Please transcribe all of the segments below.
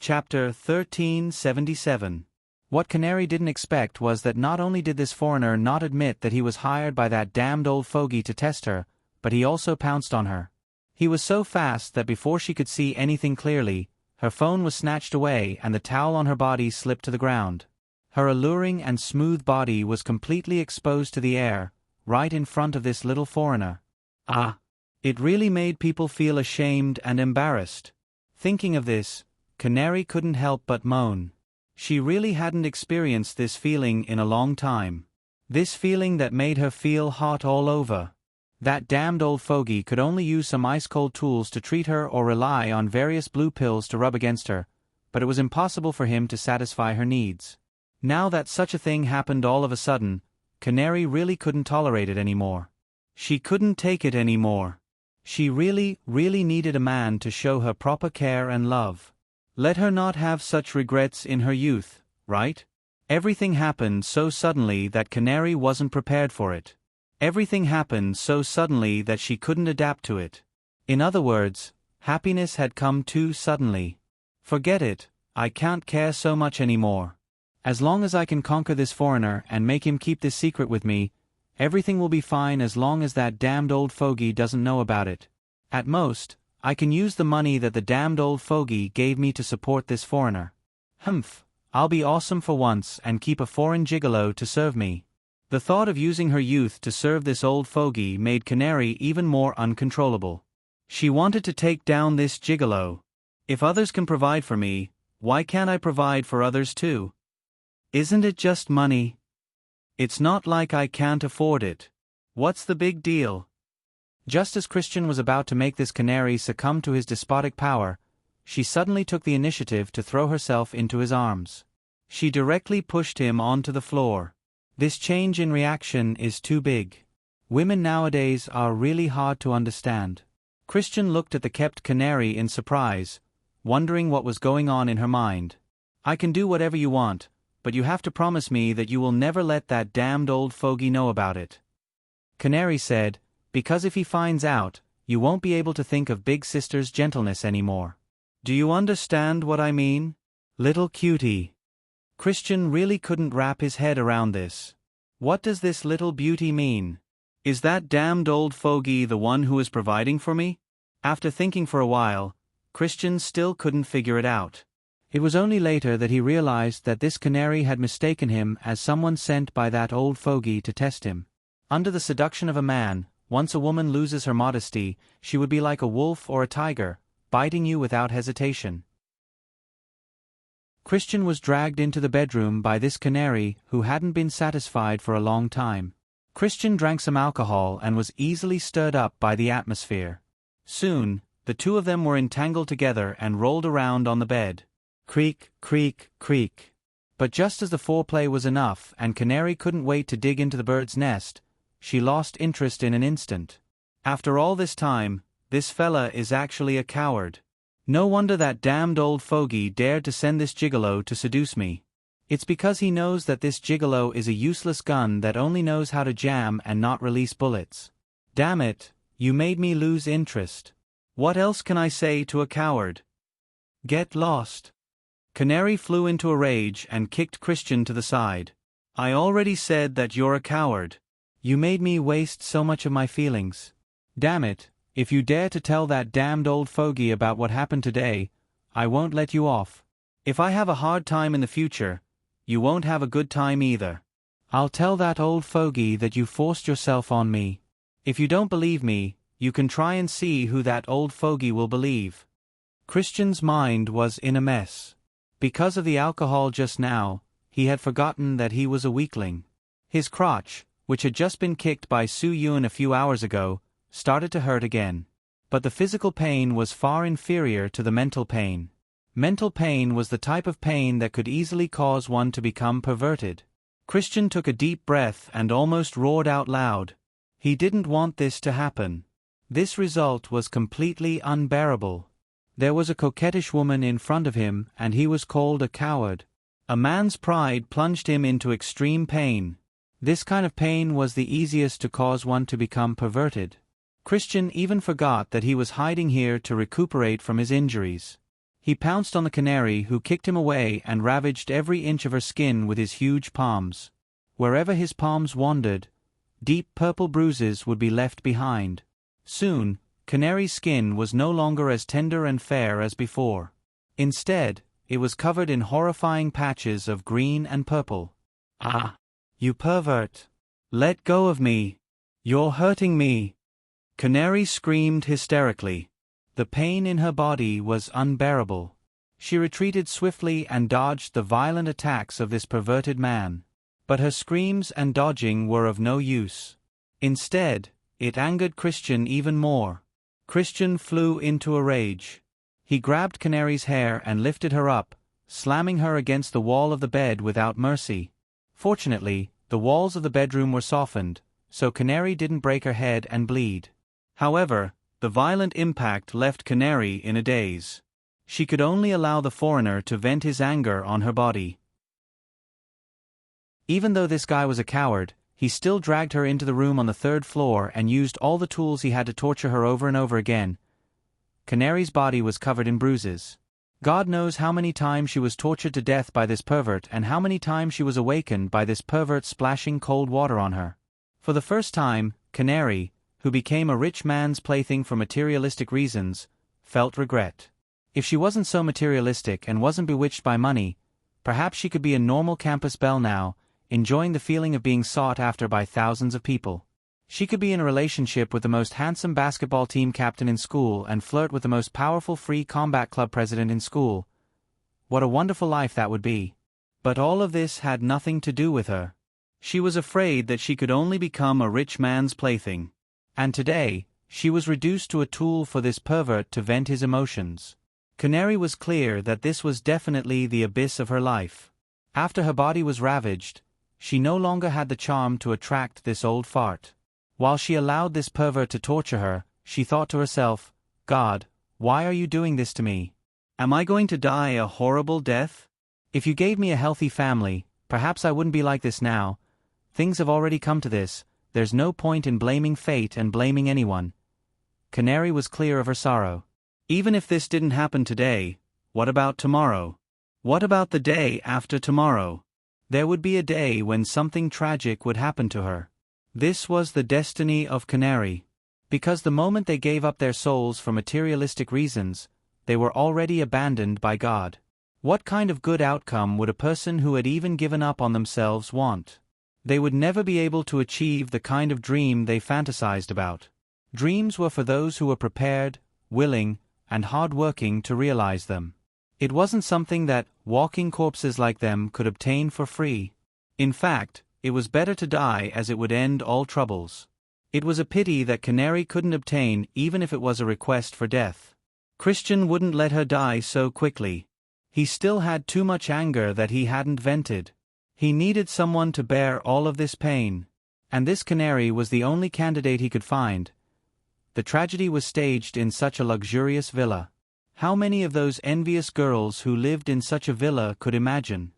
Chapter 1377. What Canary didn't expect was that not only did this foreigner not admit that he was hired by that damned old fogey to test her, but he also pounced on her. He was so fast that before she could see anything clearly, her phone was snatched away and the towel on her body slipped to the ground. Her alluring and smooth body was completely exposed to the air, right in front of this little foreigner. It really made people feel ashamed and embarrassed. Thinking of this, Canary couldn't help but moan. She really hadn't experienced this feeling in a long time. This feeling that made her feel hot all over. That damned old fogey could only use some ice-cold tools to treat her or rely on various blue pills to rub against her, but it was impossible for him to satisfy her needs. Now that such a thing happened all of a sudden, Canary really couldn't tolerate it anymore. She couldn't take it anymore. She really needed a man to show her proper care and love. Let her not have such regrets in her youth, right? Everything happened so suddenly that Canary wasn't prepared for it. Everything happened so suddenly that she couldn't adapt to it. In other words, happiness had come too suddenly. Forget it, I can't care so much anymore. As long as I can conquer this foreigner and make him keep this secret with me, everything will be fine as long as that damned old fogey doesn't know about it. At most, I can use the money that the damned old fogey gave me to support this foreigner. I'll be awesome for once and keep a foreign gigolo to serve me. The thought of using her youth to serve this old fogey made Canary even more uncontrollable. She wanted to take down this gigolo. If others can provide for me, why can't I provide for others too? Isn't it just money? It's not like I can't afford it. What's the big deal? Just as Christian was about to make this canary succumb to his despotic power, she suddenly took the initiative to throw herself into his arms. She directly pushed him onto the floor. This change in reaction is too big. Women nowadays are really hard to understand. Christian looked at the kept canary in surprise, wondering what was going on in her mind. I can do whatever you want, but you have to promise me that you will never let that damned old fogey know about it. Canary said, because if he finds out, you won't be able to think of Big Sister's gentleness anymore. Do you understand what I mean? Little cutie. Christian really couldn't wrap his head around this. What does this little beauty mean? Is that damned old fogey the one who is providing for me? After thinking for a while, Christian still couldn't figure it out. It was only later that he realized that this canary had mistaken him as someone sent by that old fogey to test him. Under the seduction of a man, once a woman loses her modesty, she would be like a wolf or a tiger, biting you without hesitation. Christian was dragged into the bedroom by this canary who hadn't been satisfied for a long time. Christian drank some alcohol and was easily stirred up by the atmosphere. Soon, the two of them were entangled together and rolled around on the bed. Creak, creak, creak. But just as the foreplay was enough and Canary couldn't wait to dig into the bird's nest, she lost interest in an instant. After all this time, this fella is actually a coward. No wonder that damned old fogey dared to send this gigolo to seduce me. It's because he knows that this gigolo is a useless gun that only knows how to jam and not release bullets. Damn it, you made me lose interest. What else can I say to a coward? Get lost. Canary flew into a rage and kicked Christian to the side. I already said that you're a coward. You made me waste so much of my feelings. Damn it, if you dare to tell that damned old fogey about what happened today, I won't let you off. If I have a hard time in the future, you won't have a good time either. I'll tell that old fogey that you forced yourself on me. If you don't believe me, you can try and see who that old fogey will believe. Christian's mind was in a mess. Because of the alcohol just now, he had forgotten that he was a weakling. His crotch, which had just been kicked by Su Yun a few hours ago, started to hurt again. But the physical pain was far inferior to the mental pain. Mental pain was the type of pain that could easily cause one to become perverted. Christian took a deep breath and almost roared out loud. He didn't want this to happen. This result was completely unbearable. There was a coquettish woman in front of him and he was called a coward. A man's pride plunged him into extreme pain. This kind of pain was the easiest to cause one to become perverted. Christian even forgot that he was hiding here to recuperate from his injuries. He pounced on the canary, who kicked him away and ravaged every inch of her skin with his huge palms. Wherever his palms wandered, deep purple bruises would be left behind. Soon, Canary's skin was no longer as tender and fair as before. Instead, it was covered in horrifying patches of green and purple. "Ah! You pervert! Let go of me! You're hurting me!" Canary screamed hysterically. The pain in her body was unbearable. She retreated swiftly and dodged the violent attacks of this perverted man. But her screams and dodging were of no use. Instead, it angered Christian even more. Christian flew into a rage. He grabbed Canary's hair and lifted her up, slamming her against the wall of the bed without mercy. Fortunately, the walls of the bedroom were softened, so Canary didn't break her head and bleed. However, the violent impact left Canary in a daze. She could only allow the foreigner to vent his anger on her body. Even though this guy was a coward, he still dragged her into the room on the 3rd floor and used all the tools he had to torture her over and over again. Canary's body was covered in bruises. God knows how many times she was tortured to death by this pervert and how many times she was awakened by this pervert splashing cold water on her. For the first time, Canary, who became a rich man's plaything for materialistic reasons, felt regret. If she wasn't so materialistic and wasn't bewitched by money, perhaps she could be a normal campus belle now, enjoying the feeling of being sought after by thousands of people. She could be in a relationship with the most handsome basketball team captain in school and flirt with the most powerful free combat club president in school. What a wonderful life that would be. But all of this had nothing to do with her. She was afraid that she could only become a rich man's plaything. And today, she was reduced to a tool for this pervert to vent his emotions. Canary was clear that this was definitely the abyss of her life. After her body was ravaged, she no longer had the charm to attract this old fart. While she allowed this pervert to torture her, she thought to herself, "God, why are you doing this to me? Am I going to die a horrible death? If you gave me a healthy family, perhaps I wouldn't be like this now. Things have already come to this, there's no point in blaming fate and blaming anyone." Canary was clear of her sorrow. Even if this didn't happen today, what about tomorrow? What about the day after tomorrow? There would be a day when something tragic would happen to her. This was the destiny of Canary. Because the moment they gave up their souls for materialistic reasons, they were already abandoned by God. What kind of good outcome would a person who had even given up on themselves want? They would never be able to achieve the kind of dream they fantasized about. Dreams were for those who were prepared, willing, and hard-working to realize them. It wasn't something that walking corpses like them could obtain for free. In fact, it was better to die, as it would end all troubles. It was a pity that Canary couldn't obtain even if it was a request for death. Christian wouldn't let her die so quickly. He still had too much anger that he hadn't vented. He needed someone to bear all of this pain. And this Canary was the only candidate he could find. The tragedy was staged in such a luxurious villa. How many of those envious girls who lived in such a villa could imagine?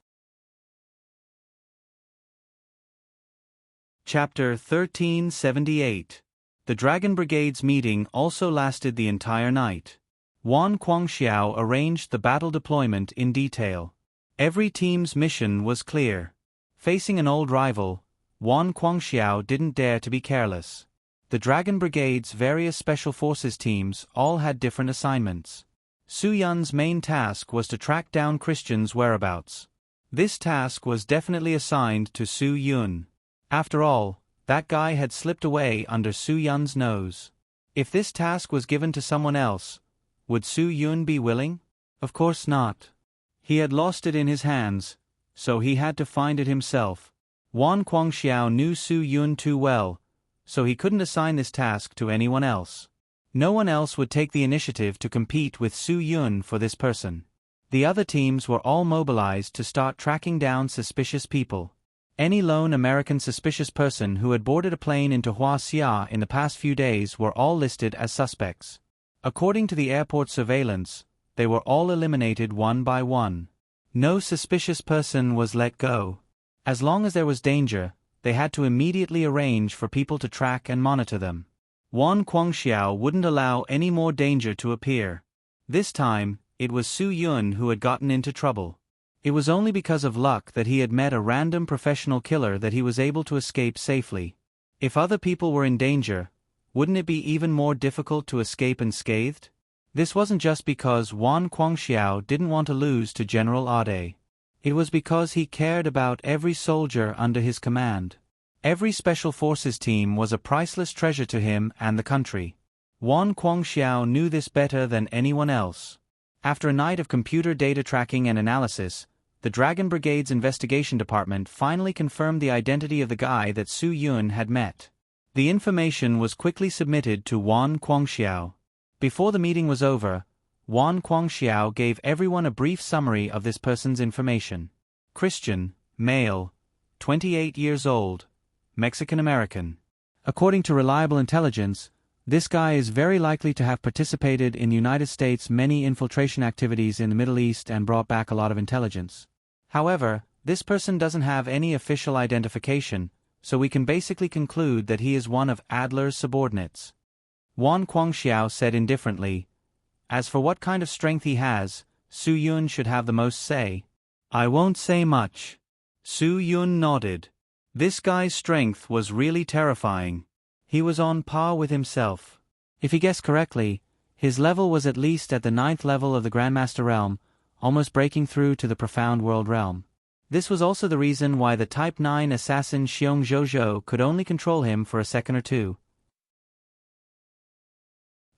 Chapter 1378. The Dragon Brigade's meeting also lasted the entire night. Wan Guangxiao arranged the battle deployment in detail. Every team's mission was clear. Facing an old rival, Wan Guangxiao didn't dare to be careless. The Dragon Brigade's various special forces teams all had different assignments. Su Yun's main task was to track down Christian's whereabouts. This task was definitely assigned to Su Yun. After all, that guy had slipped away under Su Yun's nose. If this task was given to someone else, would Su Yun be willing? Of course not. He had lost it in his hands, so he had to find it himself. Wan Guangxiao knew Su Yun too well, so he couldn't assign this task to anyone else. No one else would take the initiative to compete with Su Yun for this person. The other teams were all mobilized to start tracking down suspicious people. Any lone American suspicious person who had boarded a plane into Huaxia in the past few days were all listed as suspects. According to the airport surveillance, they were all eliminated one by one. No suspicious person was let go. As long as there was danger, they had to immediately arrange for people to track and monitor them. Wan Guangxiao wouldn't allow any more danger to appear. This time, it was Su Yun who had gotten into trouble. It was only because of luck that he had met a random professional killer that he was able to escape safely. If other people were in danger, wouldn't it be even more difficult to escape unscathed? This wasn't just because Wan Guangxiao didn't want to lose to General Ade. It was because he cared about every soldier under his command. Every special forces team was a priceless treasure to him and the country. Wan Guangxiao knew this better than anyone else. After a night of computer data tracking and analysis, the Dragon Brigade's investigation department finally confirmed the identity of the guy that Su Yun had met. The information was quickly submitted to Wan Guangxiao. Before the meeting was over, Wan Guangxiao gave everyone a brief summary of this person's information. Christian, male, 28 years old, Mexican-American. According to reliable intelligence, this guy is very likely to have participated in the United States' many infiltration activities in the Middle East and brought back a lot of intelligence. However, this person doesn't have any official identification, so we can basically conclude that he is one of Adler's subordinates. Wan Guangxiao said indifferently, "As for what kind of strength he has, Su Yun should have the most say." "I won't say much." Su Yun nodded. This guy's strength was really terrifying. He was on par with himself. If he guessed correctly, his level was at least at the 9th level of the Grandmaster realm, almost breaking through to the Profound World realm. This was also the reason why the Type 9 assassin Xiong Zhozhou could only control him for a second or two.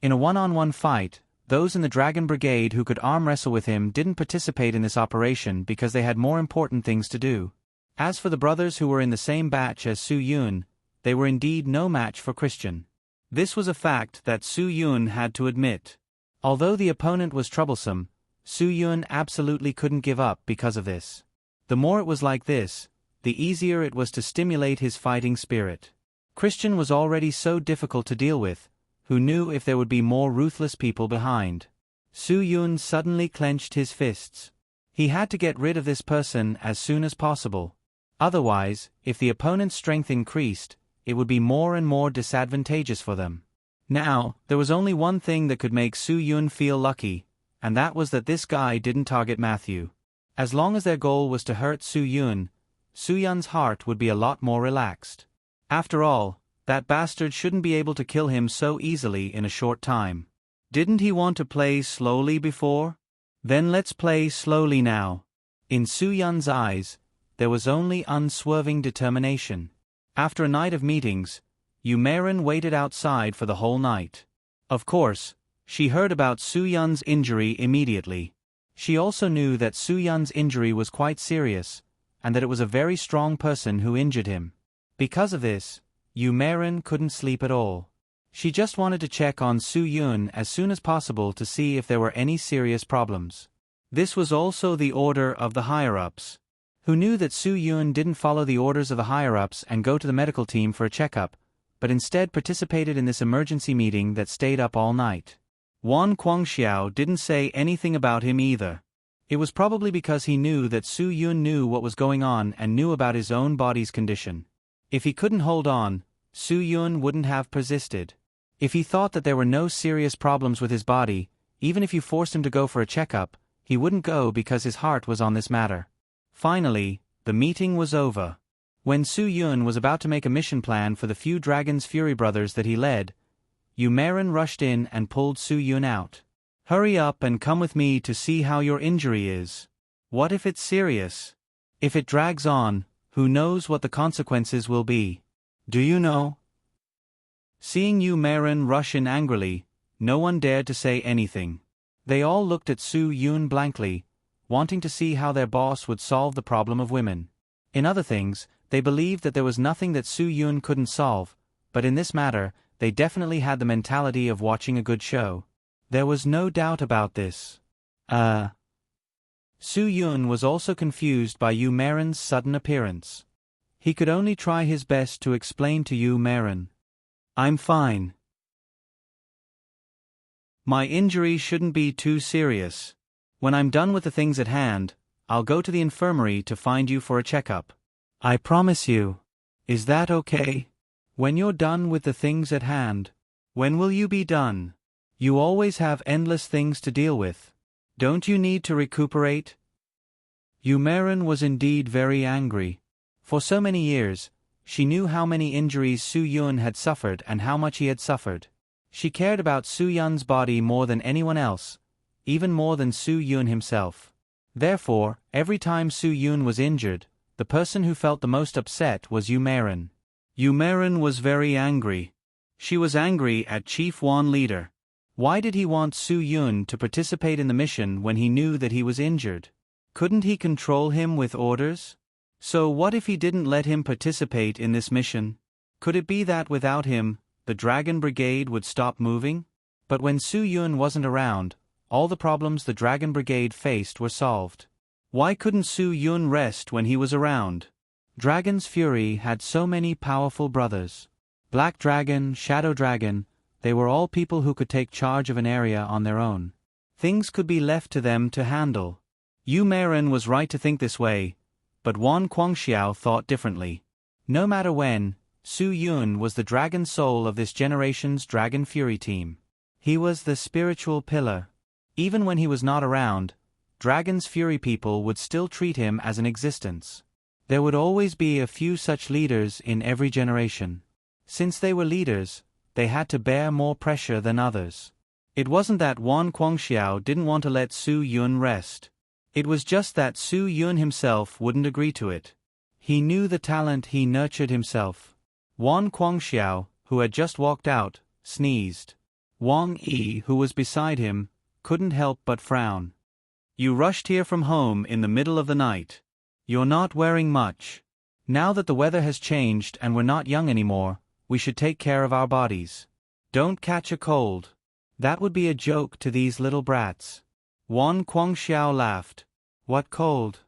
In a one-on-one fight, those in the Dragon Brigade who could arm wrestle with him didn't participate in this operation because they had more important things to do. As for the brothers who were in the same batch as Su Yun, they were indeed no match for Christian. This was a fact that Su Yun had to admit. Although the opponent was troublesome, Su Yun absolutely couldn't give up because of this. The more it was like this, the easier it was to stimulate his fighting spirit. Christian was already so difficult to deal with. Who knew if there would be more ruthless people behind? Su Yun suddenly clenched his fists. He had to get rid of this person as soon as possible. Otherwise, if the opponent's strength increased, it would be more and more disadvantageous for them. Now, there was only one thing that could make Su Yun feel lucky, and that was that this guy didn't target Matthew. As long as their goal was to hurt Su Yun's heart would be a lot more relaxed. After all, that bastard shouldn't be able to kill him so easily in a short time. Didn't he want to play slowly before? Then let's play slowly now. In Su Yun's eyes, there was only unswerving determination. After a night of meetings, Yu Meiren waited outside for the whole night. Of course, she heard about Su Yun's injury immediately. She also knew that Su Yun's injury was quite serious, and that it was a very strong person who injured him. Because of this, Yu Meiren couldn't sleep at all. She just wanted to check on Su Yun as soon as possible to see if there were any serious problems. This was also the order of the higher-ups, who knew that Su Yun didn't follow the orders of the higher-ups and go to the medical team for a checkup, but instead participated in this emergency meeting that stayed up all night. Wan Guangxiao didn't say anything about him either. It was probably because he knew that Su Yun knew what was going on and knew about his own body's condition. If he couldn't hold on, Su Yun wouldn't have persisted. If he thought that there were no serious problems with his body, even if you forced him to go for a checkup, he wouldn't go because his heart was on this matter. Finally, the meeting was over. When Su Yun was about to make a mission plan for the few Dragon's Fury brothers that he led, Yu Meiren rushed in and pulled Su Yun out. "Hurry up and come with me to see how your injury is. What if it's serious? If it drags on, who knows what the consequences will be? Do you know?" Seeing Yu Meiren rush in angrily, no one dared to say anything. They all looked at Su Yun blankly, wanting to see how their boss would solve the problem of women. In other things, they believed that there was nothing that Su Yun couldn't solve, but in this matter, they definitely had the mentality of watching a good show. There was no doubt about this. Su Yun was also confused by Yu Meiren's sudden appearance. He could only try his best to explain to Yu Meiren. "I'm fine. My injury shouldn't be too serious. When I'm done with the things at hand, I'll go to the infirmary to find you for a checkup. I promise you. Is that okay? When you're done with the things at hand. When will you be done? You always have endless things to deal with. Don't you need to recuperate? Yumerin was indeed very angry. For so many years, she knew how many injuries Su Yun had suffered and how much he had suffered. She cared about Su Yun's body more than anyone else, even more than Su Yun himself. Therefore, every time Su Yun was injured, the person who felt the most upset was Yumerin. Yumerin was very angry. She was angry at Chief Wan leader. Why did he want Su Yun to participate in the mission when he knew that he was injured? Couldn't he control him with orders? So what if he didn't let him participate in this mission? Could it be that without him, the Dragon Brigade would stop moving? But when Su Yun wasn't around, all the problems the Dragon Brigade faced were solved. Why couldn't Su Yun rest when he was around? Dragon's Fury had so many powerful brothers. Black Dragon, Shadow Dragon, they were all people who could take charge of an area on their own. Things could be left to them to handle. Yumerin was right to think this way, but Wan Guangxiao thought differently. No matter when, Su Yun was the dragon soul of this generation's Dragon Fury team. He was the spiritual pillar. Even when he was not around, Dragon's Fury people would still treat him as an existence. There would always be a few such leaders in every generation. Since they were leaders, they had to bear more pressure than others. It wasn't that Wan Guangxiao didn't want to let Su Yun rest. It was just that Su Yun himself wouldn't agree to it. He knew the talent he nurtured himself. Wan Guangxiao, who had just walked out, sneezed. Wang Yi, who was beside him, couldn't help but frown. You rushed here from home in the middle of the night. You're not wearing much. Now that the weather has changed and we're not young anymore, we should take care of our bodies. Don't catch a cold. That would be a joke to these little brats. Wan Guangxiao laughed. What cold?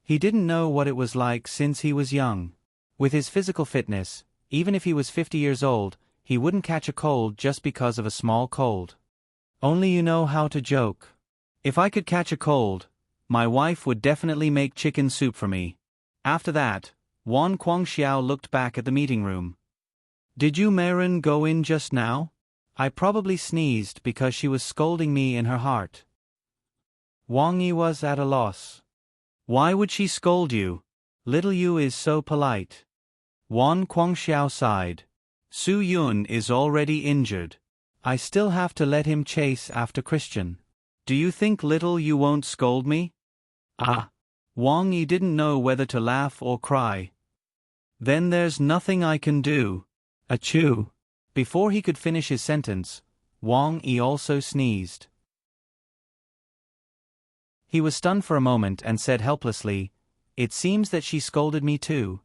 He didn't know what it was like since he was young. With his physical fitness, even if he was 50 years old, he wouldn't catch a cold just because of a small cold. Only you know how to joke. If I could catch a cold, my wife would definitely make chicken soup for me. After that, Wan Guangxiao looked back at the meeting room. Did Yumerin go in just now? I probably sneezed because she was scolding me in her heart. Wang Yi was at a loss. Why would she scold you? Little Yu is so polite. Wan Guangxiao sighed. Su Yun is already injured. I still have to let him chase after Christian. Do you think little Yu won't scold me? Ah. Wang Yi didn't know whether to laugh or cry. Then there's nothing I can do. Achoo. Before he could finish his sentence, Wang Yi also sneezed. He was stunned for a moment and said helplessly, It seems that she scolded me too.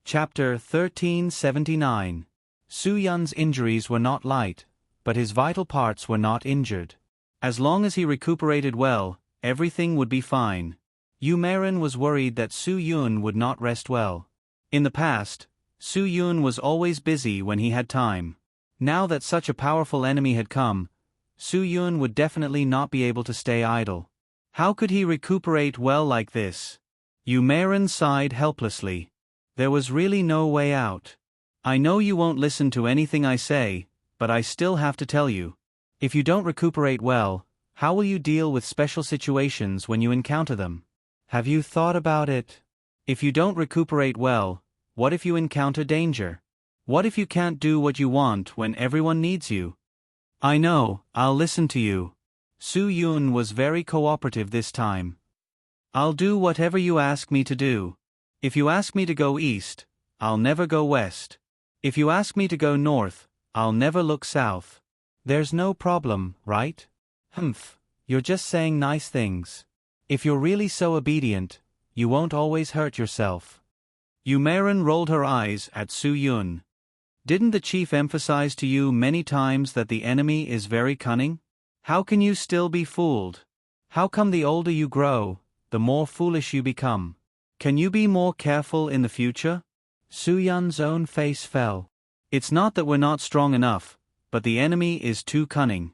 Chapter 1379. Su Yun's injuries were not light, but his vital parts were not injured. As long as he recuperated well, everything would be fine. Yumerin was worried that Su Yun would not rest well. In the past, Su Yun was always busy when he had time. Now that such a powerful enemy had come, Su Yun would definitely not be able to stay idle. How could he recuperate well like this? Yumerin sighed helplessly. There was really no way out. I know you won't listen to anything I say, but I still have to tell you. If you don't recuperate well, how will you deal with special situations when you encounter them? Have you thought about it? If you don't recuperate well, what if you encounter danger? What if you can't do what you want when everyone needs you? I know, I'll listen to you. Su Yun was very cooperative this time. I'll do whatever you ask me to do. If you ask me to go east, I'll never go west. If you ask me to go north, I'll never look south. There's no problem, right? Humph, you're just saying nice things. If you're really so obedient, you won't always hurt yourself. Yumerin rolled her eyes at Su Yun. Didn't the chief emphasize to you many times that the enemy is very cunning? How can you still be fooled? How come the older you grow, the more foolish you become? Can you be more careful in the future? Su Yun's own face fell. It's not that we're not strong enough, but the enemy is too cunning.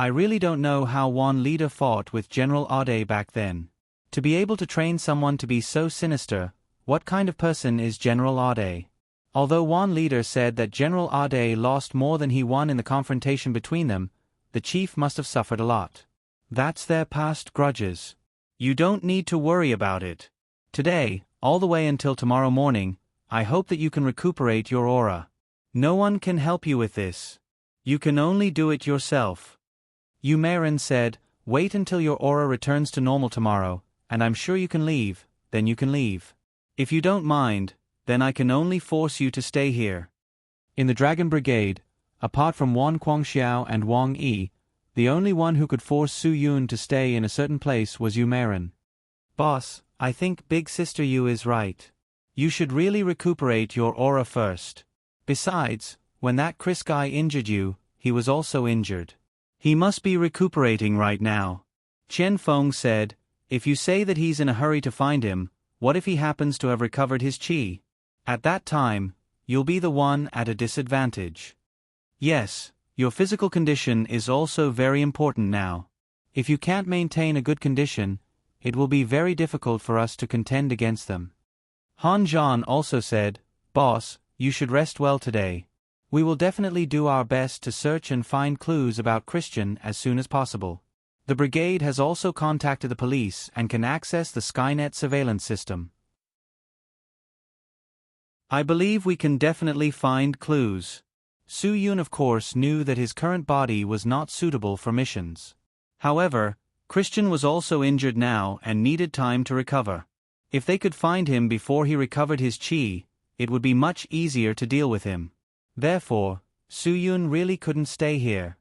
I really don't know how one leader fought with General Aude back then. To be able to train someone to be so sinister, what kind of person is General Aude? Although one leader said that General Ade lost more than he won in the confrontation between them, the chief must have suffered a lot. That's their past grudges. You don't need to worry about it. Today, all the way until tomorrow morning, I hope that you can recuperate your aura. No one can help you with this. You can only do it yourself. Umaran said, wait until your aura returns to normal tomorrow, and I'm sure you can leave, then you can leave. If you don't mind, then I can only force you to stay here. In the Dragon Brigade, apart from Wan Guangxiao and Wang Yi, the only one who could force Su Yun to stay in a certain place was Umaran. Boss, I think Big Sister Yu is right. You should really recuperate your aura first. Besides, when that Chris guy injured you, he was also injured. He must be recuperating right now. Chen Feng said, if you say that he's in a hurry to find him, what if he happens to have recovered his qi? At that time, you'll be the one at a disadvantage. Yes, your physical condition is also very important now. If you can't maintain a good condition, it will be very difficult for us to contend against them. Han Zhan also said, Boss, you should rest well today. We will definitely do our best to search and find clues about Christian as soon as possible. The brigade has also contacted the police and can access the Skynet surveillance system. I believe we can definitely find clues. Su Yun of course knew that his current body was not suitable for missions. However, Christian was also injured now and needed time to recover. If they could find him before he recovered his qi, it would be much easier to deal with him. Therefore, Su Yun really couldn't stay here.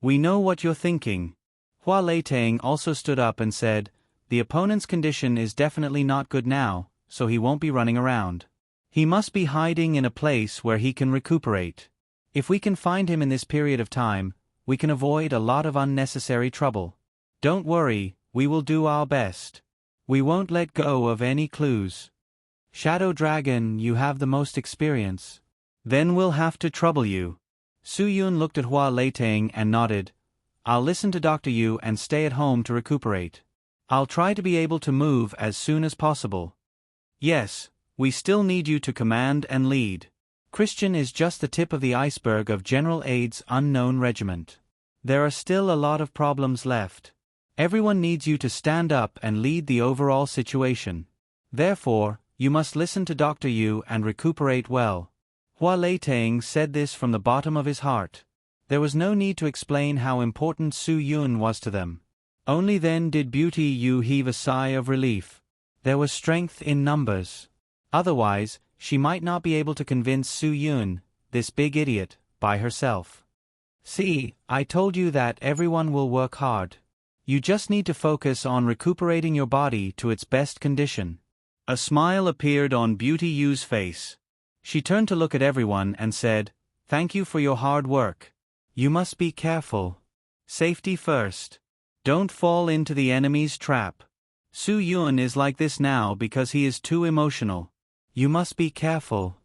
We know what you're thinking. Hua Leitang also stood up and said, the opponent's condition is definitely not good now, so he won't be running around. He must be hiding in a place where he can recuperate. If we can find him in this period of time, we can avoid a lot of unnecessary trouble. Don't worry, we will do our best. We won't let go of any clues. Shadow Dragon, you have the most experience. Then we'll have to trouble you. Su Yun looked at Hua Leitang and nodded. I'll listen to Dr. Yu and stay at home to recuperate. I'll try to be able to move as soon as possible. Yes, we still need you to command and lead. Christian is just the tip of the iceberg of General Ade's unknown regiment. There are still a lot of problems left. Everyone needs you to stand up and lead the overall situation. Therefore, you must listen to Dr. Yu and recuperate well. Hua Leitang said this from the bottom of his heart. There was no need to explain how important Su Yun was to them. Only then did Beauty Yu heave a sigh of relief. There was strength in numbers. Otherwise, she might not be able to convince Su Yun, this big idiot, by herself. See, I told you that everyone will work hard. You just need to focus on recuperating your body to its best condition. A smile appeared on Beauty Yu's face. She turned to look at everyone and said, Thank you for your hard work. You must be careful. Safety first. Don't fall into the enemy's trap. Su Yun is like this now because he is too emotional. You must be careful.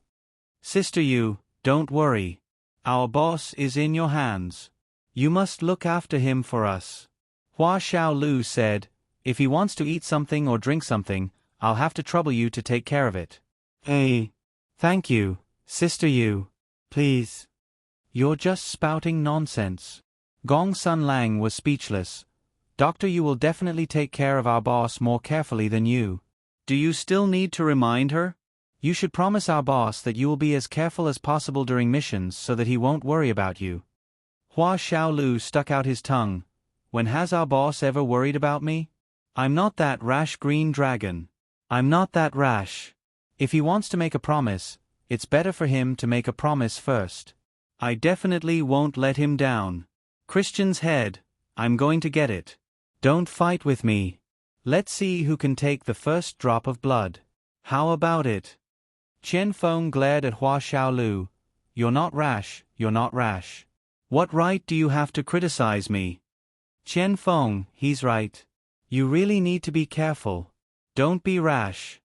Sister Yu, don't worry. Our boss is in your hands. You must look after him for us. Hua Xiaolu said, if he wants to eat something or drink something, I'll have to trouble you to take care of it. Hey. Thank you, Sister Yu. Please. You're just spouting nonsense. Gong Sun Lang was speechless. Dr. Yu will definitely take care of our boss more carefully than you. Do you still need to remind her? You should promise our boss that you will be as careful as possible during missions so that he won't worry about you. Hua Xiaolu stuck out his tongue. When has our boss ever worried about me? I'm not that rash green dragon. I'm not that rash. If he wants to make a promise, it's better for him to make a promise first. I definitely won't let him down. Christian's head, I'm going to get it. Don't fight with me. Let's see who can take the first drop of blood. How about it? Chen Feng glared at Hua Xiaolu. You're not rash, you're not rash. What right do you have to criticize me? Chen Feng, he's right. You really need to be careful. Don't be rash.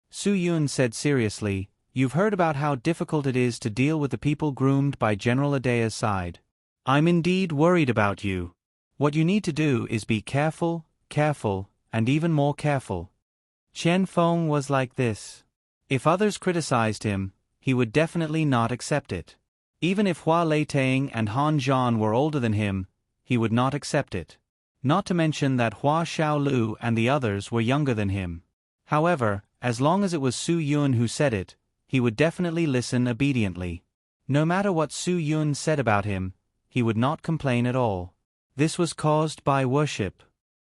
Su Yun said seriously, you've heard about how difficult it is to deal with the people groomed by General Adea's side. I'm indeed worried about you. What you need to do is be careful, careful, and even more careful. Chen Feng was like this. If others criticized him, he would definitely not accept it. Even if Hua Leitang and Han Zhan were older than him, he would not accept it. Not to mention that Hua Xiaolu and the others were younger than him. However, as long as it was Su Yun who said it, he would definitely listen obediently. No matter what Su Yun said about him, he would not complain at all. This was caused by worship.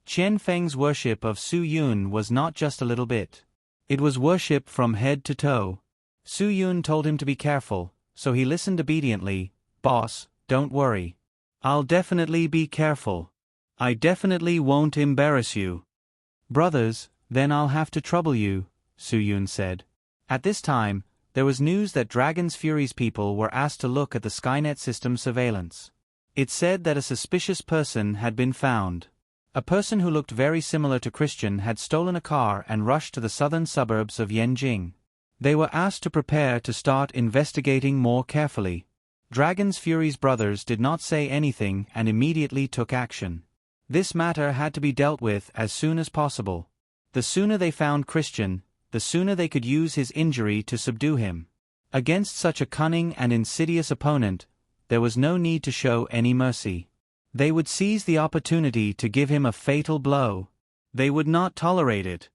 Qian Feng's worship of Su Yun was not just a little bit. It was worship from head to toe. Su Yun told him to be careful, so he listened obediently. Boss, don't worry. I'll definitely be careful. I definitely won't embarrass you. Brothers, then I'll have to trouble you, Su Yun said. At this time, there was news that Dragon's Fury's people were asked to look at the Skynet system surveillance. It said that a suspicious person had been found. A person who looked very similar to Christian had stolen a car and rushed to the southern suburbs of Yanjing. They were asked to prepare to start investigating more carefully. Dragon's Fury's brothers did not say anything and immediately took action. This matter had to be dealt with as soon as possible. The sooner they found Christian, the sooner they could use his injury to subdue him. Against such a cunning and insidious opponent, there was no need to show any mercy. They would seize the opportunity to give him a fatal blow. They would not tolerate it.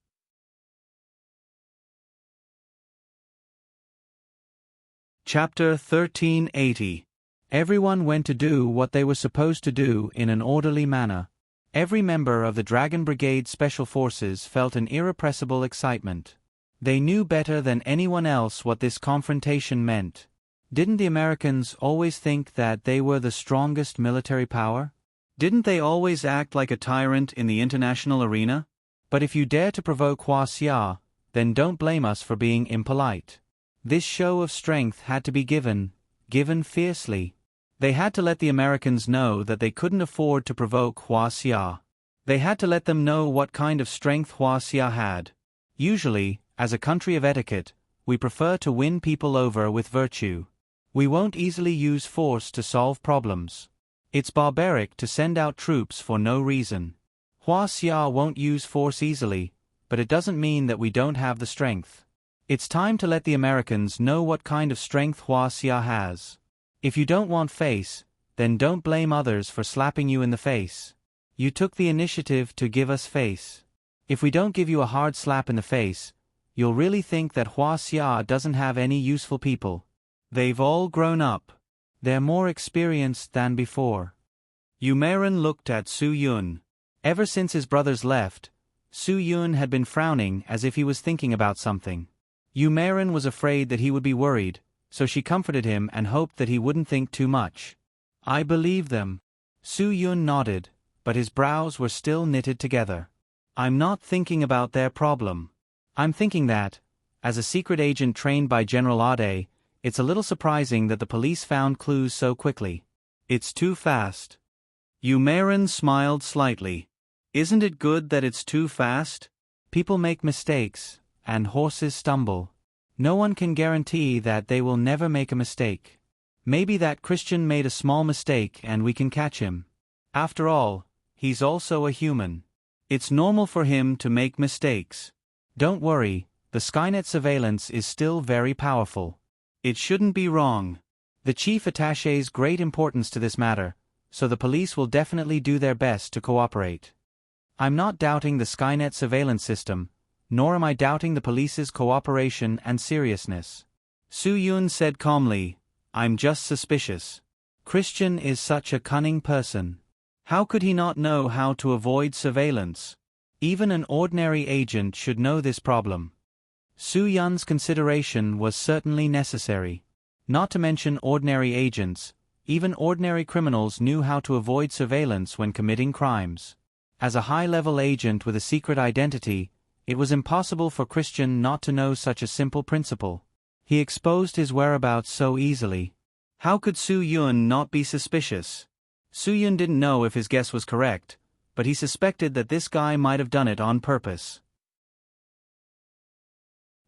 Chapter 1380. Everyone went to do what they were supposed to do in an orderly manner. Every member of the Dragon Brigade Special Forces felt an irrepressible excitement. They knew better than anyone else what this confrontation meant. Didn't the Americans always think that they were the strongest military power? Didn't they always act like a tyrant in the international arena? But if you dare to provoke Hua Xia, then don't blame us for being impolite. This show of strength had to be given fiercely. They had to let the Americans know that they couldn't afford to provoke Hua Xia. They had to let them know what kind of strength Hua Xia had. Usually, as a country of etiquette, we prefer to win people over with virtue. We won't easily use force to solve problems. It's barbaric to send out troops for no reason. Hua Xia won't use force easily, but it doesn't mean that we don't have the strength. It's time to let the Americans know what kind of strength Hua Xia has. If you don't want face, then don't blame others for slapping you in the face. You took the initiative to give us face. If we don't give you a hard slap in the face, you'll really think that Hua Xia doesn't have any useful people. They've all grown up. They're more experienced than before. Yu Meiren looked at Su Yun. Ever since his brothers left, Su Yun had been frowning as if he was thinking about something. Yu Meiren was afraid that he would be worried, so she comforted him and hoped that he wouldn't think too much. I believe them. Su Yun nodded, but his brows were still knitted together. I'm not thinking about their problem. I'm thinking that, as a secret agent trained by General Ade, it's a little surprising that the police found clues so quickly. It's too fast. Yu Meiren smiled slightly. Isn't it good that it's too fast? People make mistakes, and horses stumble. No one can guarantee that they will never make a mistake. Maybe that Christian made a small mistake and we can catch him. After all, he's also a human. It's normal for him to make mistakes. Don't worry, the Skynet surveillance is still very powerful. It shouldn't be wrong. The chief attaches great importance to this matter, so the police will definitely do their best to cooperate. I'm not doubting the Skynet surveillance system, nor am I doubting the police's cooperation and seriousness. Su Yun said calmly, I'm just suspicious. Christian is such a cunning person. How could he not know how to avoid surveillance? Even an ordinary agent should know this problem. Su Yun's consideration was certainly necessary. Not to mention ordinary agents, even ordinary criminals knew how to avoid surveillance when committing crimes. As a high-level agent with a secret identity, it was impossible for Christian not to know such a simple principle. He exposed his whereabouts so easily. How could Su Yun not be suspicious? Su Yun didn't know if his guess was correct, but he suspected that this guy might have done it on purpose.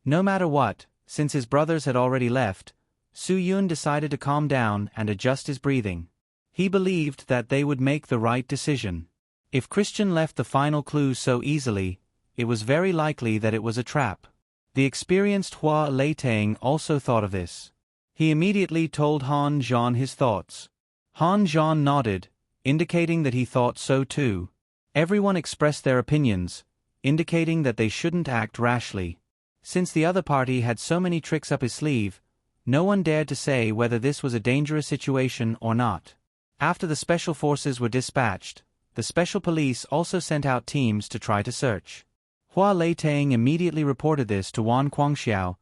No matter what, since his brothers had already left, Su Yun decided to calm down and adjust his breathing. He believed that they would make the right decision. If Christian left the final clue so easily, it was very likely that it was a trap. The experienced Hua Leitang also thought of this. He immediately told Han Zhan his thoughts. Han Zhan nodded, indicating that he thought so too. Everyone expressed their opinions, indicating that they shouldn't act rashly. Since the other party had so many tricks up his sleeve, no one dared to say whether this was a dangerous situation or not. After the special forces were dispatched, the special police also sent out teams to try to search. Hua Leitang immediately reported this to Wan Guangxiao,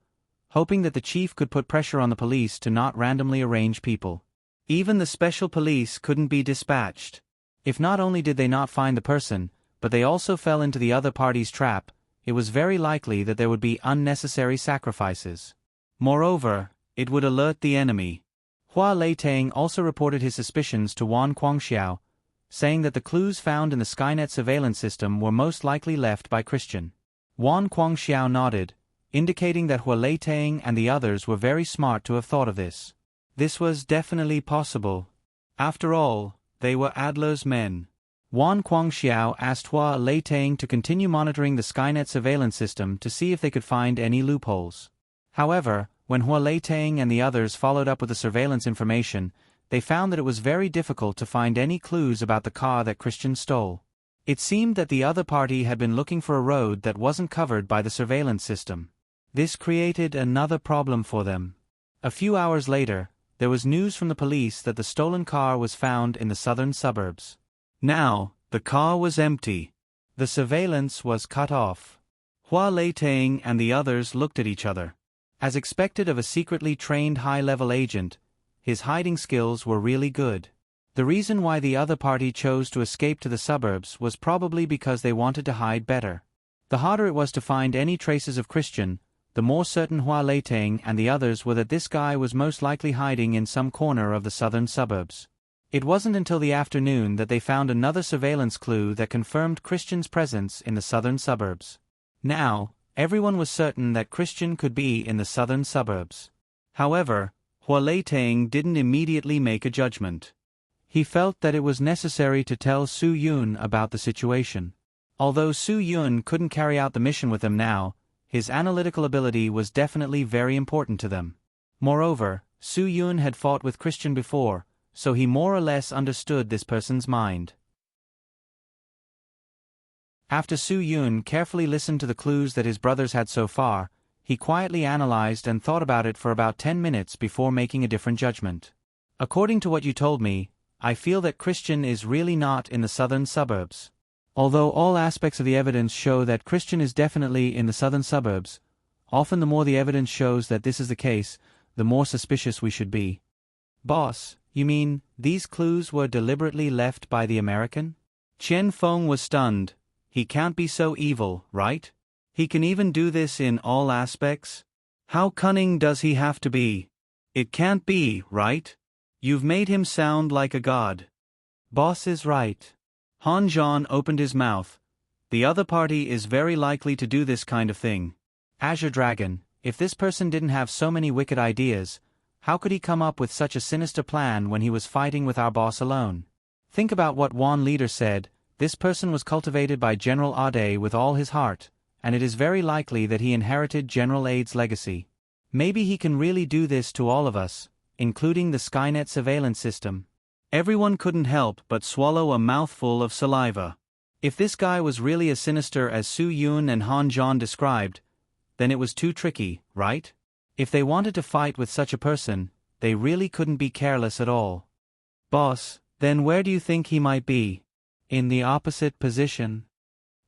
hoping that the chief could put pressure on the police to not randomly arrange people. Even the special police couldn't be dispatched. If not only did they not find the person, but they also fell into the other party's trap, it was very likely that there would be unnecessary sacrifices. Moreover, it would alert the enemy. Hua Leitang also reported his suspicions to Wan Guangxiao, saying that the clues found in the Skynet surveillance system were most likely left by Christian. Wan Guangxiao nodded, indicating that Hua Leitang and the others were very smart to have thought of this. This was definitely possible. After all, they were Adler's men. Wan Guangxiao asked Hua Leitang to continue monitoring the Skynet surveillance system to see if they could find any loopholes. However, when Hua Leitang and the others followed up with the surveillance information, they found that it was very difficult to find any clues about the car that Christian stole. It seemed that the other party had been looking for a road that wasn't covered by the surveillance system. This created another problem for them. A few hours later, there was news from the police that the stolen car was found in the southern suburbs. Now, the car was empty. The surveillance was cut off. Hua Leitang and the others looked at each other. As expected of a secretly trained high-level agent, his hiding skills were really good. The reason why the other party chose to escape to the suburbs was probably because they wanted to hide better. The harder it was to find any traces of Christian, the more certain Hua Leitang and the others were that this guy was most likely hiding in some corner of the southern suburbs. It wasn't until the afternoon that they found another surveillance clue that confirmed Christian's presence in the southern suburbs. Now, everyone was certain that Christian could be in the southern suburbs. However, Hua Leitang didn't immediately make a judgment. He felt that it was necessary to tell Su Yun about the situation. Although Su Yun couldn't carry out the mission with them now, his analytical ability was definitely very important to them. Moreover, Su Yun had fought with Christian before, so he more or less understood this person's mind. After Su Yun carefully listened to the clues that his brothers had so far, he quietly analyzed and thought about it for about 10 minutes before making a different judgment. According to what you told me, I feel that Christian is really not in the southern suburbs. Although all aspects of the evidence show that Christian is definitely in the southern suburbs, often the more the evidence shows that this is the case, the more suspicious we should be. Boss, you mean, these clues were deliberately left by the American? Chen Feng was stunned. He can't be so evil, right? He can even do this in all aspects? How cunning does he have to be? It can't be, right? You've made him sound like a god. Boss is right. Han Zhan opened his mouth. The other party is very likely to do this kind of thing. Azure Dragon, if this person didn't have so many wicked ideas, how could he come up with such a sinister plan when he was fighting with our boss alone? Think about what Wan Leader said. This person was cultivated by General Ade with all his heart, and it is very likely that he inherited General Ade's legacy. Maybe he can really do this to all of us, including the Skynet surveillance system. Everyone couldn't help but swallow a mouthful of saliva. If this guy was really as sinister as Su Yun and Han Zhan described, then it was too tricky, right? If they wanted to fight with such a person, they really couldn't be careless at all. Boss, then where do you think he might be? In the opposite position?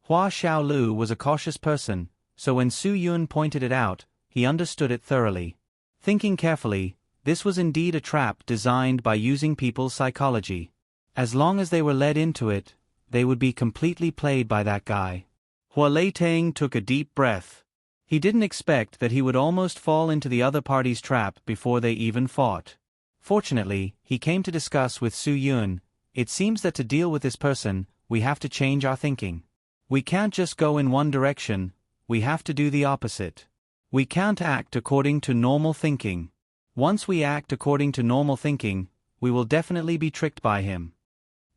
Hua Xiaolu was a cautious person, so when Su Yun pointed it out, he understood it thoroughly. Thinking carefully, this was indeed a trap designed by using people's psychology. As long as they were led into it, they would be completely played by that guy. Hua Leitang took a deep breath. He didn't expect that he would almost fall into the other party's trap before they even fought. Fortunately, he came to discuss with Su Yun. It seems that to deal with this person, we have to change our thinking. We can't just go in one direction, we have to do the opposite. We can't act according to normal thinking. Once we act according to normal thinking, we will definitely be tricked by him.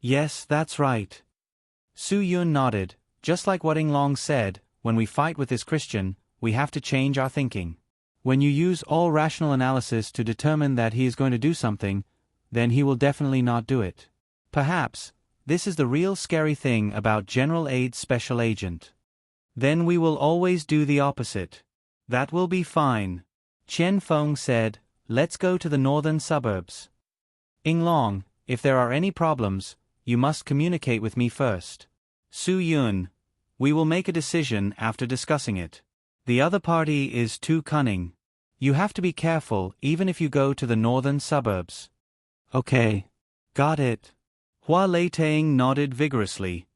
Yes, that's right. Su Yun nodded. Just like what Ing Long said, when we fight with this Christian, we have to change our thinking. When you use all rational analysis to determine that he is going to do something, then he will definitely not do it. Perhaps, this is the real scary thing about General Aid's special agent. Then we will always do the opposite. That will be fine. Chen Feng said, let's go to the northern suburbs. Ying Long, if there are any problems, you must communicate with me first. Su Yun, we will make a decision after discussing it. The other party is too cunning. You have to be careful even if you go to the northern suburbs. Okay. Got it. Hua Leitang nodded vigorously.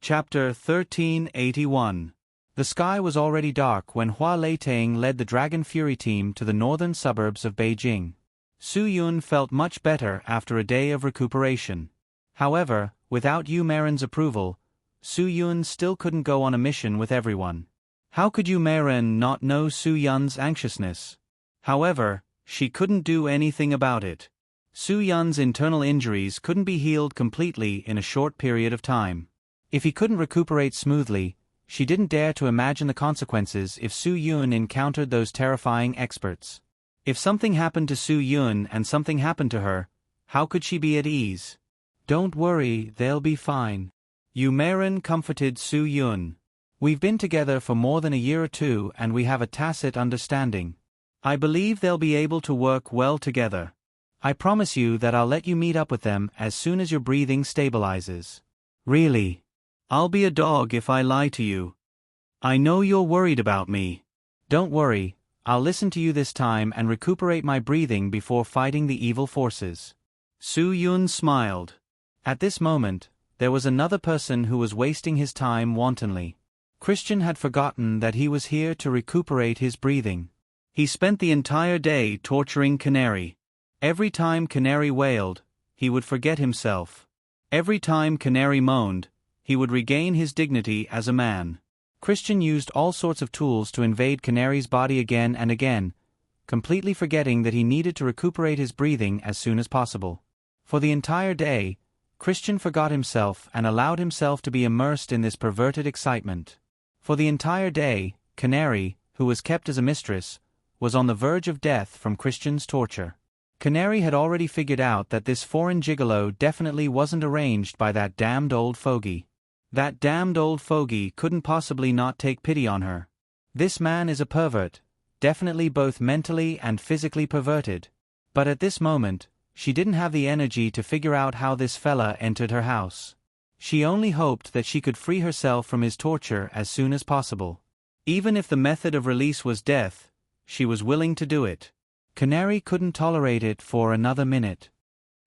Chapter 1381. The sky was already dark when Hua Leitang led the Dragon Fury team to the northern suburbs of Beijing. Su Yun felt much better after a day of recuperation. However, without Yu Maren's approval, Su Yun still couldn't go on a mission with everyone. How could Yu Maren not know Su Yun's anxiousness? However, she couldn't do anything about it. Su Yun's internal injuries couldn't be healed completely in a short period of time. If he couldn't recuperate smoothly, she didn't dare to imagine the consequences if Su Yun encountered those terrifying experts. If something happened to Su Yun and something happened to her, how could she be at ease? Don't worry, they'll be fine. Yu Maren comforted Su Yun. We've been together for more than a year or two and we have a tacit understanding. I believe they'll be able to work well together. I promise you that I'll let you meet up with them as soon as your breathing stabilizes. Really? I'll be a dog if I lie to you. I know you're worried about me. Don't worry, I'll listen to you this time and recuperate my breathing before fighting the evil forces. Su Yun smiled. At this moment, there was another person who was wasting his time wantonly. Christian had forgotten that he was here to recuperate his breathing. He spent the entire day torturing Canary. Every time Canary wailed, he would forget himself. Every time Canary moaned, he would regain his dignity as a man. Christian used all sorts of tools to invade Canary's body again and again, completely forgetting that he needed to recuperate his breathing as soon as possible. For the entire day, Christian forgot himself and allowed himself to be immersed in this perverted excitement. For the entire day, Canary, who was kept as a mistress, was on the verge of death from Christian's torture. Canary had already figured out that this foreign gigolo definitely wasn't arranged by that damned old fogey. That damned old fogey couldn't possibly not take pity on her. This man is a pervert, definitely both mentally and physically perverted. But at this moment, she didn't have the energy to figure out how this fella entered her house. She only hoped that she could free herself from his torture as soon as possible. Even if the method of release was death, she was willing to do it. Canary couldn't tolerate it for another minute.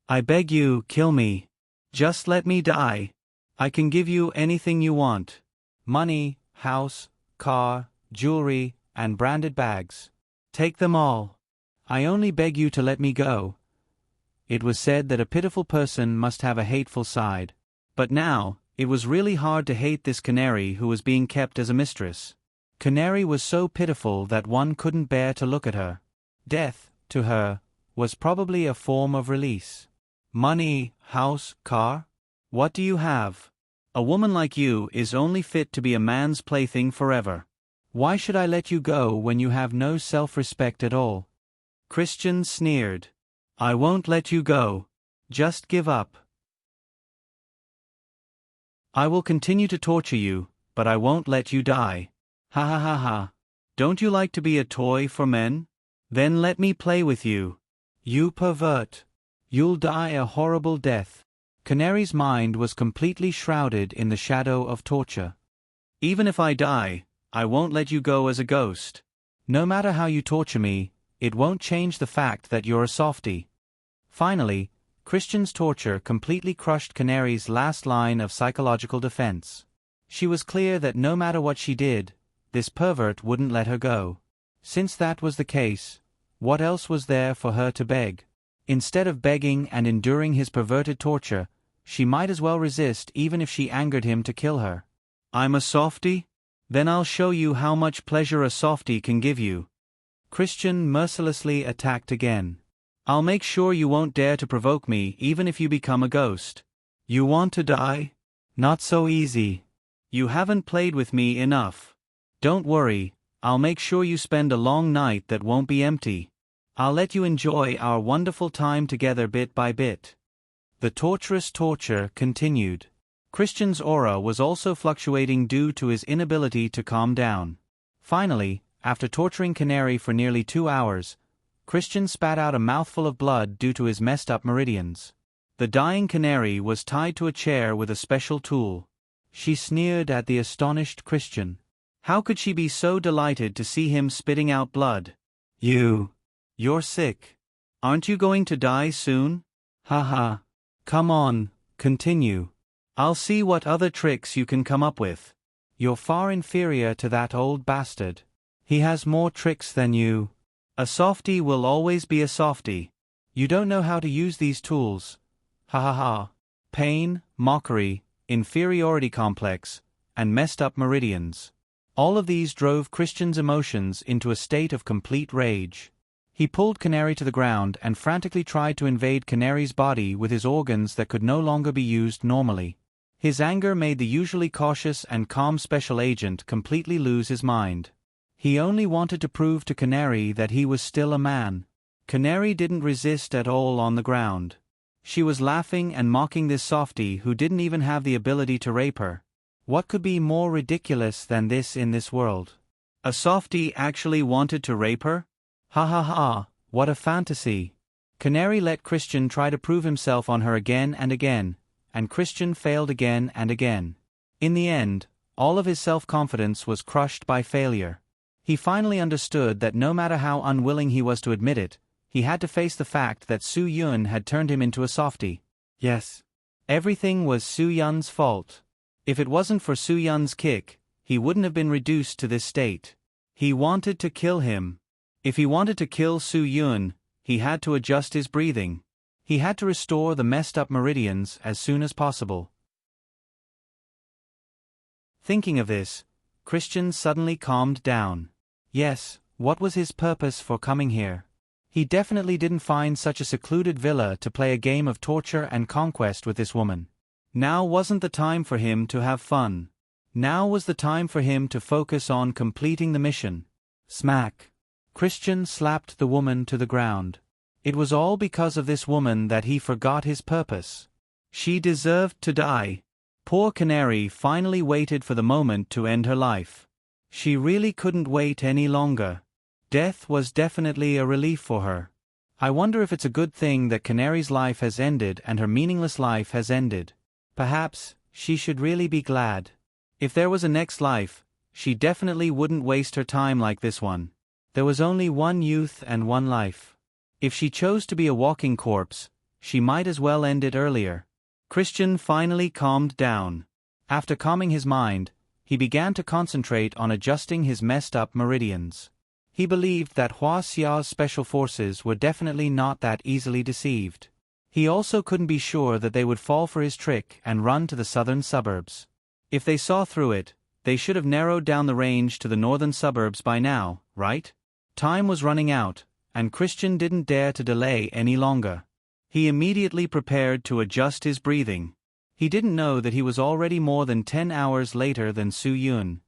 I beg you, kill me. Just let me die. I can give you anything you want. Money, house, car, jewelry, and branded bags. Take them all. I only beg you to let me go. It was said that a pitiful person must have a hateful side. But now, it was really hard to hate this Canary who was being kept as a mistress. Canary was so pitiful that one couldn't bear to look at her. Death, to her, was probably a form of release. Money, house, car? What do you have? A woman like you is only fit to be a man's plaything forever. Why should I let you go when you have no self-respect at all? Christian sneered. I won't let you go. Just give up. I will continue to torture you, but I won't let you die. Ha ha ha ha. Don't you like to be a toy for men? Then let me play with you. You pervert. You'll die a horrible death. Canary's mind was completely shrouded in the shadow of torture. Even if I die, I won't let you go as a ghost. No matter how you torture me, it won't change the fact that you're a softie. Finally, Christian's torture completely crushed Canary's last line of psychological defense. She was clear that no matter what she did, this pervert wouldn't let her go. Since that was the case, what else was there for her to beg? Instead of begging and enduring his perverted torture, she might as well resist even if she angered him to kill her. I'm a softie? Then I'll show you how much pleasure a softie can give you. Christian mercilessly attacked again. I'll make sure you won't dare to provoke me even if you become a ghost. You want to die? Not so easy. You haven't played with me enough. Don't worry, I'll make sure you spend a long night that won't be empty. I'll let you enjoy our wonderful time together bit by bit. The torturous torture continued. Christian's aura was also fluctuating due to his inability to calm down. Finally, after torturing Canary for nearly 2 hours, Christian spat out a mouthful of blood due to his messed up meridians. The dying Canary was tied to a chair with a special tool. She sneered at the astonished Christian. How could she be so delighted to see him spitting out blood? You're sick. Aren't you going to die soon? Ha ha. Come on, continue. I'll see what other tricks you can come up with. You're far inferior to that old bastard. He has more tricks than you. A softie will always be a softie. You don't know how to use these tools. Ha ha ha. Pain, mockery, inferiority complex, and messed up meridians. All of these drove Christian's emotions into a state of complete rage. He pulled Canary to the ground and frantically tried to invade Canary's body with his organs that could no longer be used normally. His anger made the usually cautious and calm special agent completely lose his mind. He only wanted to prove to Canary that he was still a man. Canary didn't resist at all on the ground. She was laughing and mocking this softie who didn't even have the ability to rape her. What could be more ridiculous than this in this world? A softie actually wanted to rape her? Ha ha ha, what a fantasy. Canary let Christian try to prove himself on her again and again, and Christian failed again and again. In the end, all of his self-confidence was crushed by failure. He finally understood that no matter how unwilling he was to admit it, he had to face the fact that Su Yun had turned him into a softie. Yes. Everything was Su Yun's fault. If it wasn't for Su Yun's kick, he wouldn't have been reduced to this state. He wanted to kill him. If he wanted to kill Su Yun, he had to adjust his breathing. He had to restore the messed up meridians as soon as possible. Thinking of this, Christian suddenly calmed down. Yes, what was his purpose for coming here? He definitely didn't find such a secluded villa to play a game of torture and conquest with this woman. Now wasn't the time for him to have fun. Now was the time for him to focus on completing the mission. Smack! Christian slapped the woman to the ground. It was all because of this woman that he forgot his purpose. She deserved to die. Poor Canary finally waited for the moment to end her life. She really couldn't wait any longer. Death was definitely a relief for her. I wonder if it's a good thing that Canary's life has ended and her meaningless life has ended. Perhaps she should really be glad. If there was a next life, she definitely wouldn't waste her time like this one. There was only one youth and one life. If she chose to be a walking corpse, she might as well end it earlier. Christian finally calmed down. After calming his mind, he began to concentrate on adjusting his messed up meridians. He believed that Hua Xiao's special forces were definitely not that easily deceived. He also couldn't be sure that they would fall for his trick and run to the southern suburbs. If they saw through it, they should have narrowed down the range to the northern suburbs by now, right? Time was running out, and Christian didn't dare to delay any longer. He immediately prepared to adjust his breathing. He didn't know that he was already more than 10 hours later than Su Yun.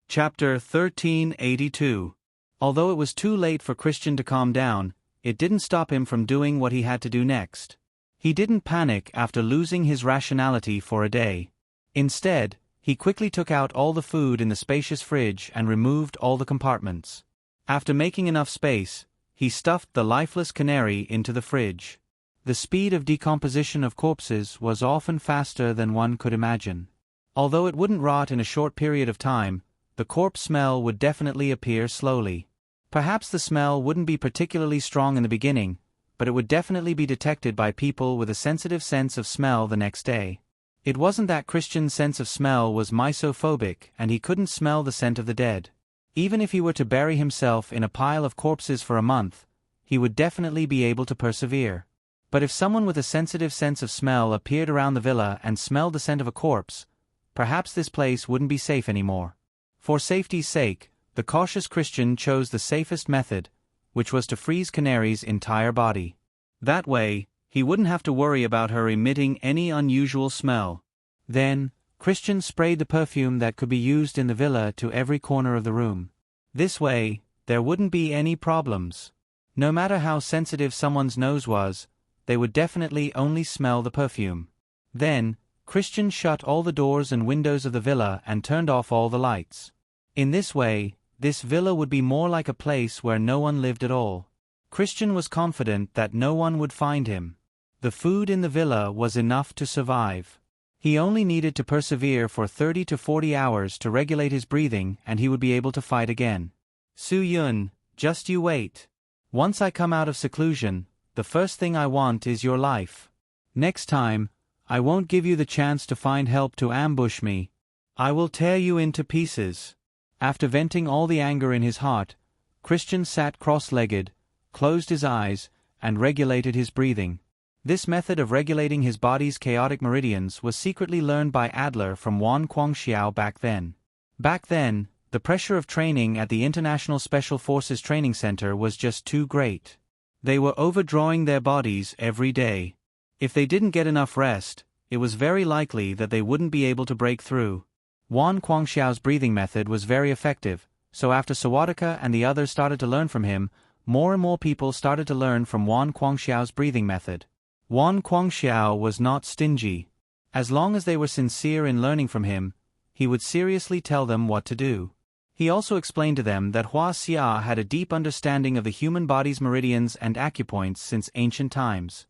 Chapter 1382. Although it was too late for Christian to calm down, it didn't stop him from doing what he had to do next. He didn't panic after losing his rationality for a day. Instead, he quickly took out all the food in the spacious fridge and removed all the compartments. After making enough space, he stuffed the lifeless canary into the fridge. The speed of decomposition of corpses was often faster than one could imagine. Although it wouldn't rot in a short period of time, the corpse smell would definitely appear slowly. Perhaps the smell wouldn't be particularly strong in the beginning, but it would definitely be detected by people with a sensitive sense of smell the next day. It wasn't that Christian's sense of smell was misophobic and he couldn't smell the scent of the dead. Even if he were to bury himself in a pile of corpses for a month, he would definitely be able to persevere. But if someone with a sensitive sense of smell appeared around the villa and smelled the scent of a corpse, perhaps this place wouldn't be safe anymore. For safety's sake, the cautious Christian chose the safest method, which was to freeze Canary's entire body. That way, he wouldn't have to worry about her emitting any unusual smell. Then, Christian sprayed the perfume that could be used in the villa to every corner of the room. This way, there wouldn't be any problems. No matter how sensitive someone's nose was, they would definitely only smell the perfume. Then, Christian shut all the doors and windows of the villa and turned off all the lights. In this way, this villa would be more like a place where no one lived at all. Christian was confident that no one would find him. The food in the villa was enough to survive. He only needed to persevere for 30 to 40 hours to regulate his breathing and he would be able to fight again. Su-yun, just you wait. Once I come out of seclusion, the first thing I want is your life. Next time, I won't give you the chance to find help to ambush me. I will tear you into pieces. After venting all the anger in his heart, Christian sat cross-legged, closed his eyes, and regulated his breathing. This method of regulating his body's chaotic meridians was secretly learned by Adler from Wan Guangxiao back then. Back then, the pressure of training at the International Special Forces Training Center was just too great. They were overdrawing their bodies every day. If they didn't get enough rest, it was very likely that they wouldn't be able to break through. Wan Guangxiao's breathing method was very effective, so after Sawadika and the others started to learn from him, more and more people started to learn from Wan Guangxiao's breathing method. Wan Guangxiao was not stingy. As long as they were sincere in learning from him, he would seriously tell them what to do. He also explained to them that Hua Xia had a deep understanding of the human body's meridians and acupoints since ancient times.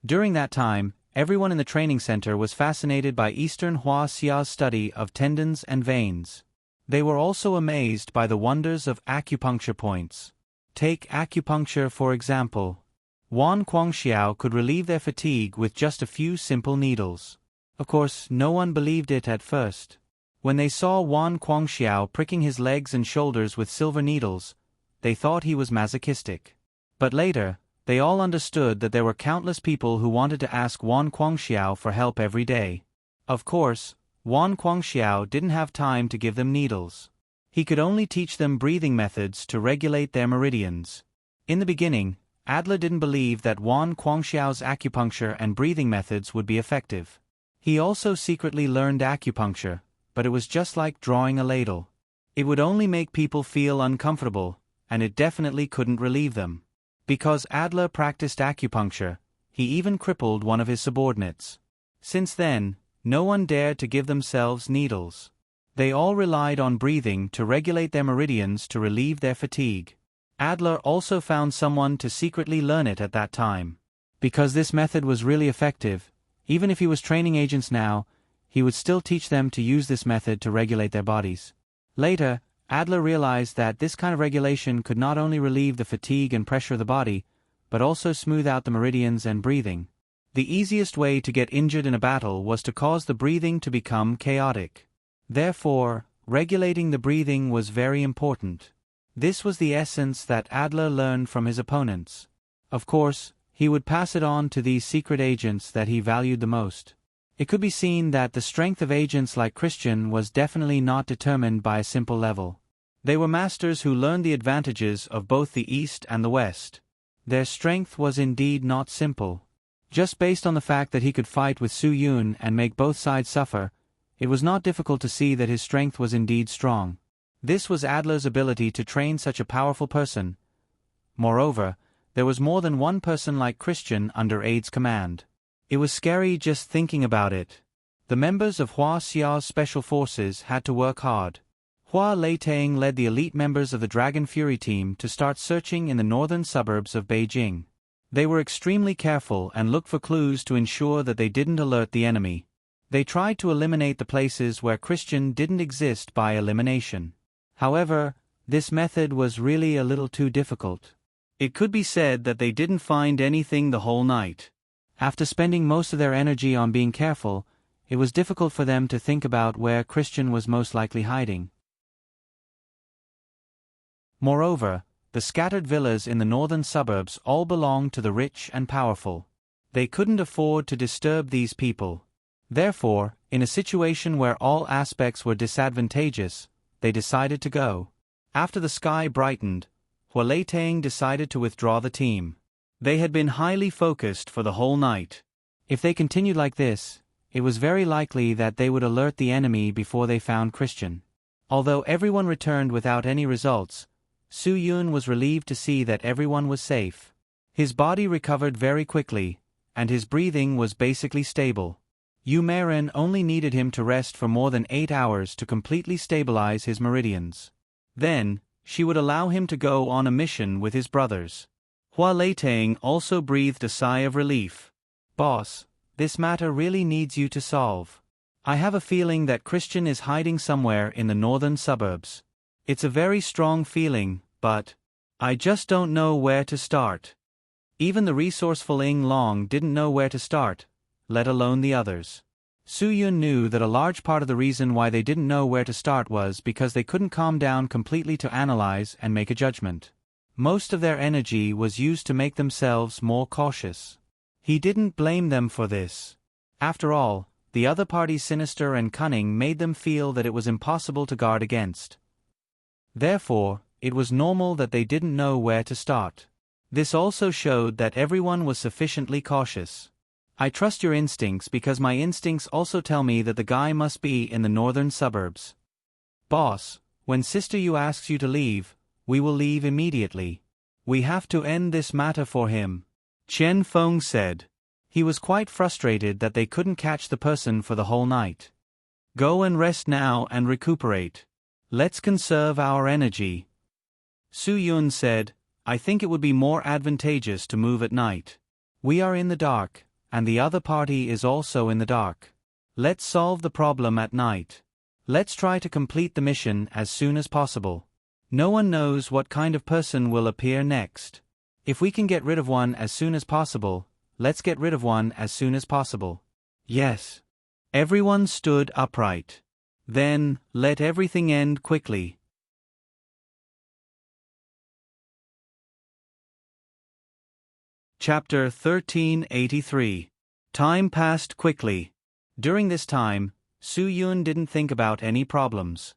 During that time, everyone in the training center was fascinated by Eastern Hua Xia's study of tendons and veins. They were also amazed by the wonders of acupuncture points. Take acupuncture for example. Wan Guangxiao could relieve their fatigue with just a few simple needles. Of course, no one believed it at first. When they saw Wan Guangxiao pricking his legs and shoulders with silver needles, they thought he was masochistic. But later, they all understood that there were countless people who wanted to ask Wan Guangxiao for help every day. Of course, Wan Guangxiao didn't have time to give them needles. He could only teach them breathing methods to regulate their meridians. In the beginning, Adler didn't believe that Wan Guangxiao's acupuncture and breathing methods would be effective. He also secretly learned acupuncture, but it was just like drawing a ladle. It would only make people feel uncomfortable, and it definitely couldn't relieve them. Because Adler practiced acupuncture, he even crippled one of his subordinates. Since then, no one dared to give themselves needles. They all relied on breathing to regulate their meridians to relieve their fatigue. Adler also found someone to secretly learn it at that time. Because this method was really effective, even if he was training agents now, he would still teach them to use this method to regulate their bodies. Later, Adler realized that this kind of regulation could not only relieve the fatigue and pressure of the body, but also smooth out the meridians and breathing. The easiest way to get injured in a battle was to cause the breathing to become chaotic. Therefore, regulating the breathing was very important. This was the essence that Adler learned from his opponents. Of course, he would pass it on to these secret agents that he valued the most. It could be seen that the strength of agents like Christian was definitely not determined by a simple level. They were masters who learned the advantages of both the East and the West. Their strength was indeed not simple. Just based on the fact that he could fight with Su Yun and make both sides suffer, it was not difficult to see that his strength was indeed strong. This was Adler's ability to train such a powerful person. Moreover, there was more than one person like Christian under Ade's command. It was scary just thinking about it. The members of Hua Xia's special forces had to work hard. Hua Leitang led the elite members of the Dragon Fury team to start searching in the northern suburbs of Beijing. They were extremely careful and looked for clues to ensure that they didn't alert the enemy. They tried to eliminate the places where Christian didn't exist by elimination. However, this method was really a little too difficult. It could be said that they didn't find anything the whole night. After spending most of their energy on being careful, it was difficult for them to think about where Christian was most likely hiding. Moreover, the scattered villas in the northern suburbs all belonged to the rich and powerful. They couldn't afford to disturb these people. Therefore, in a situation where all aspects were disadvantageous, they decided to go. After the sky brightened, Hua Leitang decided to withdraw the team. They had been highly focused for the whole night. If they continued like this, it was very likely that they would alert the enemy before they found Christian. Although everyone returned without any results, Su Yun was relieved to see that everyone was safe. His body recovered very quickly, and his breathing was basically stable. Yu Meiren only needed him to rest for more than 8 hours to completely stabilize his meridians. Then, she would allow him to go on a mission with his brothers. Hua Leitang also breathed a sigh of relief. "Boss, this matter really needs you to solve. I have a feeling that Christian is hiding somewhere in the northern suburbs. It's a very strong feeling, but I just don't know where to start." Even the resourceful Ying Long didn't know where to start, let alone the others. Su Yun knew that a large part of the reason why they didn't know where to start was because they couldn't calm down completely to analyze and make a judgment. Most of their energy was used to make themselves more cautious. He didn't blame them for this. After all, the other party's sinister and cunning made them feel that it was impossible to guard against. Therefore, it was normal that they didn't know where to start. This also showed that everyone was sufficiently cautious. "I trust your instincts because my instincts also tell me that the guy must be in the northern suburbs. Boss, when Sister Yu asks you to leave, we will leave immediately. We have to end this matter for him," Chen Feng said. He was quite frustrated that they couldn't catch the person for the whole night. "Go and rest now and recuperate. Let's conserve our energy." Su Yun said, "I think it would be more advantageous to move at night. We are in the dark, and the other party is also in the dark. Let's solve the problem at night. Let's try to complete the mission as soon as possible. No one knows what kind of person will appear next. If we can get rid of one as soon as possible, let's get rid of one as soon as possible." "Yes." Everyone stood upright. "Then, let everything end quickly." Chapter 1383. Time passed quickly. During this time, Su Yun didn't think about any problems.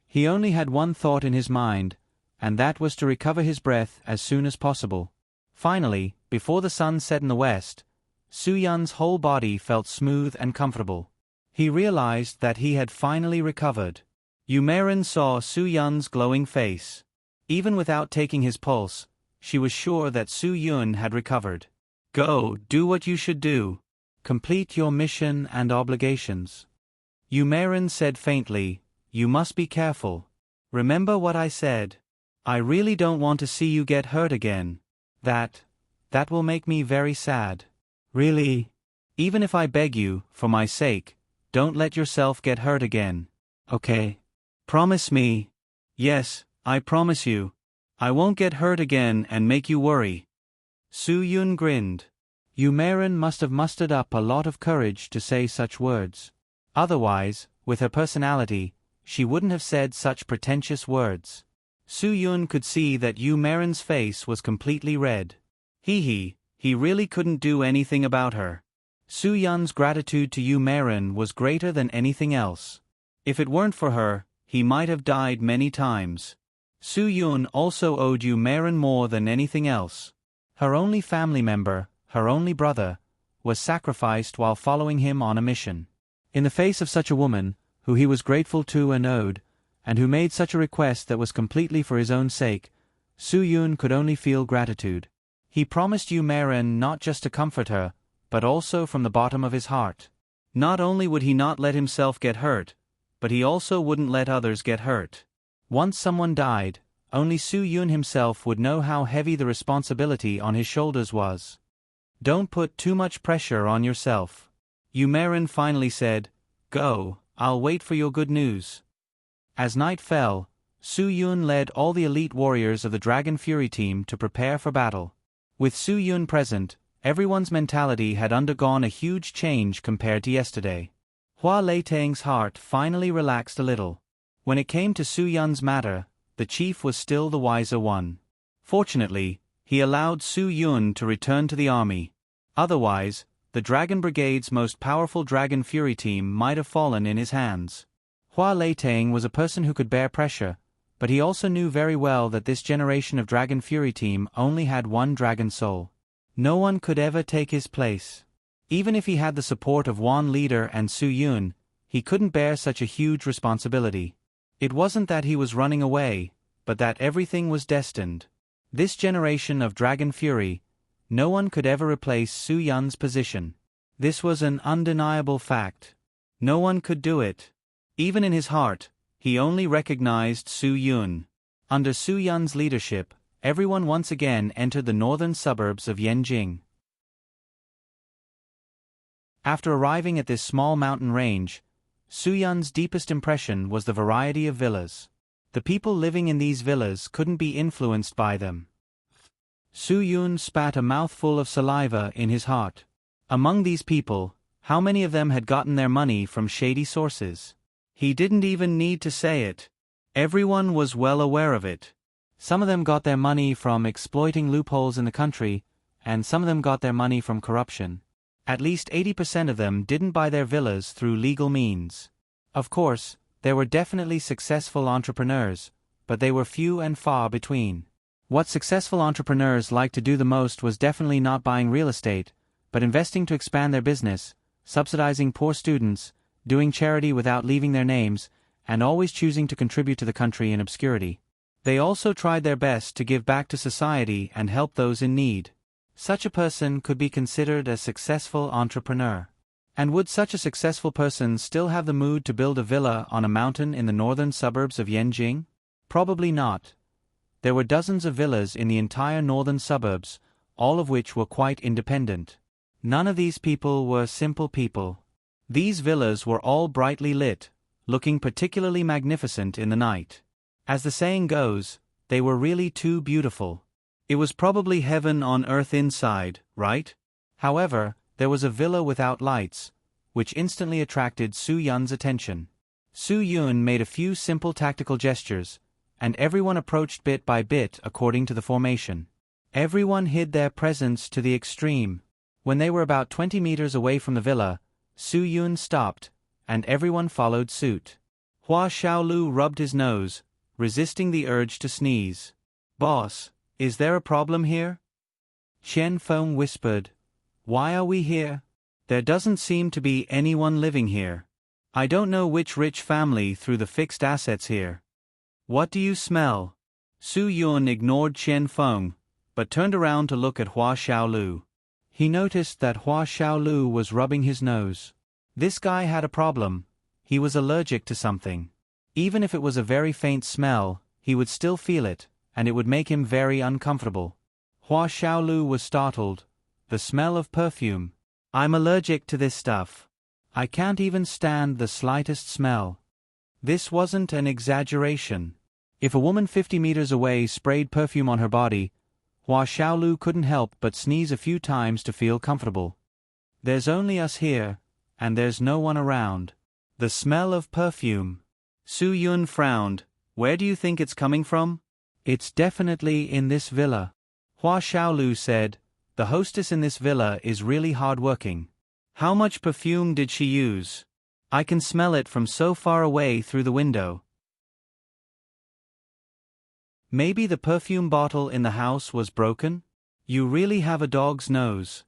He only had one thought in his mind, and that was to recover his breath as soon as possible. Finally, before the sun set in the west, Su Yun's whole body felt smooth and comfortable. He realized that he had finally recovered. Yu Meiren saw Su Yun's glowing face. Even without taking his pulse, she was sure that Su Yun had recovered. "Go, do what you should do. Complete your mission and obligations." Yu Meiren said faintly, "You must be careful. Remember what I said. I really don't want to see you get hurt again. That will make me very sad. Really? Even if I beg you, for my sake, don't let yourself get hurt again. Okay? Promise me." "Yes, I promise you. I won't get hurt again and make you worry." Su Yun grinned. Yu Meiren must have mustered up a lot of courage to say such words. Otherwise, with her personality, she wouldn't have said such pretentious words. Su Yun could see that Yu Meiren's face was completely red. He really couldn't do anything about her. Su Yun's gratitude to Yu Meiren was greater than anything else. If it weren't for her, he might have died many times. Su Yun also owed Yu Meiren more than anything else. Her only family member, her only brother, was sacrificed while following him on a mission. In the face of such a woman, who he was grateful to and owed, and who made such a request that was completely for his own sake, Su Yun could only feel gratitude. He promised Yu Meiren not just to comfort her, but also from the bottom of his heart. Not only would he not let himself get hurt, but he also wouldn't let others get hurt. Once someone died, only Su Yun himself would know how heavy the responsibility on his shoulders was. "Don't put too much pressure on yourself." Yu Meiren finally said, "Go, I'll wait for your good news." As night fell, Su Yun led all the elite warriors of the Dragon Fury team to prepare for battle. With Su Yun present, everyone's mentality had undergone a huge change compared to yesterday. Hua Leitang's heart finally relaxed a little. When it came to Su Yun's matter, the chief was still the wiser one. Fortunately, he allowed Su Yun to return to the army. Otherwise, the Dragon Brigade's most powerful Dragon Fury team might have fallen in his hands. Hua Leitang was a person who could bear pressure, But he also knew very well that this generation of Dragon Fury team only had one dragon soul. No one could ever take his place. Even if he had the support of Wan Leader and Su Yun, he couldn't bear such a huge responsibility. It wasn't that he was running away, but that everything was destined. This generation of Dragon Fury, no one could ever replace Su Yun's position. This was an undeniable fact. No one could do it. Even in his heart, he only recognized Su Yun. Under Su Yun's leadership, everyone once again entered the northern suburbs of Yanjing. After arriving at this small mountain range, Su Yun's deepest impression was the variety of villas. The people living in these villas couldn't be influenced by them. Su Yun spat a mouthful of saliva in his heart. Among these people, how many of them had gotten their money from shady sources? He didn't even need to say it. Everyone was well aware of it. Some of them got their money from exploiting loopholes in the country, and some of them got their money from corruption. At least 80% of them didn't buy their villas through legal means. Of course, there were definitely successful entrepreneurs, but they were few and far between. What successful entrepreneurs liked to do the most was definitely not buying real estate, but investing to expand their business, subsidizing poor students, doing charity without leaving their names, and always choosing to contribute to the country in obscurity. They also tried their best to give back to society and help those in need. Such a person could be considered a successful entrepreneur. And would such a successful person still have the mood to build a villa on a mountain in the northern suburbs of Yanjing? Probably not. There were dozens of villas in the entire northern suburbs, all of which were quite independent. None of these people were simple people. These villas were all brightly lit, looking particularly magnificent in the night. As the saying goes, they were really too beautiful. It was probably heaven on earth inside, right? However, there was a villa without lights, which instantly attracted Su Yun's attention. Su Yun made a few simple tactical gestures, and everyone approached bit by bit according to the formation. Everyone hid their presence to the extreme. When they were about 20 meters away from the villa, Su Yun stopped, and everyone followed suit. Hua Xiaolu rubbed his nose, resisting the urge to sneeze. "Boss, is there a problem here?" Chen Feng whispered. "Why are we here? There doesn't seem to be anyone living here. I don't know which rich family threw the fixed assets here. What do you smell?" Su Yun ignored Chen Feng, but turned around to look at Hua Xiaolu. He noticed that Hua Xiaolu was rubbing his nose. This guy had a problem. He was allergic to something. Even if it was a very faint smell, he would still feel it, and it would make him very uncomfortable. Hua Xiaolu was startled. The smell of perfume. "I'm allergic to this stuff. I can't even stand the slightest smell." This wasn't an exaggeration. If a woman 50 meters away sprayed perfume on her body, Hua Xiaolu couldn't help but sneeze a few times to feel comfortable. "There's only us here, and there's no one around. The smell of perfume." Su Yun frowned. "Where do you think it's coming from?" "It's definitely in this villa." Hua Xiaolu said, "The hostess in this villa is really hard-working. How much perfume did she use? I can smell it from so far away through the window." "Maybe the perfume bottle in the house was broken? You really have a dog's nose."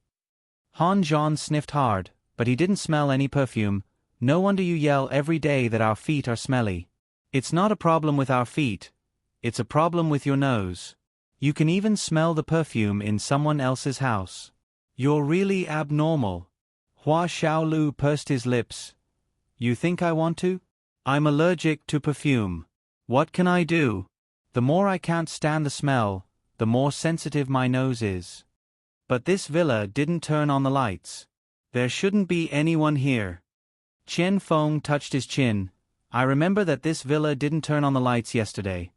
Han Zhan sniffed hard, but he didn't smell any perfume. "No wonder you yell every day that our feet are smelly. It's not a problem with our feet. It's a problem with your nose. You can even smell the perfume in someone else's house. You're really abnormal." Hua Xiaolu pursed his lips. "You think I want to? I'm allergic to perfume. What can I do? The more I can't stand the smell, the more sensitive my nose is. But this villa didn't turn on the lights. There shouldn't be anyone here." Chen Feng touched his chin. "I remember that this villa didn't turn on the lights yesterday."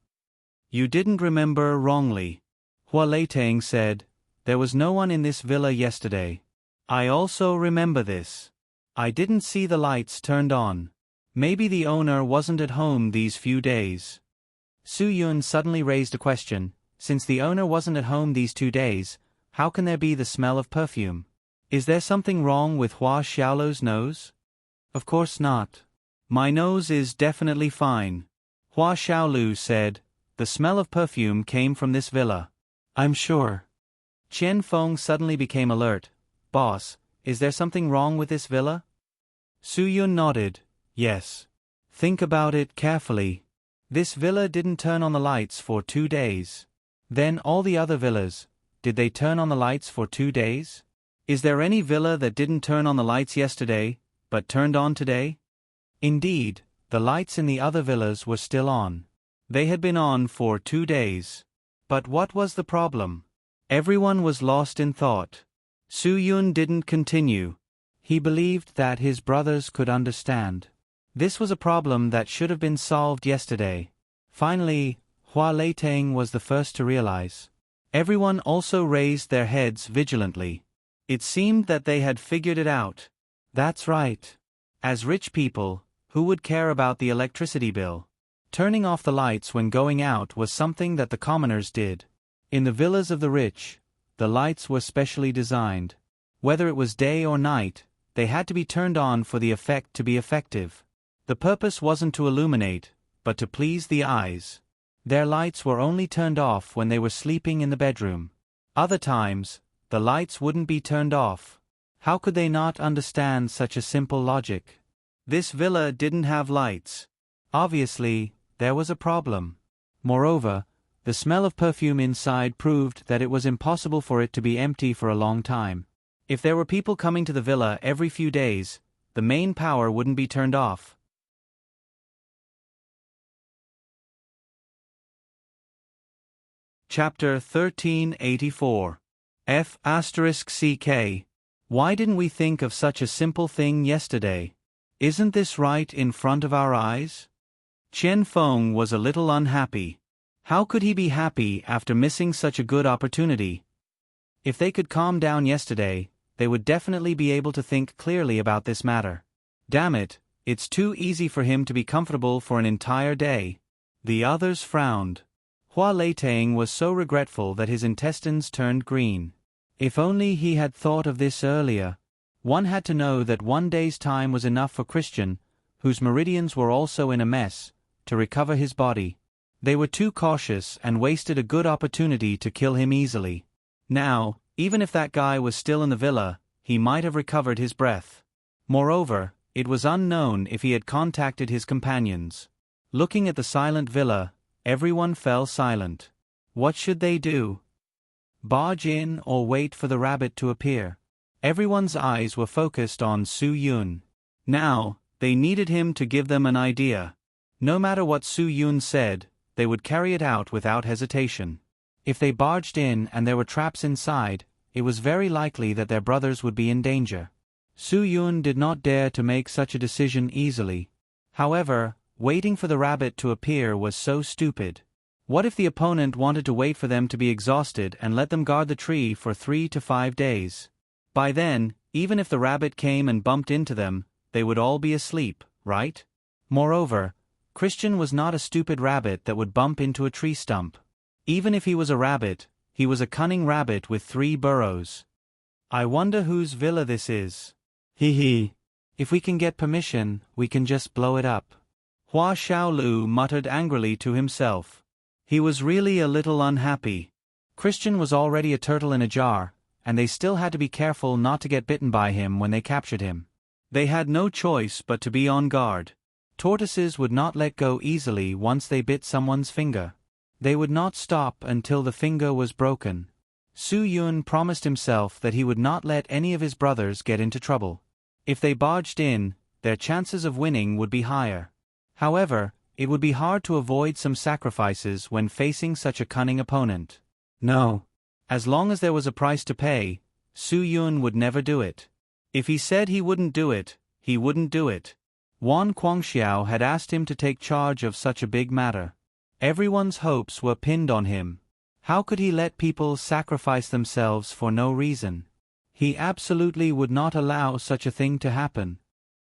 "You didn't remember wrongly," Hua Leitang said. "There was no one in this villa yesterday. I also remember this. I didn't see the lights turned on. Maybe the owner wasn't at home these few days." Su Yun suddenly raised a question. Since the owner wasn't at home these 2 days, how can there be the smell of perfume? Is there something wrong with Hua Xiaolu's nose? "Of course not. My nose is definitely fine," Hua Xiaolu said, The smell of perfume came from this villa. I'm sure. Qian Feng suddenly became alert. Boss, is there something wrong with this villa? Su Yun nodded. Yes. Think about it carefully. This villa didn't turn on the lights for 2 days. Then all the other villas, did they turn on the lights for 2 days? Is there any villa that didn't turn on the lights yesterday, but turned on today? Indeed, the lights in the other villas were still on. They had been on for 2 days. But what was the problem? Everyone was lost in thought. Su Yun didn't continue. He believed that his brothers could understand. This was a problem that should have been solved yesterday. Finally, Hua Leiteng was the first to realize. Everyone also raised their heads vigilantly. It seemed that they had figured it out. That's right. As rich people, who would care about the electricity bill? Turning off the lights when going out was something that the commoners did. In the villas of the rich, the lights were specially designed. Whether it was day or night, they had to be turned on for the effect to be effective. The purpose wasn't to illuminate, but to please the eyes. Their lights were only turned off when they were sleeping in the bedroom. Other times, the lights wouldn't be turned off. How could they not understand such a simple logic? This villa didn't have lights. Obviously, there was a problem. Moreover, the smell of perfume inside proved that it was impossible for it to be empty for a long time. If there were people coming to the villa every few days, the main power wouldn't be turned off. Chapter 1384. F***CK. Why didn't we think of such a simple thing yesterday? Isn't this right in front of our eyes? Qian Feng was a little unhappy. How could he be happy after missing such a good opportunity? If they could calm down yesterday, they would definitely be able to think clearly about this matter. Damn it, it's too easy for him to be comfortable for an entire day. The others frowned. Hua Leiteng was so regretful that his intestines turned green. If only he had thought of this earlier. One had to know that 1 day's time was enough for Christian, whose meridians were also in a mess, to recover his body. They were too cautious and wasted a good opportunity to kill him easily. Now, even if that guy was still in the villa, he might have recovered his breath. Moreover, it was unknown if he had contacted his companions. Looking at the silent villa, everyone fell silent. What should they do? Barge in or wait for the rabbit to appear? Everyone's eyes were focused on Su Yun. Now, they needed him to give them an idea. No matter what Su Yun said, they would carry it out without hesitation. If they barged in and there were traps inside, it was very likely that their brothers would be in danger. Su Yun did not dare to make such a decision easily. However, waiting for the rabbit to appear was so stupid. What if the opponent wanted to wait for them to be exhausted and let them guard the tree for 3 to 5 days? By then, even if the rabbit came and bumped into them, they would all be asleep, right? Moreover, Christian was not a stupid rabbit that would bump into a tree stump. Even if he was a rabbit, he was a cunning rabbit with 3 burrows. I wonder whose villa this is. Hee hee. If we can get permission, we can just blow it up. Hua Xiaolu muttered angrily to himself. He was really a little unhappy. Christian was already a turtle in a jar, and they still had to be careful not to get bitten by him when they captured him. They had no choice but to be on guard. Tortoises would not let go easily once they bit someone's finger. They would not stop until the finger was broken. Su Yun promised himself that he would not let any of his brothers get into trouble. If they barged in, their chances of winning would be higher. However, it would be hard to avoid some sacrifices when facing such a cunning opponent. No. As long as there was a price to pay, Su Yun would never do it. If he said he wouldn't do it, he wouldn't do it. Wan Guangxiao had asked him to take charge of such a big matter. Everyone's hopes were pinned on him. How could he let people sacrifice themselves for no reason? He absolutely would not allow such a thing to happen.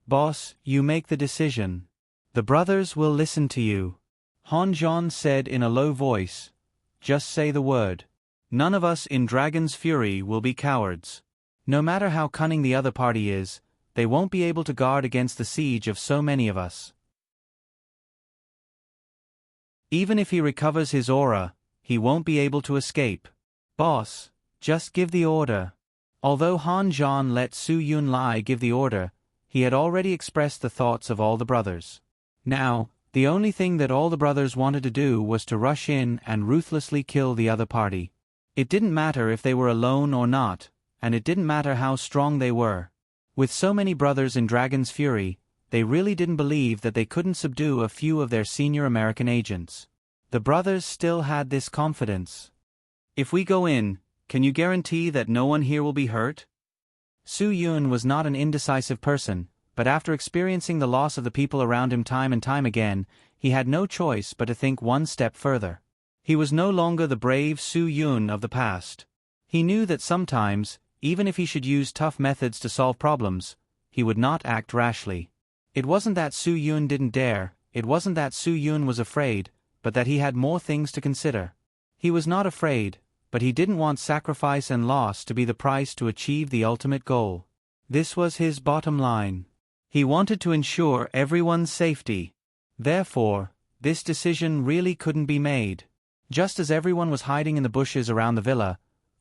Boss, you make the decision. The brothers will listen to you. Han Zhan said in a low voice. Just say the word. None of us in Dragon's Fury will be cowards. No matter how cunning the other party is, they won't be able to guard against the siege of so many of us. Even if he recovers his aura, he won't be able to escape. Boss, just give the order. Although Han Zhan let Su Yunlai give the order, he had already expressed the thoughts of all the brothers. Now, the only thing that all the brothers wanted to do was to rush in and ruthlessly kill the other party. It didn't matter if they were alone or not, and it didn't matter how strong they were. With so many brothers in Dragon's Fury, they really didn't believe that they couldn't subdue a few of their senior American agents. The brothers still had this confidence. If we go in, can you guarantee that no one here will be hurt? Su Yun was not an indecisive person, but after experiencing the loss of the people around him time and time again, he had no choice but to think one step further. He was no longer the brave Su Yun of the past. He knew that sometimes, even if he should use tough methods to solve problems, he would not act rashly. It wasn't that Su Yun didn't dare, it wasn't that Su Yun was afraid, but that he had more things to consider. He was not afraid, but he didn't want sacrifice and loss to be the price to achieve the ultimate goal. This was his bottom line. He wanted to ensure everyone's safety. Therefore, this decision really couldn't be made. Just as everyone was hiding in the bushes around the villa,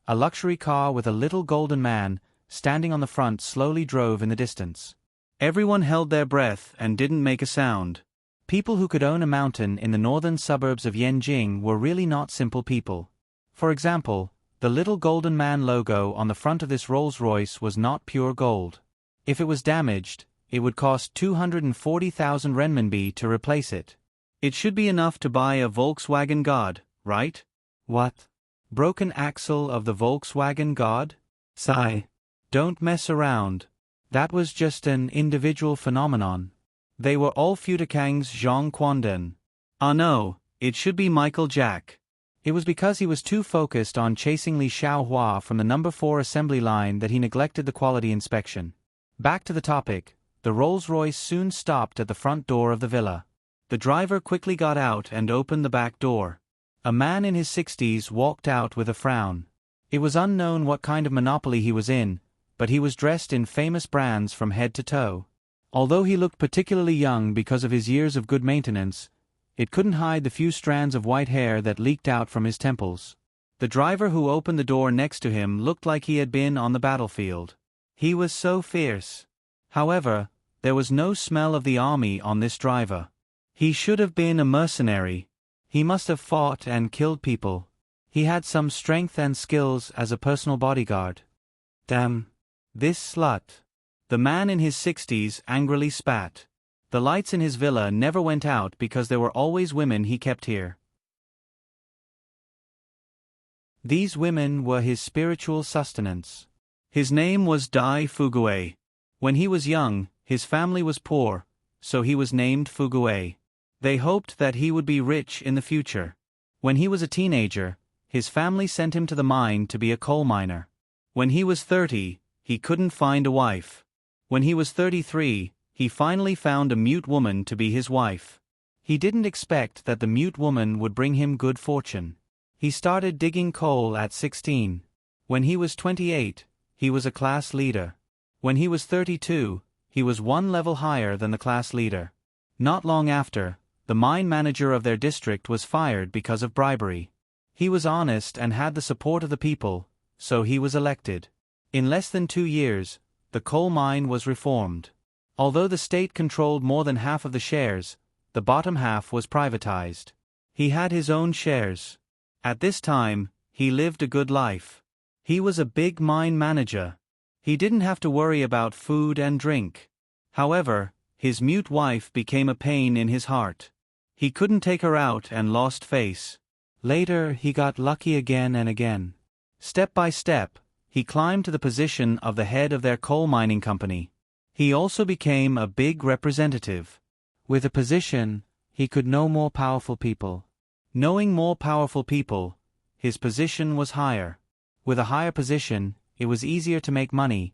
a luxury car with a little golden man, standing on the front, slowly drove in the distance. Everyone held their breath and didn't make a sound. People who could own a mountain in the northern suburbs of Yanjing were really not simple people. For example, the little golden man logo on the front of this Rolls-Royce was not pure gold. If it was damaged, it would cost 240,000 renminbi to replace it. It should be enough to buy a Volkswagen God, right? What? Broken axle of the Volkswagen God? Sigh. Don't mess around. That was just an individual phenomenon. They were all Futakang's Zhang Quanden. Ah no, it should be Michael Jack. It was because he was too focused on chasing Li Xiaohua from the number 4 assembly line that he neglected the quality inspection. Back to the topic, the Rolls-Royce soon stopped at the front door of the villa. The driver quickly got out and opened the back door. A man in his 60s walked out with a frown. It was unknown what kind of monopoly he was in, but he was dressed in famous brands from head to toe. Although he looked particularly young because of his years of good maintenance, it couldn't hide the few strands of white hair that leaked out from his temples. The driver who opened the door next to him looked like he had been on the battlefield. He was so fierce. However, there was no smell of the army on this driver. He should have been a mercenary. He must have fought and killed people. He had some strength and skills as a personal bodyguard. Damn. This slut. The man in his 60s angrily spat. The lights in his villa never went out because there were always women he kept here. These women were his spiritual sustenance. His name was Dai Fugue. When he was young, his family was poor, so he was named Fugue. They hoped that he would be rich in the future. When he was a teenager, his family sent him to the mine to be a coal miner. When he was 30, he couldn't find a wife. When he was 33, he finally found a mute woman to be his wife. He didn't expect that the mute woman would bring him good fortune. He started digging coal at 16. When he was 28, he was a class leader. When he was 32, he was one level higher than the class leader. Not long after, the mine manager of their district was fired because of bribery. He was honest and had the support of the people, so he was elected. In less than 2 years, the coal mine was reformed. Although the state controlled more than half of the shares, the bottom half was privatized. He had his own shares. At this time, he lived a good life. He was a big mine manager. He didn't have to worry about food and drink. However, his mute wife became a pain in his heart. He couldn't take her out and lost face. Later, he got lucky again and again. Step by step, he climbed to the position of the head of their coal mining company. He also became a big representative. With a position, he could know more powerful people. Knowing more powerful people, his position was higher. With a higher position, it was easier to make money.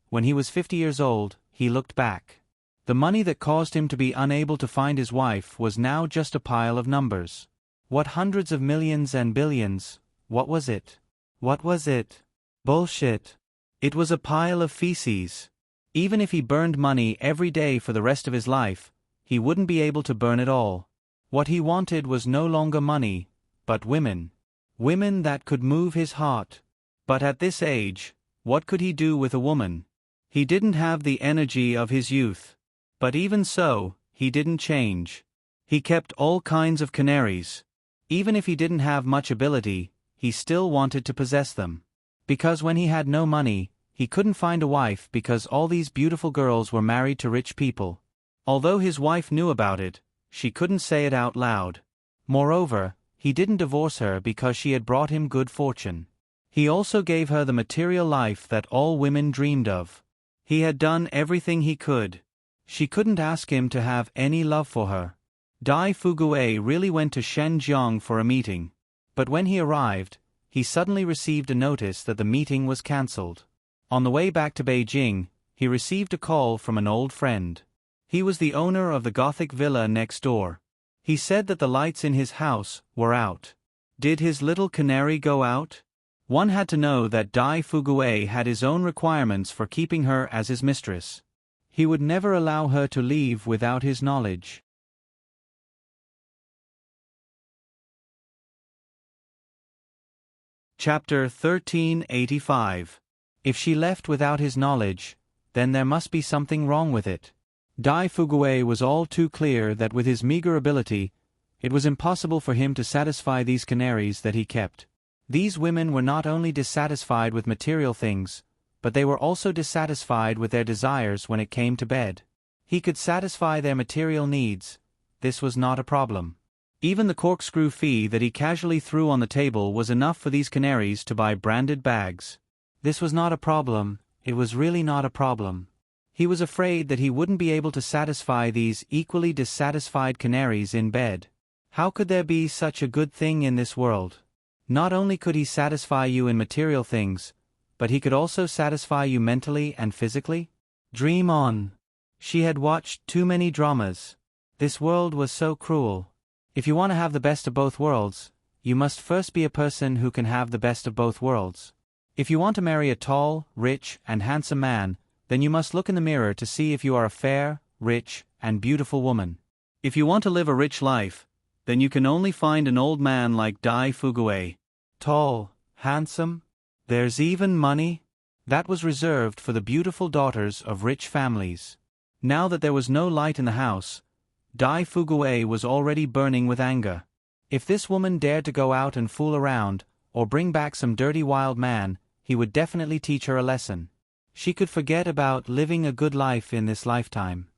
When he was 50 years old, he looked back. The money that caused him to be unable to find his wife was now just a pile of numbers. What hundreds of millions and billions, what was it? What was it? Bullshit. It was a pile of feces. Even if he burned money every day for the rest of his life, he wouldn't be able to burn it all. What he wanted was no longer money, but women. Women that could move his heart. But at this age, what could he do with a woman? He didn't have the energy of his youth. But even so, he didn't change. He kept all kinds of canaries. Even if he didn't have much ability, he still wanted to possess them. Because when he had no money, he couldn't find a wife because all these beautiful girls were married to rich people. Although his wife knew about it, she couldn't say it out loud. Moreover, he didn't divorce her because she had brought him good fortune. He also gave her the material life that all women dreamed of. He had done everything he could. She couldn't ask him to have any love for her. Dai Fugue really went to Shenzhen for a meeting. But when he arrived, he suddenly received a notice that the meeting was cancelled. On the way back to Beijing, he received a call from an old friend. He was the owner of the Gothic villa next door. He said that the lights in his house were out. Did his little canary go out? One had to know that Dai Fugue had his own requirements for keeping her as his mistress. He would never allow her to leave without his knowledge. Chapter 1385. If she left without his knowledge, then there must be something wrong with it. Dai Fugue was all too clear that with his meager ability, it was impossible for him to satisfy these canaries that he kept. These women were not only dissatisfied with material things, but they were also dissatisfied with their desires when it came to bed. He could satisfy their material needs. This was not a problem. Even the corkscrew fee that he casually threw on the table was enough for these canaries to buy branded bags. This was not a problem. It was really not a problem. He was afraid that he wouldn't be able to satisfy these equally dissatisfied canaries in bed. How could there be such a good thing in this world? Not only could he satisfy you in material things, but he could also satisfy you mentally and physically? Dream on. She had watched too many dramas. This world was so cruel. If you want to have the best of both worlds, you must first be a person who can have the best of both worlds. If you want to marry a tall, rich, and handsome man, then you must look in the mirror to see if you are a fair, rich, and beautiful woman. If you want to live a rich life, then you can only find an old man like Dai Fugue. Tall, handsome, there's even money? That was reserved for the beautiful daughters of rich families. Now that there was no light in the house, Dai Fugue was already burning with anger. If this woman dared to go out and fool around, or bring back some dirty wild man, he would definitely teach her a lesson. She could forget about living a good life in this lifetime.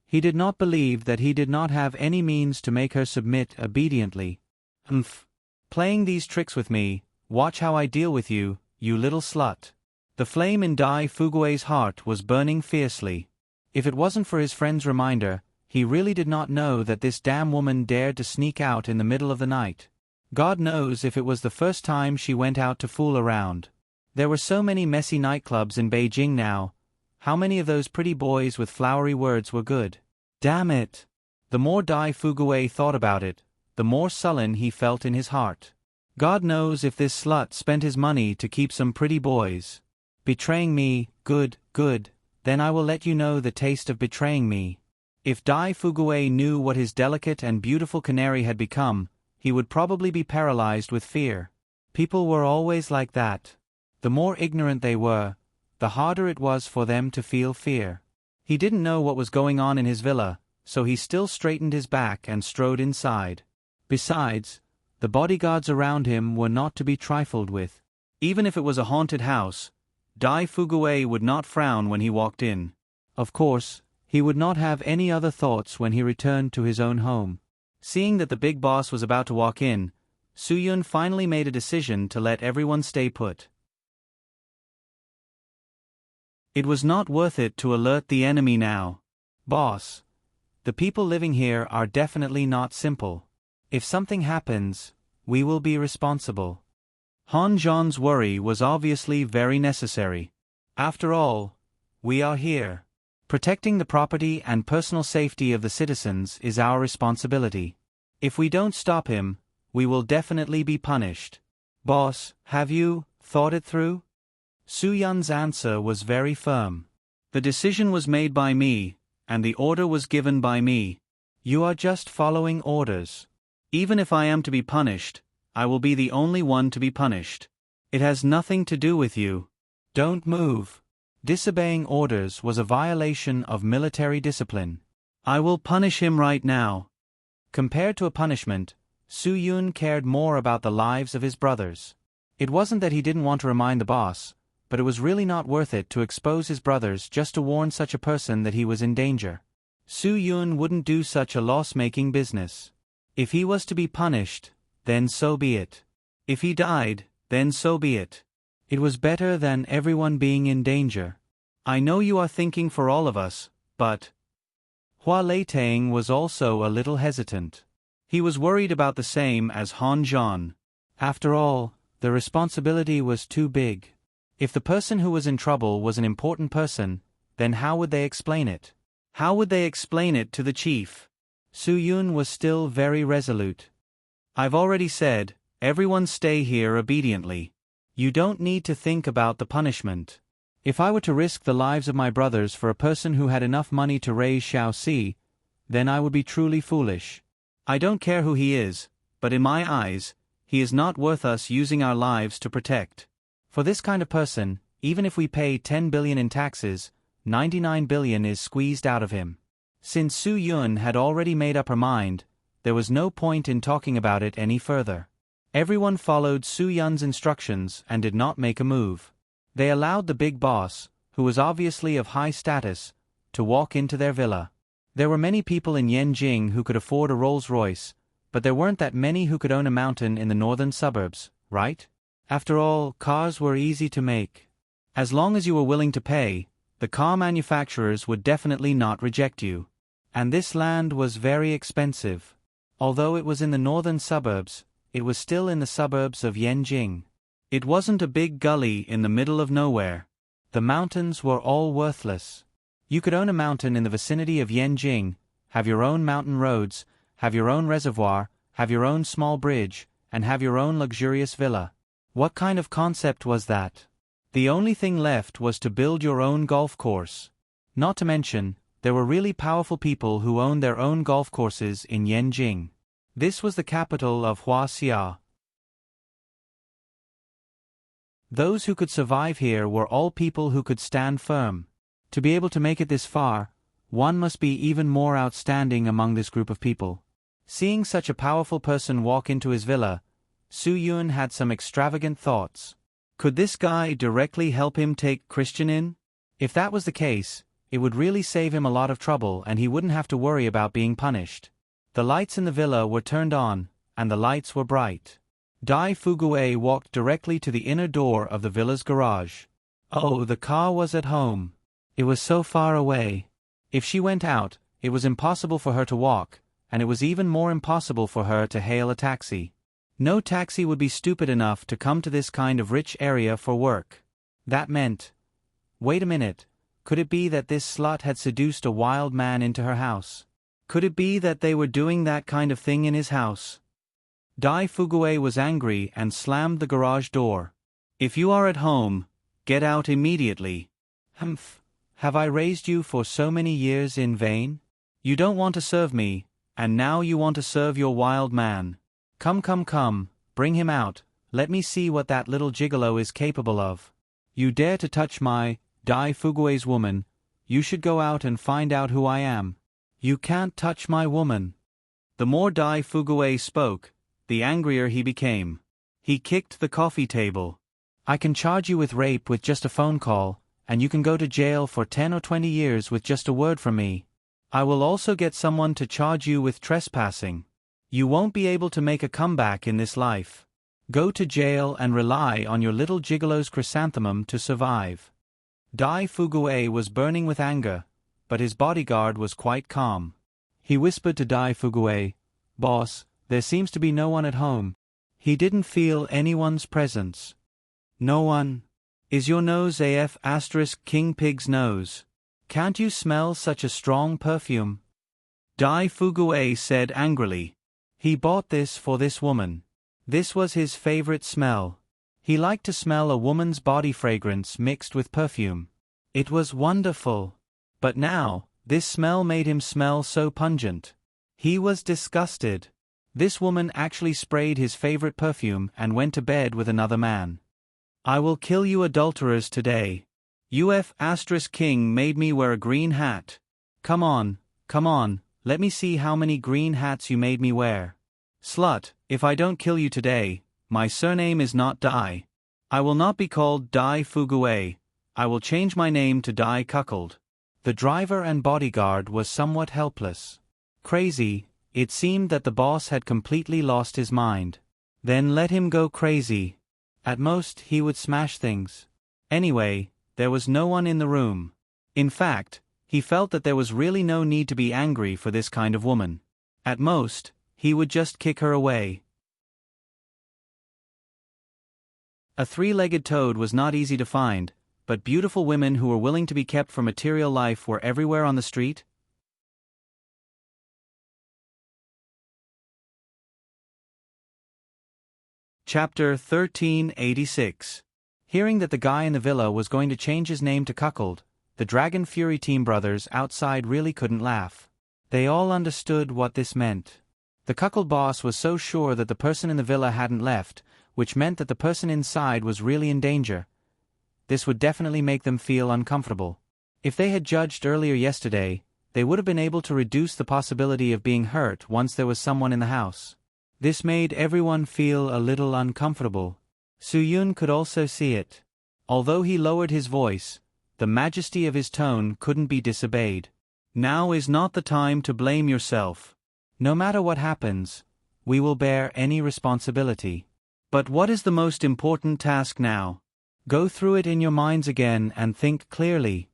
He did not believe that he did not have any means to make her submit obediently. Playing these tricks with me, watch how I deal with you, you little slut. The flame in Dai Fugue's heart was burning fiercely. If it wasn't for his friend's reminder, he really did not know that this damn woman dared to sneak out in the middle of the night. God knows if it was the first time she went out to fool around. There were so many messy nightclubs in Beijing now. How many of those pretty boys with flowery words were good? Damn it! The more Dai Fugue thought about it, the more sullen he felt in his heart. God knows if this slut spent his money to keep some pretty boys. Betraying me, good, then I will let you know the taste of betraying me. If Dai Fugue knew what his delicate and beautiful canary had become, he would probably be paralyzed with fear. People were always like that. The more ignorant they were, the harder it was for them to feel fear. He didn't know what was going on in his villa, so he still straightened his back and strode inside. Besides, the bodyguards around him were not to be trifled with. Even if it was a haunted house, Dai Fugue would not frown when he walked in. Of course, he would not have any other thoughts when he returned to his own home. Seeing that the big boss was about to walk in, Suyun finally made a decision to let everyone stay put. It was not worth it to alert the enemy now. Boss, the people living here are definitely not simple. If something happens, we will be responsible. Han Zhan's worry was obviously very necessary. After all, we are here. Protecting the property and personal safety of the citizens is our responsibility. If we don't stop him, we will definitely be punished. Boss, have you thought it through? Suyun's answer was very firm. The decision was made by me, and the order was given by me. You are just following orders. Even if I am to be punished, I will be the only one to be punished. It has nothing to do with you. Don't move. Disobeying orders was a violation of military discipline. I will punish him right now. Compared to a punishment, Su-yun cared more about the lives of his brothers. It wasn't that he didn't want to remind the boss, but it was really not worth it to expose his brothers just to warn such a person that he was in danger. Su-yun wouldn't do such a loss-making business. If he was to be punished, then so be it. If he died, then so be it. It was better than everyone being in danger. I know you are thinking for all of us, but... Hua Leitang was also a little hesitant. He was worried about the same as Han Zhan. After all, the responsibility was too big. If the person who was in trouble was an important person, then how would they explain it? How would they explain it to the chief? Su-yun was still very resolute. I've already said, everyone stay here obediently. You don't need to think about the punishment. If I were to risk the lives of my brothers for a person who had enough money to raise Xiaoxi, then I would be truly foolish. I don't care who he is, but in my eyes, he is not worth us using our lives to protect. For this kind of person, even if we pay 10 billion in taxes, 99 billion is squeezed out of him. Since Su-yun had already made up her mind, there was no point in talking about it any further. Everyone followed Su-yun's instructions and did not make a move. They allowed the big boss, who was obviously of high status, to walk into their villa. There were many people in Yanjing who could afford a Rolls-Royce, but there weren't that many who could own a mountain in the northern suburbs, right? After all, cars were easy to make. As long as you were willing to pay, the car manufacturers would definitely not reject you. And this land was very expensive. Although it was in the northern suburbs, it was still in the suburbs of Yanjing. It wasn't a big gully in the middle of nowhere. The mountains were all worthless. You could own a mountain in the vicinity of Yanjing, have your own mountain roads, have your own reservoir, have your own small bridge, and have your own luxurious villa. What kind of concept was that? The only thing left was to build your own golf course. Not to mention, there were really powerful people who owned their own golf courses in Yanjing. This was the capital of Huaxia. Those who could survive here were all people who could stand firm. To be able to make it this far, one must be even more outstanding among this group of people. Seeing such a powerful person walk into his villa, Su-yun had some extravagant thoughts. Could this guy directly help him take Christian in? If that was the case, it would really save him a lot of trouble and he wouldn't have to worry about being punished. The lights in the villa were turned on, and the lights were bright. Dai Fuguei walked directly to the inner door of the villa's garage. Oh, the car was at home. It was so far away. If she went out, it was impossible for her to walk, and it was even more impossible for her to hail a taxi. No taxi would be stupid enough to come to this kind of rich area for work. That meant... Wait a minute, could it be that this slut had seduced a wild man into her house? Could it be that they were doing that kind of thing in his house? Dai Fuguei was angry and slammed the garage door. If you are at home, get out immediately. Humph, have I raised you for so many years in vain? You don't want to serve me, and now you want to serve your wild man. Come, bring him out, let me see what that little gigolo is capable of. You dare to touch my, Dai Fuguei's woman, you should go out and find out who I am. You can't touch my woman. The more Dai Fuguei spoke, the angrier he became. He kicked the coffee table. I can charge you with rape with just a phone call, and you can go to jail for 10 or 20 years with just a word from me. I will also get someone to charge you with trespassing. You won't be able to make a comeback in this life. Go to jail and rely on your little gigolo's chrysanthemum to survive. Dai Fuguei was burning with anger, but his bodyguard was quite calm. He whispered to Dai Fuguei, "Boss, there seems to be no one at home." He didn't feel anyone's presence. No one? Is your nose AF * King Pig's nose? Can't you smell such a strong perfume? Dai Fuguei said angrily. He bought this for this woman. This was his favorite smell. He liked to smell a woman's body fragrance mixed with perfume. It was wonderful. But now, this smell made him smell so pungent. He was disgusted. This woman actually sprayed his favorite perfume and went to bed with another man. I will kill you adulterers today. King made me wear a green hat. Come on, let me see how many green hats you made me wear. Slut, if I don't kill you today, my surname is not Dai. I will not be called Dai Fugue. I will change my name to Dai Cuckold. The driver and bodyguard was somewhat helpless. Crazy, it seemed that the boss had completely lost his mind. Then let him go crazy. At most, he would smash things. Anyway, there was no one in the room. In fact, he felt that there was really no need to be angry for this kind of woman. At most, he would just kick her away. A three-legged toad was not easy to find, but beautiful women who were willing to be kept for material life were everywhere on the street. Chapter 1386. Hearing that the guy in the villa was going to change his name to Cuckold, the Dragon Fury Team brothers outside really couldn't laugh. They all understood what this meant. The Cuckold boss was so sure that the person in the villa hadn't left, which meant that the person inside was really in danger. This would definitely make them feel uncomfortable. If they had judged earlier yesterday, they would have been able to reduce the possibility of being hurt once there was someone in the house. This made everyone feel a little uncomfortable. Soo-yoon could also see it. Although he lowered his voice, the majesty of his tone couldn't be disobeyed. Now is not the time to blame yourself. No matter what happens, we will bear any responsibility. But what is the most important task now? Go through it in your minds again and think clearly.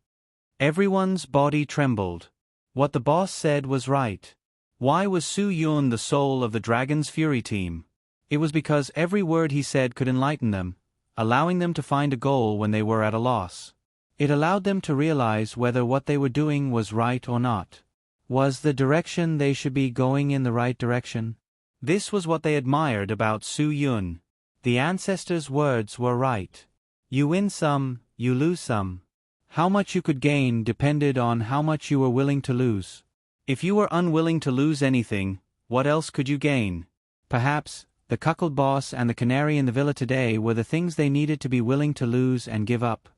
Everyone's body trembled. What the boss said was right. Why was Soo-yoon the soul of the Dragon's Fury team? It was because every word he said could enlighten them, allowing them to find a goal when they were at a loss. It allowed them to realize whether what they were doing was right or not. Was the direction they should be going in the right direction? This was what they admired about Soo-yoon. The ancestors' words were right. You win some, you lose some. How much you could gain depended on how much you were willing to lose. If you were unwilling to lose anything, what else could you gain? Perhaps, the Cuckold boss and the canary in the villa today were the things they needed to be willing to lose and give up.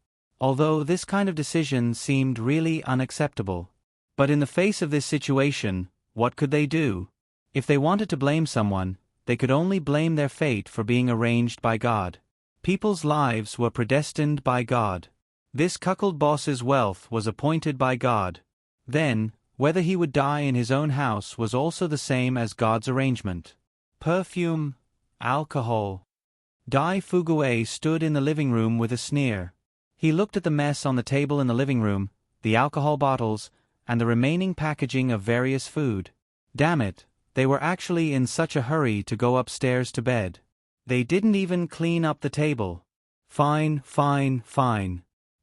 Although this kind of decision seemed really unacceptable. But in the face of this situation, what could they do? If they wanted to blame someone, they could only blame their fate for being arranged by God. People's lives were predestined by God. This Cuckold boss's wealth was appointed by God. Then, whether he would die in his own house was also the same as God's arrangement. Perfume, alcohol. Dai Fugue stood in the living room with a sneer. He looked at the mess on the table in the living room, the alcohol bottles, and the remaining packaging of various food. Damn it, they were actually in such a hurry to go upstairs to bed. They didn't even clean up the table. Fine.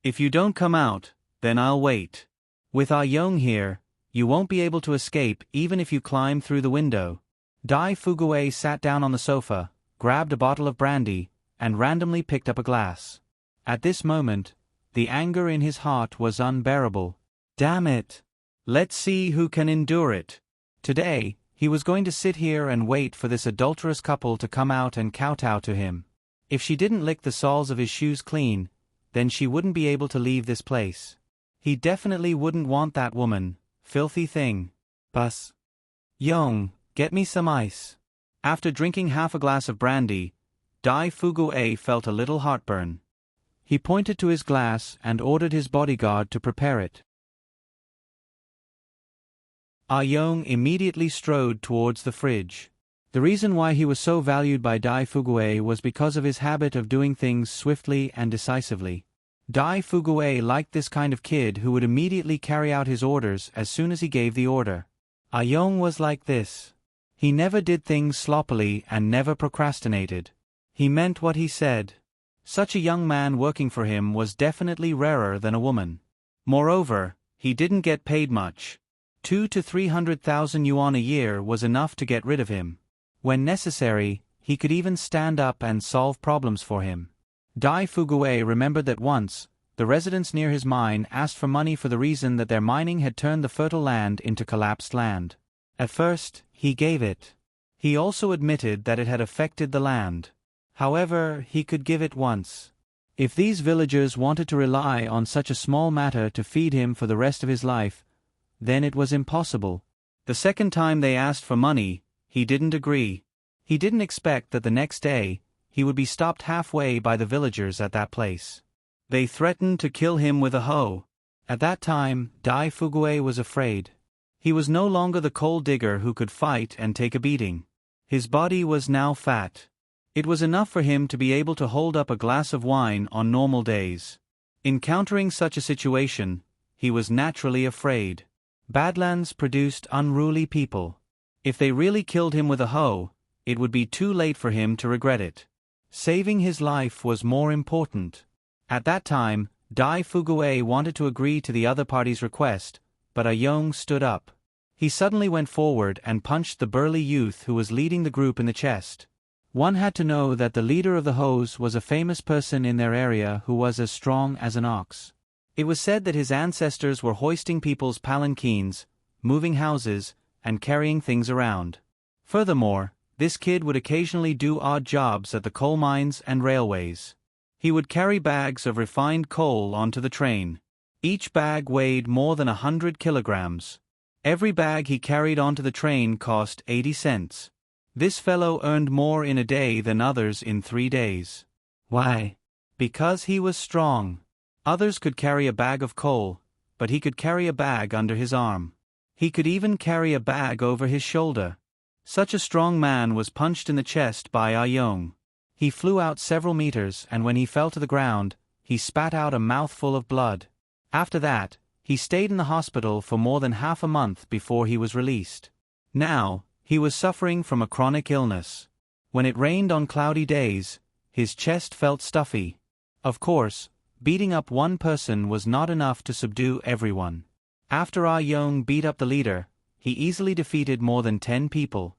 If you don't come out, then I'll wait. With Ah Young here, you won't be able to escape even if you climb through the window. Dai Fugue sat down on the sofa, grabbed a bottle of brandy, and randomly picked up a glass. At this moment, the anger in his heart was unbearable. Damn it! Let's see who can endure it. Today, he was going to sit here and wait for this adulterous couple to come out and kowtow to him. If she didn't lick the soles of his shoes clean, then she wouldn't be able to leave this place. He definitely wouldn't want that woman, filthy thing. Bus. Young, get me some ice. After drinking half a glass of brandy, Dai Fugue felt a little heartburn. He pointed to his glass and ordered his bodyguard to prepare it. Ah Young immediately strode towards the fridge. The reason why he was so valued by Dai Fugue was because of his habit of doing things swiftly and decisively. Dai Fugue liked this kind of kid who would immediately carry out his orders as soon as he gave the order. Ah Young was like this. He never did things sloppily and never procrastinated. He meant what he said. Such a young man working for him was definitely rarer than a woman. Moreover, he didn't get paid much. 200,000 to 300,000 yuan a year was enough to get rid of him. When necessary, he could even stand up and solve problems for him. Dai Fugue remembered that once, the residents near his mine asked for money for the reason that their mining had turned the fertile land into collapsed land. At first, he gave it. He also admitted that it had affected the land. However, he could give it once. If these villagers wanted to rely on such a small matter to feed him for the rest of his life, then it was impossible. The second time they asked for money, he didn't agree. He didn't expect that the next day, he would be stopped halfway by the villagers at that place. They threatened to kill him with a hoe. At that time, Dai Fugue was afraid. He was no longer the coal digger who could fight and take a beating. His body was now fat. It was enough for him to be able to hold up a glass of wine on normal days. Encountering such a situation, he was naturally afraid. Badlands produced unruly people. If they really killed him with a hoe, it would be too late for him to regret it. Saving his life was more important. At that time, Dai Fugue wanted to agree to the other party's request, but Ayong stood up. He suddenly went forward and punched the burly youth who was leading the group in the chest. One had to know that the leader of the hoes was a famous person in their area who was as strong as an ox. It was said that his ancestors were hoisting people's palanquins, moving houses, and carrying things around. Furthermore, this kid would occasionally do odd jobs at the coal mines and railways. He would carry bags of refined coal onto the train. Each bag weighed more than 100 kilograms. Every bag he carried onto the train cost 80 cents. This fellow earned more in a day than others in 3 days. Why? Because he was strong. Others could carry a bag of coal, but he could carry a bag under his arm. He could even carry a bag over his shoulder. Such a strong man was punched in the chest by Ayong. He flew out several meters, and when he fell to the ground, he spat out a mouthful of blood. After that, he stayed in the hospital for more than half a month before he was released. Now, he was suffering from a chronic illness. When it rained on cloudy days, his chest felt stuffy. Of course, beating up one person was not enough to subdue everyone. After Ayong beat up the leader, he easily defeated more than 10 people.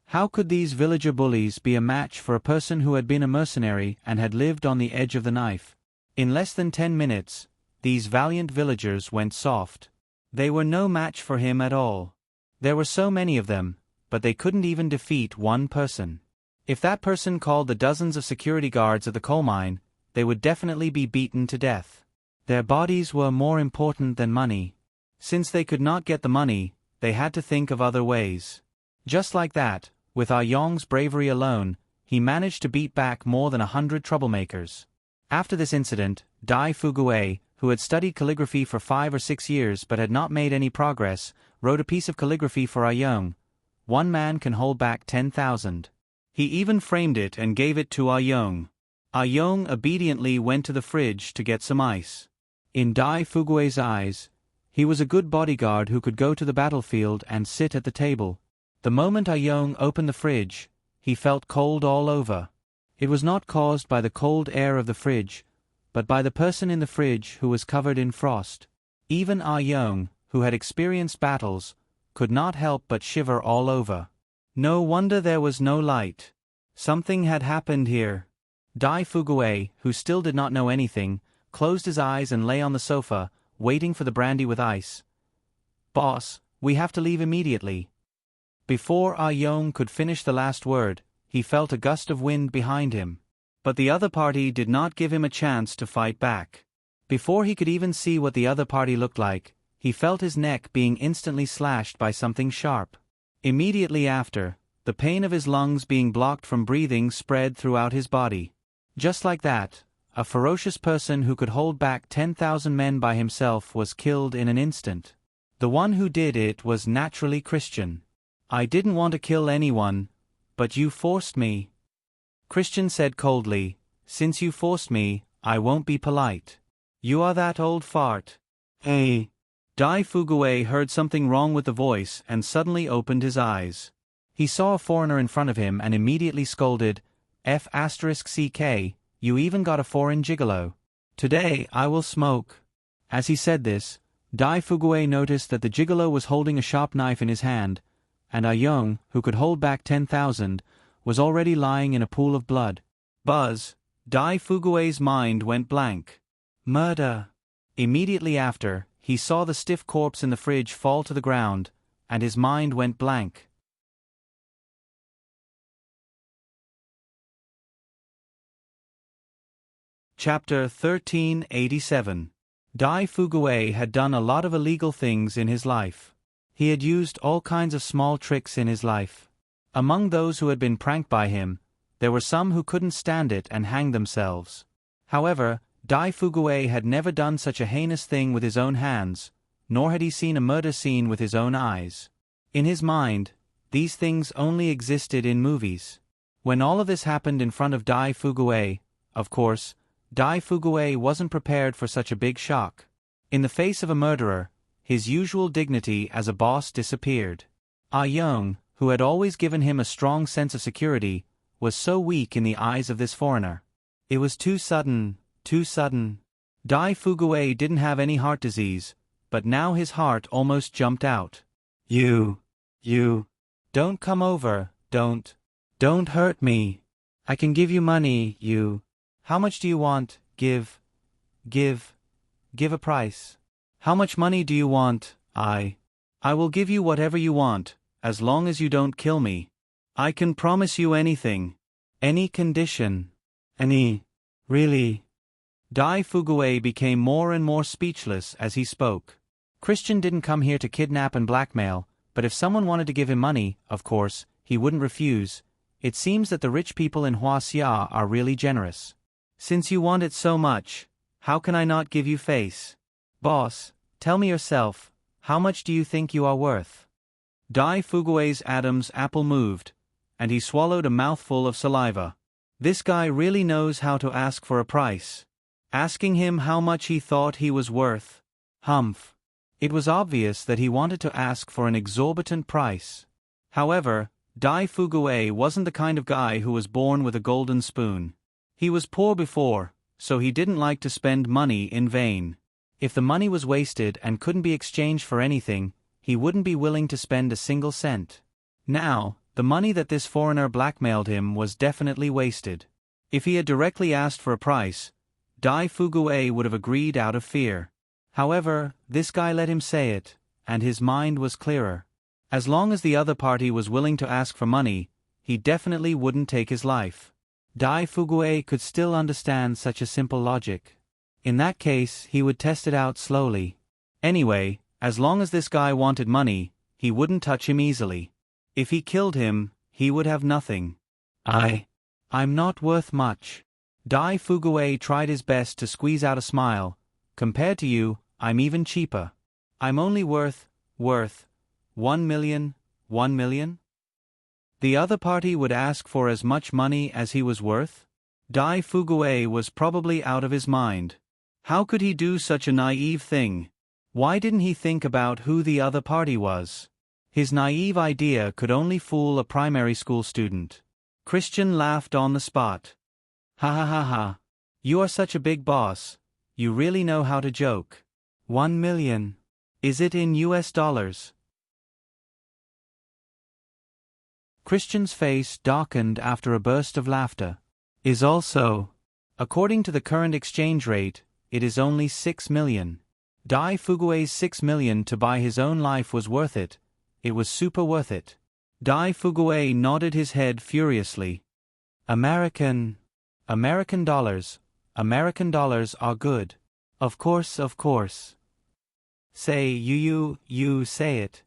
How could these villager bullies be a match for a person who had been a mercenary and had lived on the edge of the knife? In less than 10 minutes, these valiant villagers went soft. They were no match for him at all. There were so many of them, but they couldn't even defeat one person. If that person called the dozens of security guards at the coal mine, they would definitely be beaten to death. Their bodies were more important than money. Since they could not get the money, they had to think of other ways. Just like that, with Ayong's bravery alone, he managed to beat back more than 100 troublemakers. After this incident, Dai Fugue, who had studied calligraphy for 5 or 6 years but had not made any progress, wrote a piece of calligraphy for Ayong. One man can hold back 10,000. He even framed it and gave it to Ayong. Ayong obediently went to the fridge to get some ice. In Dai Fugue's eyes, he was a good bodyguard who could go to the battlefield and sit at the table. The moment Ayong opened the fridge, he felt cold all over. It was not caused by the cold air of the fridge, but by the person in the fridge who was covered in frost. Even Ayong, who had experienced battles, could not help but shiver all over. No wonder there was no light. Something had happened here. Dai Fugue, who still did not know anything, closed his eyes and lay on the sofa, waiting for the brandy with ice. "Boss, we have to leave immediately." Before Ayong could finish the last word, he felt a gust of wind behind him. But the other party did not give him a chance to fight back. Before he could even see what the other party looked like, he felt his neck being instantly slashed by something sharp. Immediately after, the pain of his lungs being blocked from breathing spread throughout his body. Just like that, a ferocious person who could hold back 10,000 men by himself was killed in an instant. The one who did it was naturally Christian. "I didn't want to kill anyone, but you forced me." Christian said coldly, "Since you forced me, I won't be polite. You are that old fart." Hey. Dai Fugue heard something wrong with the voice and suddenly opened his eyes. He saw a foreigner in front of him and immediately scolded, "F***CK, you even got a foreign gigolo. Today I will smoke." As he said this, Dai Fugue noticed that the gigolo was holding a sharp knife in his hand, and Ayong, who could hold back 10,000, was already lying in a pool of blood. Buzz, Dai Fugue's mind went blank. Murder. Immediately after, he saw the stiff corpse in the fridge fall to the ground, and his mind went blank. Chapter 1387. Dai Fuguei had done a lot of illegal things in his life. He had used all kinds of small tricks in his life. Among those who had been pranked by him, there were some who couldn't stand it and hanged themselves. However, Dai Fuguei had never done such a heinous thing with his own hands, nor had he seen a murder scene with his own eyes. In his mind, these things only existed in movies. When all of this happened in front of Dai Fuguei, of course, Dai Fuguei wasn't prepared for such a big shock. In the face of a murderer, his usual dignity as a boss disappeared. Ah Young, who had always given him a strong sense of security, was so weak in the eyes of this foreigner. It was too sudden, too sudden. Dai Fuguei didn't have any heart disease, but now his heart almost jumped out. You, don't come over, don't hurt me. I can give you money, you. How much do you want? Give a price. How much money do you want? I will give you whatever you want, as long as you don't kill me. I can promise you anything. Any condition. Any. Really? Dai Fuguei became more and more speechless as he spoke. Christian didn't come here to kidnap and blackmail, but if someone wanted to give him money, of course, he wouldn't refuse. It seems that the rich people in Huaxia are really generous. Since you want it so much, how can I not give you face? Boss, tell me yourself, how much do you think you are worth? Dai Fuguei's Adam's apple moved, and he swallowed a mouthful of saliva. This guy really knows how to ask for a price. Asking him how much he thought he was worth. Humph. It was obvious that he wanted to ask for an exorbitant price. However, Dai Fuguei wasn't the kind of guy who was born with a golden spoon. He was poor before, so he didn't like to spend money in vain. If the money was wasted and couldn't be exchanged for anything, he wouldn't be willing to spend a single cent. Now, the money that this foreigner blackmailed him was definitely wasted. If he had directly asked for a price, Dai Fuguei would have agreed out of fear. However, this guy let him say it, and his mind was clearer. As long as the other party was willing to ask for money, he definitely wouldn't take his life. Dai Fuguei could still understand such a simple logic. In that case, he would test it out slowly. Anyway, as long as this guy wanted money, he wouldn't touch him easily. If he killed him, he would have nothing. I'm not worth much. Dai Fuguei tried his best to squeeze out a smile. Compared to you, I'm even cheaper. I'm only worth 1 million. The other party would ask for as much money as he was worth? Dai Fuguei was probably out of his mind. How could he do such a naive thing? Why didn't he think about who the other party was? His naive idea could only fool a primary school student. Christian laughed on the spot. Ha ha ha ha. You are such a big boss. You really know how to joke. 1 million. Is it in US dollars? Christian's face darkened after a burst of laughter. Is also. According to the current exchange rate, it is only 6 million. Dai Fuguei's 6 million to buy his own life was worth it. It was super worth it. Dai Fuguei nodded his head furiously. American dollars are good. Of course. Say you say it.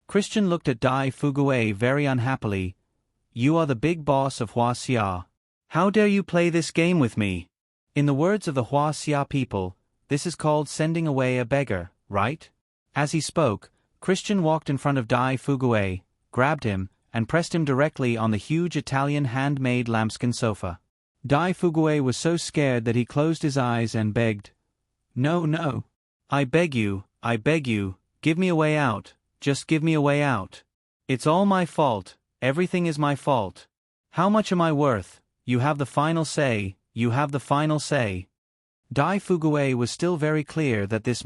Christian looked at Dai Fuguei very unhappily. You are the big boss of Huaxia. How dare you play this game with me? In the words of the Huaxia people, this is called sending away a beggar, right? As he spoke, Christian walked in front of Dai Fuguei, grabbed him, and pressed him directly on the huge Italian handmade lambskin sofa. Dai Fuguei was so scared that he closed his eyes and begged. No. I beg you, give me a way out, just give me a way out. It's all my fault, everything is my fault. How much am I worth? You have the final say, Dai Fuguei was still very clear that this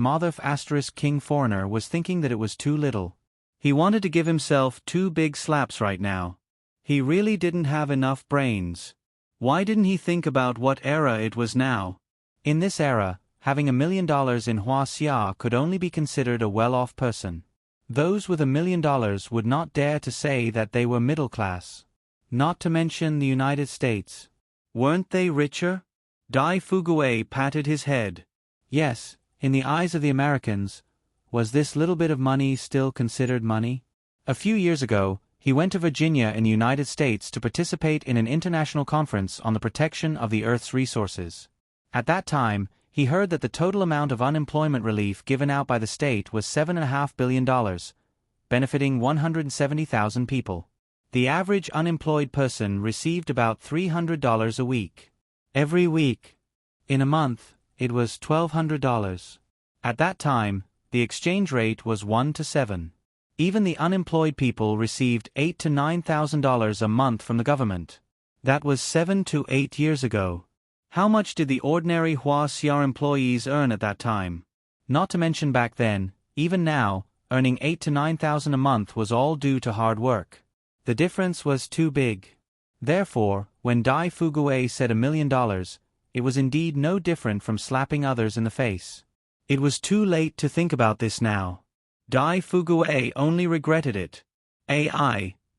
king foreigner was thinking that it was too little. He wanted to give himself 2 big slaps right now. He really didn't have enough brains. Why didn't he think about what era it was now? In this era, having $1 million in Huaxia could only be considered a well-off person. Those with $1 million would not dare to say that they were middle class. Not to mention the United States. Weren't they richer? Dai Fuguei patted his head. Yes, in the eyes of the Americans, was this little bit of money still considered money? A few years ago, he went to Virginia in the United States to participate in an international conference on the protection of the Earth's resources. At that time, he heard that the total amount of unemployment relief given out by the state was $7.5 billion, benefiting 170,000 people. The average unemployed person received about $300 a week. Every week. In a month, it was $1,200. At that time, the exchange rate was 1 to 7. Even the unemployed people received $8,000 to $9,000 a month from the government. That was 7 to 8 years ago. How much did the ordinary Huaxia employees earn at that time? Not to mention back then, even now, earning $8,000 to $9,000 a month was all due to hard work. The difference was too big. Therefore, when Dai Fuguei said $1 million, it was indeed no different from slapping others in the face. It was too late to think about this now. Dai Fuguei only regretted it.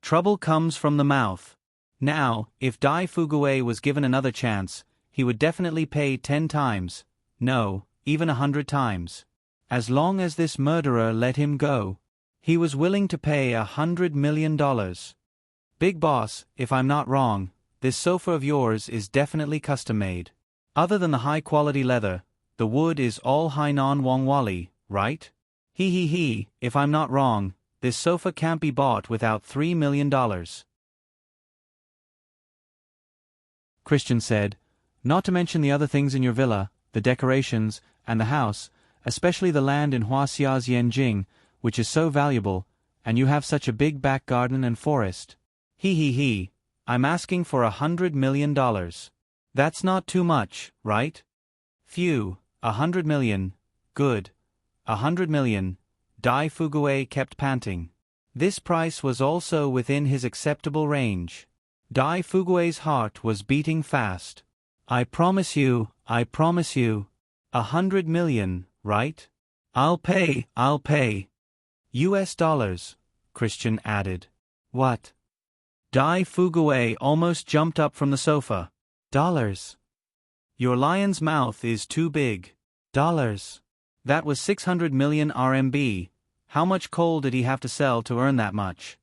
Trouble comes from the mouth. Now, if Dai Fuguei was given another chance, he would definitely pay 10 times, no, even 100 times. As long as this murderer let him go, he was willing to pay $100 million. Big boss, if I'm not wrong, this sofa of yours is definitely custom-made. Other than the high-quality leather, the wood is all Hainan Wangwali, right? If I'm not wrong, this sofa can't be bought without $3 million. Christian said, not to mention the other things in your villa, the decorations, and the house, especially the land in Huaxia's Yanjing, which is so valuable, and you have such a big back garden and forest. I'm asking for $100 million. That's not too much, right? Phew, 100 million, good. 100 million, Dai Fuguei kept panting. This price was also within his acceptable range. Dai Fuguei's heart was beating fast. I promise you, 100 million, right? I'll pay. US dollars, Christian added. What? Dai Fuguei almost jumped up from the sofa. Dollars. Your lion's mouth is too big. Dollars. That was 600 million RMB. How much coal did he have to sell to earn that much?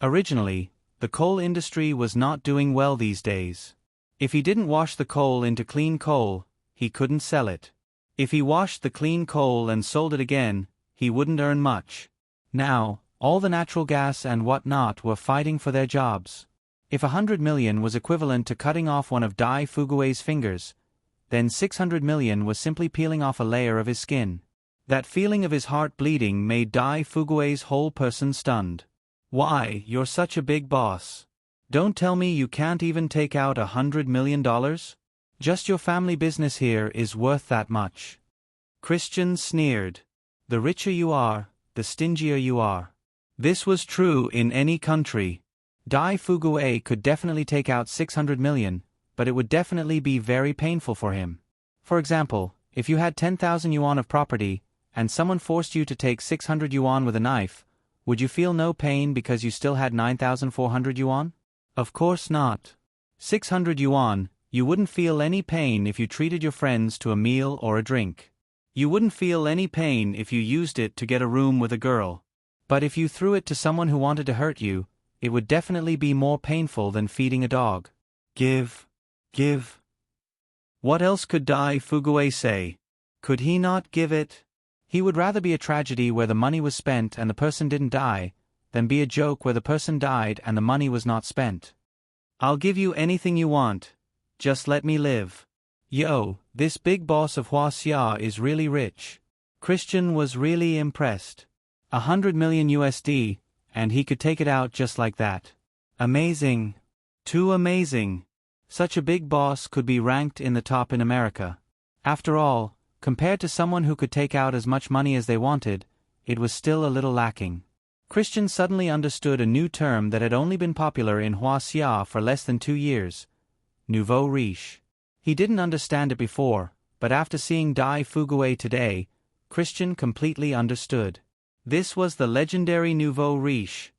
Originally, the coal industry was not doing well these days. If he didn't wash the coal into clean coal, he couldn't sell it. If he washed the clean coal and sold it again, he wouldn't earn much. Now, all the natural gas and whatnot were fighting for their jobs. If 100 million was equivalent to cutting off one of Dai Fuguei's fingers, then 600 million was simply peeling off a layer of his skin. That feeling of his heart bleeding made Dai Fuguei's whole person stunned. Why, you're such a big boss. Don't tell me you can't even take out $100 million? Just your family business here is worth that much. Christian sneered. The richer you are, the stingier you are. This was true in any country. Dai Fuguei could definitely take out 600 million, but it would definitely be very painful for him. For example, if you had 10,000 yuan of property, and someone forced you to take 600 yuan with a knife, would you feel no pain because you still had 9,400 yuan? Of course not. 600 yuan, you wouldn't feel any pain if you treated your friends to a meal or a drink. You wouldn't feel any pain if you used it to get a room with a girl. But if you threw it to someone who wanted to hurt you, it would definitely be more painful than feeding a dog. Give. What else could Dai Fuguei say? Could he not give it? He would rather be a tragedy where the money was spent and the person didn't die, than be a joke where the person died and the money was not spent. I'll give you anything you want. Just let me live. Yo, this big boss of Huaxia is really rich. Christian was really impressed. 100 million USD, and he could take it out just like that. Amazing. Too amazing. Such a big boss could be ranked in the top in America. After all, compared to someone who could take out as much money as they wanted, it was still a little lacking. Christian suddenly understood a new term that had only been popular in Huaxia for less than 2 years. Nouveau riche. He didn't understand it before, but after seeing Dai Fugué today, Christian completely understood. This was the legendary nouveau riche.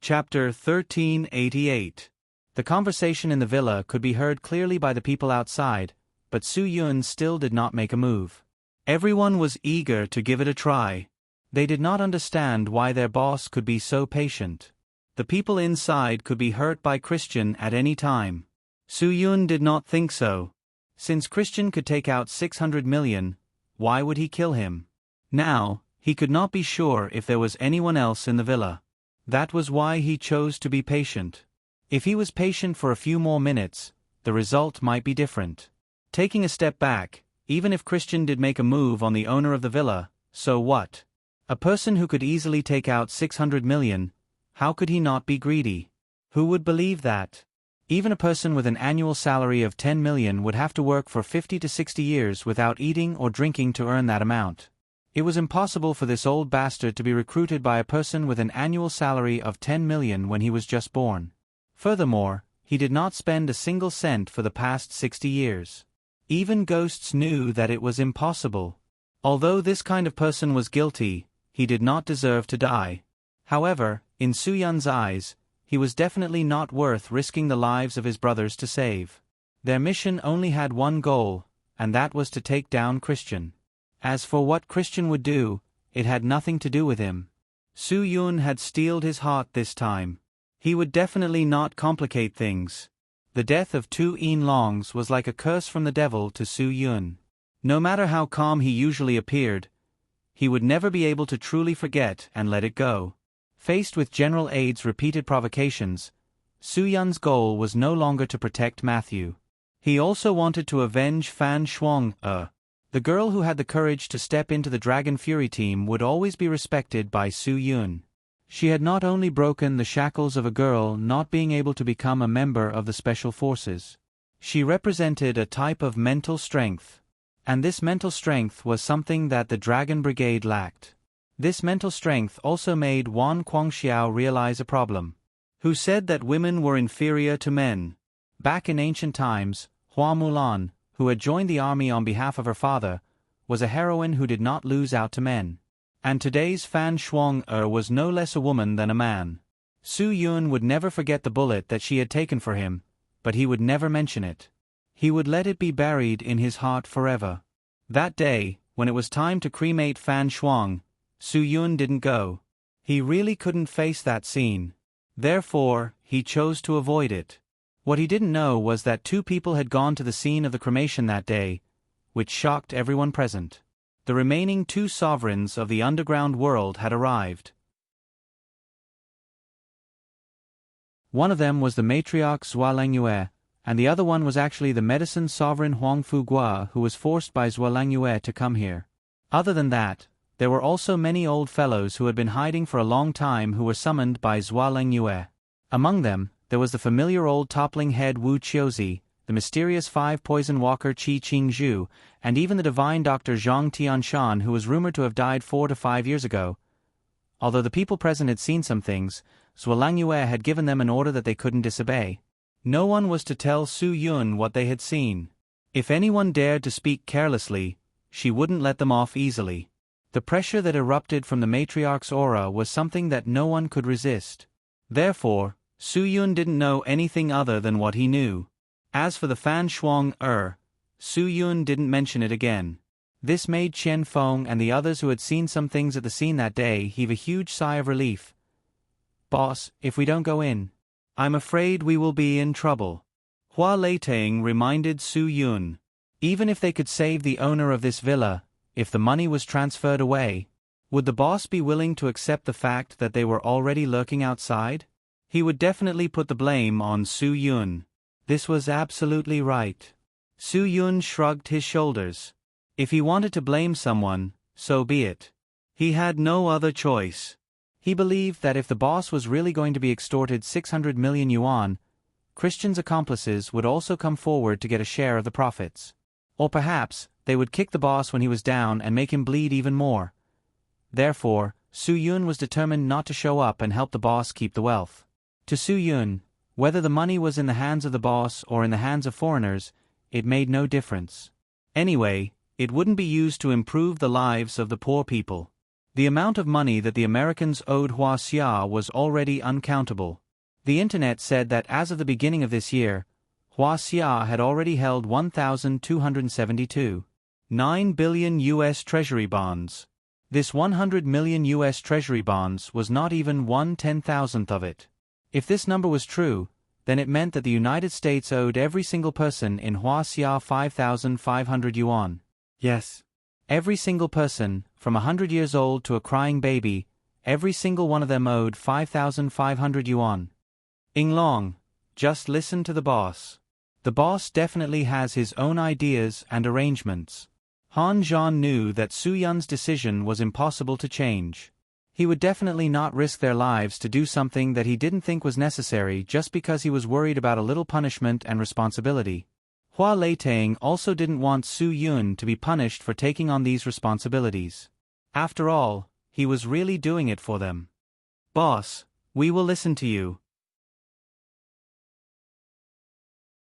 Chapter 1388. The conversation in the villa could be heard clearly by the people outside, but Su Yun still did not make a move. Everyone was eager to give it a try. They did not understand why their boss could be so patient. The people inside could be hurt by Christian at any time. Su Yun did not think so. Since Christian could take out 600 million, why would he kill him? Now, he could not be sure if there was anyone else in the villa. That was why he chose to be patient. If he was patient for a few more minutes, the result might be different. Taking a step back, even if Christian did make a move on the owner of the villa, so what? A person who could easily take out 600 million, how could he not be greedy? Who would believe that? Even a person with an annual salary of 10 million would have to work for 50 to 60 years without eating or drinking to earn that amount. It was impossible for this old bastard to be recruited by a person with an annual salary of 10 million when he was just born. Furthermore, he did not spend a single cent for the past 60 years. Even ghosts knew that it was impossible. Although this kind of person was guilty, he did not deserve to die. However, in Su Yun's eyes, he was definitely not worth risking the lives of his brothers to save. Their mission only had one goal, and that was to take down Christian. As for what Christian would do, it had nothing to do with him. Su Yun had steeled his heart this time. He would definitely not complicate things. The death of Tu Yin Longs was like a curse from the devil to Su Yun. No matter how calm he usually appeared, he would never be able to truly forget and let it go. Faced with General Aid's repeated provocations, Su Yun's goal was no longer to protect Matthew. He also wanted to avenge Fan Shuang. The girl who had the courage to step into the Dragon Fury team would always be respected by Su Yun. She had not only broken the shackles of a girl not being able to become a member of the Special Forces. She represented a type of mental strength. And this mental strength was something that the Dragon Brigade lacked. This mental strength also made Wan Guangxiao realize a problem. Who said that women were inferior to men? Back in ancient times, Hua Mulan, who had joined the army on behalf of her father, was a heroine who did not lose out to men. And today's Fan Shuang was no less a woman than a man. Su Yun would never forget the bullet that she had taken for him, but he would never mention it. He would let it be buried in his heart forever. That day, when it was time to cremate Fan Shuang, Su Yun didn't go. He really couldn't face that scene. Therefore, he chose to avoid it. What he didn't know was that 2 people had gone to the scene of the cremation that day, which shocked everyone present. The remaining 2 sovereigns of the underground world had arrived. One of them was the matriarch Zhuo Langyue, and the other one was actually the medicine sovereign Huang Fugua, who was forced by Zhuo Langyue to come here. Other than that, there were also many old fellows who had been hiding for a long time who were summoned by Zhuo Langyue. Among them, there was the familiar old toppling head Wu Qiuzi, the mysterious 5-poison walker Qi Qingzhu, and even the divine Dr. Zhang Tianshan, who was rumored to have died 4 to 5 years ago. Although the people present had seen some things, Zhuo Langyue had given them an order that they couldn't disobey. No one was to tell Su Yun what they had seen. If anyone dared to speak carelessly, she wouldn't let them off easily. The pressure that erupted from the matriarch's aura was something that no one could resist. Therefore, Su Yun didn't know anything other than what he knew. As for the Fan Shuang Su Yun didn't mention it again. This made Chen Feng and the others who had seen some things at the scene that day heave a huge sigh of relief. Boss, if we don't go in, I'm afraid we will be in trouble. Hua Leiteng reminded Su Yun. Even if they could save the owner of this villa, if the money was transferred away, would the boss be willing to accept the fact that they were already lurking outside? He would definitely put the blame on Su Yun. This was absolutely right. Su Yun shrugged his shoulders. If he wanted to blame someone, so be it. He had no other choice. He believed that if the boss was really going to be extorted 600 million yuan, Christian's accomplices would also come forward to get a share of the profits. Or perhaps, they would kick the boss when he was down and make him bleed even more. Therefore, Su Yun was determined not to show up and help the boss keep the wealth. To Su Yun, whether the money was in the hands of the boss or in the hands of foreigners, it made no difference. Anyway, it wouldn't be used to improve the lives of the poor people. The amount of money that the Americans owed Hua Xia was already uncountable. The internet said that as of the beginning of this year, Hua Xia had already held 1,272.9 billion U.S. Treasury bonds. This 100 million U.S. Treasury bonds was not even 1/10,000th of it. If this number was true, then it meant that the United States owed every single person in Hua Xia 5,500 yuan. Yes. Every single person, from 100 years old to a crying baby, every single one of them owed 5,500 yuan. Ing Long, just listen to the boss. The boss definitely has his own ideas and arrangements. Han Zhan knew that Su Yun's decision was impossible to change. He would definitely not risk their lives to do something that he didn't think was necessary just because he was worried about a little punishment and responsibility. Hua Leitang also didn't want Su Yun to be punished for taking on these responsibilities. After all, he was really doing it for them. Boss, we will listen to you.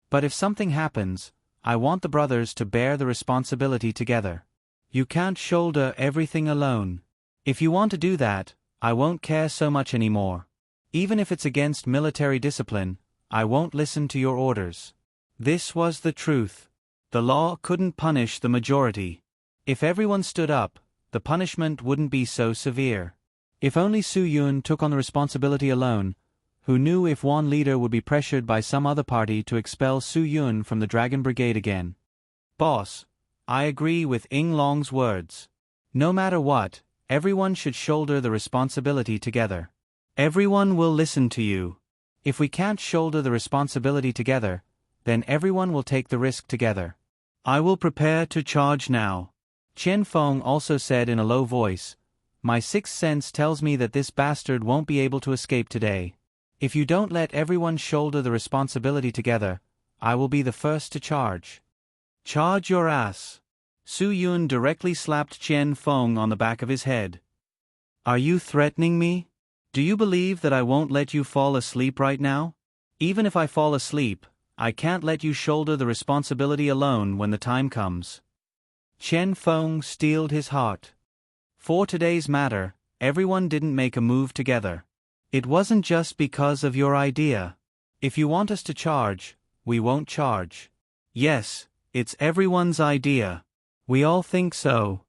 But if something happens, I want the brothers to bear the responsibility together. You can't shoulder everything alone. If you want to do that, I won't care so much anymore. Even if it's against military discipline, I won't listen to your orders. This was the truth. The law couldn't punish the majority. If everyone stood up, the punishment wouldn't be so severe. If only Su Yun took on the responsibility alone, who knew if one leader would be pressured by some other party to expel Su Yun from the Dragon Brigade again. Boss, I agree with Ing Long's words. No matter what, everyone should shoulder the responsibility together. Everyone will listen to you. If we can't shoulder the responsibility together, then everyone will take the risk together. I will prepare to charge now. Qian Feng also said in a low voice, My sixth sense tells me that this bastard won't be able to escape today. If you don't let everyone shoulder the responsibility together, I will be the first to charge. Charge your ass. Su Yun directly slapped Qian Feng on the back of his head. Are you threatening me? Do you believe that I won't let you fall asleep right now? Even if I fall asleep, I can't let you shoulder the responsibility alone when the time comes. Qian Feng steeled his heart. For today's matter, everyone didn't make a move together. It wasn't just because of your idea. If you want us to charge, we won't charge. Yes, it's everyone's idea. We all think so.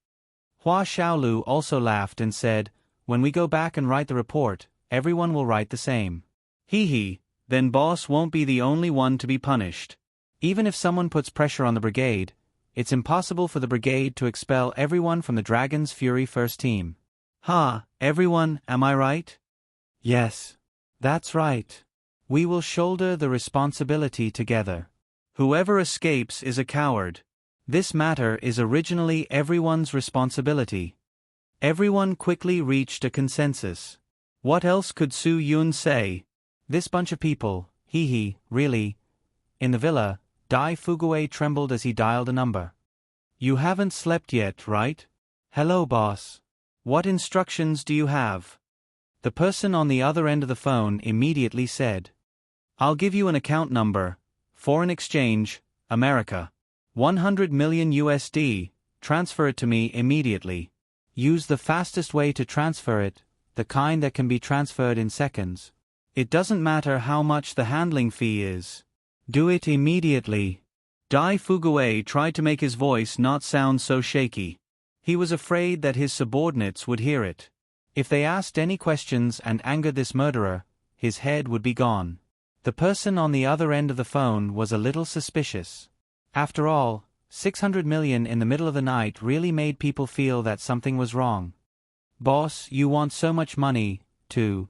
Hua Xiaolu also laughed and said, When we go back and write the report, everyone will write the same. Hee, then boss won't be the only one to be punished. Even if someone puts pressure on the brigade, it's impossible for the brigade to expel everyone from the Dragon's Fury first team. Everyone, am I right? Yes. That's right. We will shoulder the responsibility together. Whoever escapes is a coward. This matter is originally everyone's responsibility. Everyone quickly reached a consensus. What else could Su Yun say? This bunch of people, really. In the villa, Dai Fuguei trembled as he dialed a number. You haven't slept yet, right? Hello, boss. What instructions do you have? The person on the other end of the phone immediately said. I'll give you an account number. Foreign exchange, America. 100 million USD, transfer it to me immediately. Use the fastest way to transfer it, the kind that can be transferred in seconds. It doesn't matter how much the handling fee is. Do it immediately. Dai Fuguei tried to make his voice not sound so shaky. He was afraid that his subordinates would hear it. If they asked any questions and angered this murderer, his head would be gone. The person on the other end of the phone was a little suspicious. After all, 600 million in the middle of the night really made people feel that something was wrong. Boss, you want so much money, too.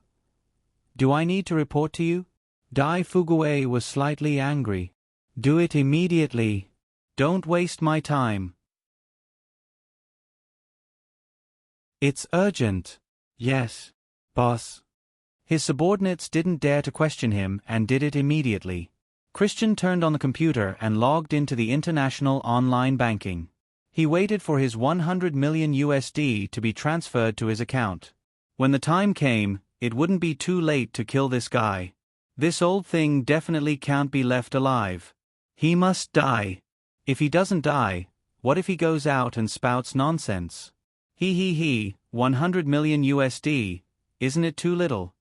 Do I need to report to you? Dai Fuguei was slightly angry. Do it immediately. Don't waste my time. It's urgent. Yes, boss. His subordinates didn't dare to question him and did it immediately. Christian turned on the computer and logged into the international online banking. He waited for his 100 million USD to be transferred to his account. When the time came, it wouldn't be too late to kill this guy. This old thing definitely can't be left alive. He must die. If he doesn't die, what if he goes out and spouts nonsense? 100 million USD, isn't it too little?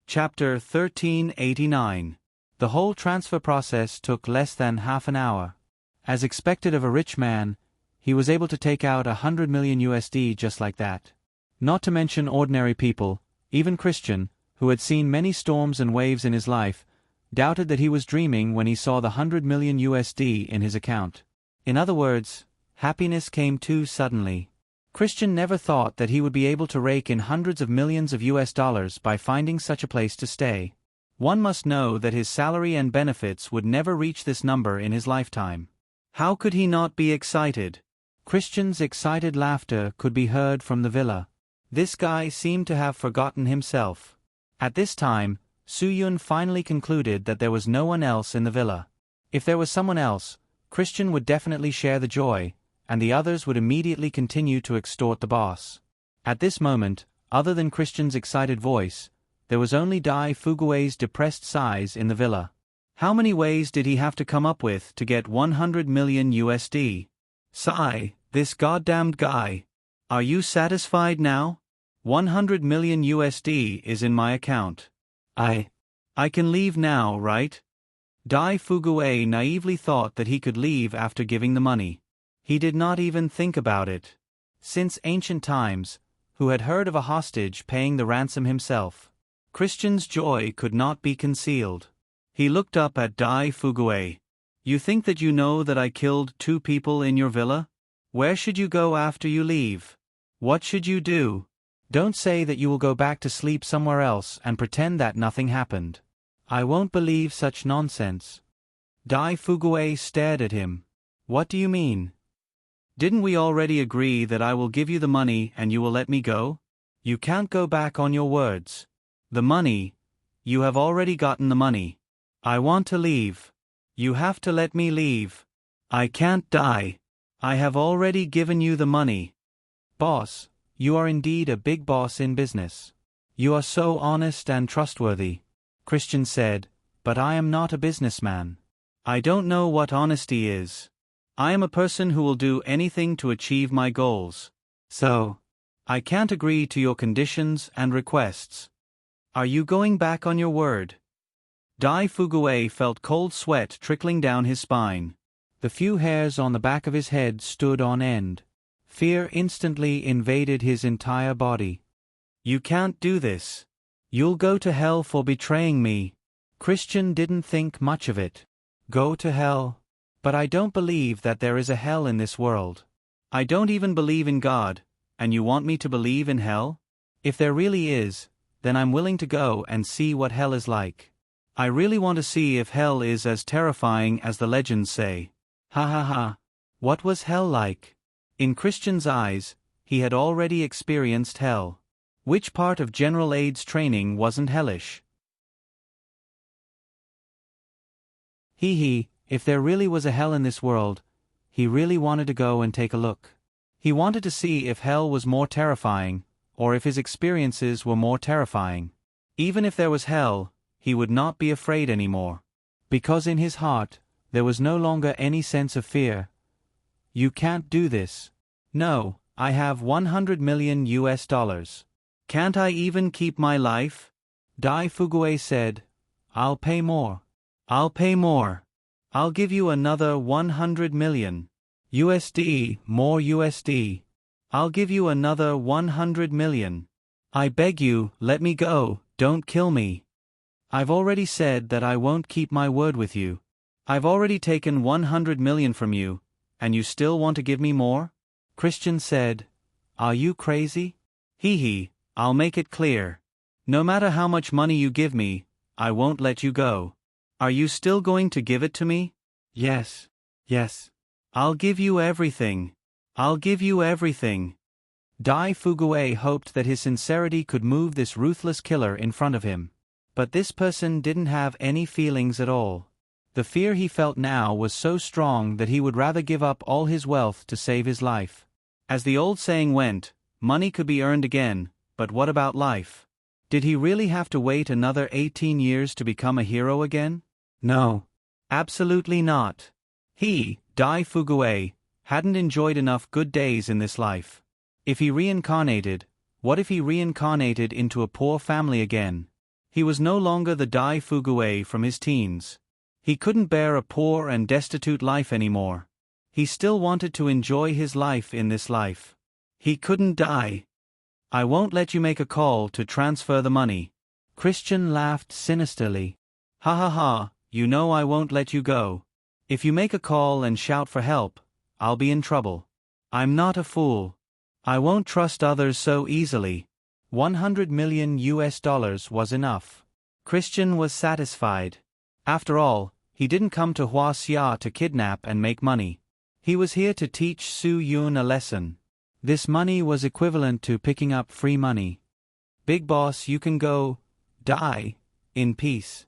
Chapter 1389. The whole transfer process took less than half an hour. As expected of a rich man, he was able to take out 100 million USD just like that. Not to mention ordinary people, even Christian, who had seen many storms and waves in his life, doubted that he was dreaming when he saw the 100 million USD in his account. In other words, happiness came too suddenly. Christian never thought that he would be able to rake in hundreds of millions of US dollars by finding such a place to stay. One must know that his salary and benefits would never reach this number in his lifetime. How could he not be excited? Christian's excited laughter could be heard from the villa. This guy seemed to have forgotten himself. At this time, Su-yun finally concluded that there was no one else in the villa. If there was someone else, Christian would definitely share the joy, and the others would immediately continue to extort the boss. At this moment, other than Christian's excited voice, there was only Dai Fugue's depressed sighs in the villa. How many ways did he have to come up with to get 100 million USD? Sigh, this goddamned guy. Are you satisfied now? 100 million USD is in my account. I can leave now, right? Dai Fugue naively thought that he could leave after giving the money. He did not even think about it. Since ancient times, who had heard of a hostage paying the ransom himself? Christian's joy could not be concealed. He looked up at Dai Fugue. You think that you know that I killed 2 people in your villa? Where should you go after you leave? What should you do? Don't say that you will go back to sleep somewhere else and pretend that nothing happened. I won't believe such nonsense. Dai Fugue stared at him. What do you mean? Didn't we already agree that I will give you the money and you will let me go? You can't go back on your words. The money? You have already gotten the money. I want to leave. You have to let me leave. I can't die. I have already given you the money. Boss, you are indeed a big boss in business. You are so honest and trustworthy, Christian said, but I am not a businessman. I don't know what honesty is. I am a person who will do anything to achieve my goals. So, I can't agree to your conditions and requests. Are you going back on your word? Dai Fugue felt cold sweat trickling down his spine. The few hairs on the back of his head stood on end. Fear instantly invaded his entire body. You can't do this. You'll go to hell for betraying me. Christian didn't think much of it. Go to hell? But I don't believe that there is a hell in this world. I don't even believe in God, and you want me to believe in hell? If there really is, then I'm willing to go and see what hell is like. I really want to see if hell is as terrifying as the legends say. Ha ha ha. What was hell like? In Christian's eyes, he had already experienced hell. Which part of General Aid's training wasn't hellish? If there really was a hell in this world, he really wanted to go and take a look. He wanted to see if hell was more terrifying, or if his experiences were more terrifying. Even if there was hell, he would not be afraid anymore. Because in his heart, there was no longer any sense of fear. You can't do this. No, I have 100 million US dollars. Can't I even keep my life? Dai Fugue said, I'll pay more. I'll pay more. I'll give you another 100 million. USD, more USD. I'll give you another 100 million. I beg you, let me go, don't kill me. I've already said that I won't keep my word with you. I've already taken 100 million from you, and you still want to give me more? Christian said, Are you crazy? I'll make it clear. No matter how much money you give me, I won't let you go. Are you still going to give it to me? Yes. I'll give you everything. I'll give you everything. Dai Fugue hoped that his sincerity could move this ruthless killer in front of him. But this person didn't have any feelings at all. The fear he felt now was so strong that he would rather give up all his wealth to save his life. As the old saying went, money could be earned again, but what about life? Did he really have to wait another 18 years to become a hero again? No. Absolutely not. He, Dai Fuguei, hadn't enjoyed enough good days in this life. If he reincarnated, what if he reincarnated into a poor family again? He was no longer the Dai Fuguei from his teens. He couldn't bear a poor and destitute life anymore. He still wanted to enjoy his life in this life. He couldn't die. I won't let you make a call to transfer the money. Christian laughed sinisterly. Ha ha ha, you know I won't let you go. If you make a call and shout for help, I'll be in trouble. I'm not a fool. I won't trust others so easily. $100 million was enough. Christian was satisfied. After all, he didn't come to Huaxia to kidnap and make money. He was here to teach Su Yun a lesson. This money was equivalent to picking up free money. Big boss, you can go, die, in peace.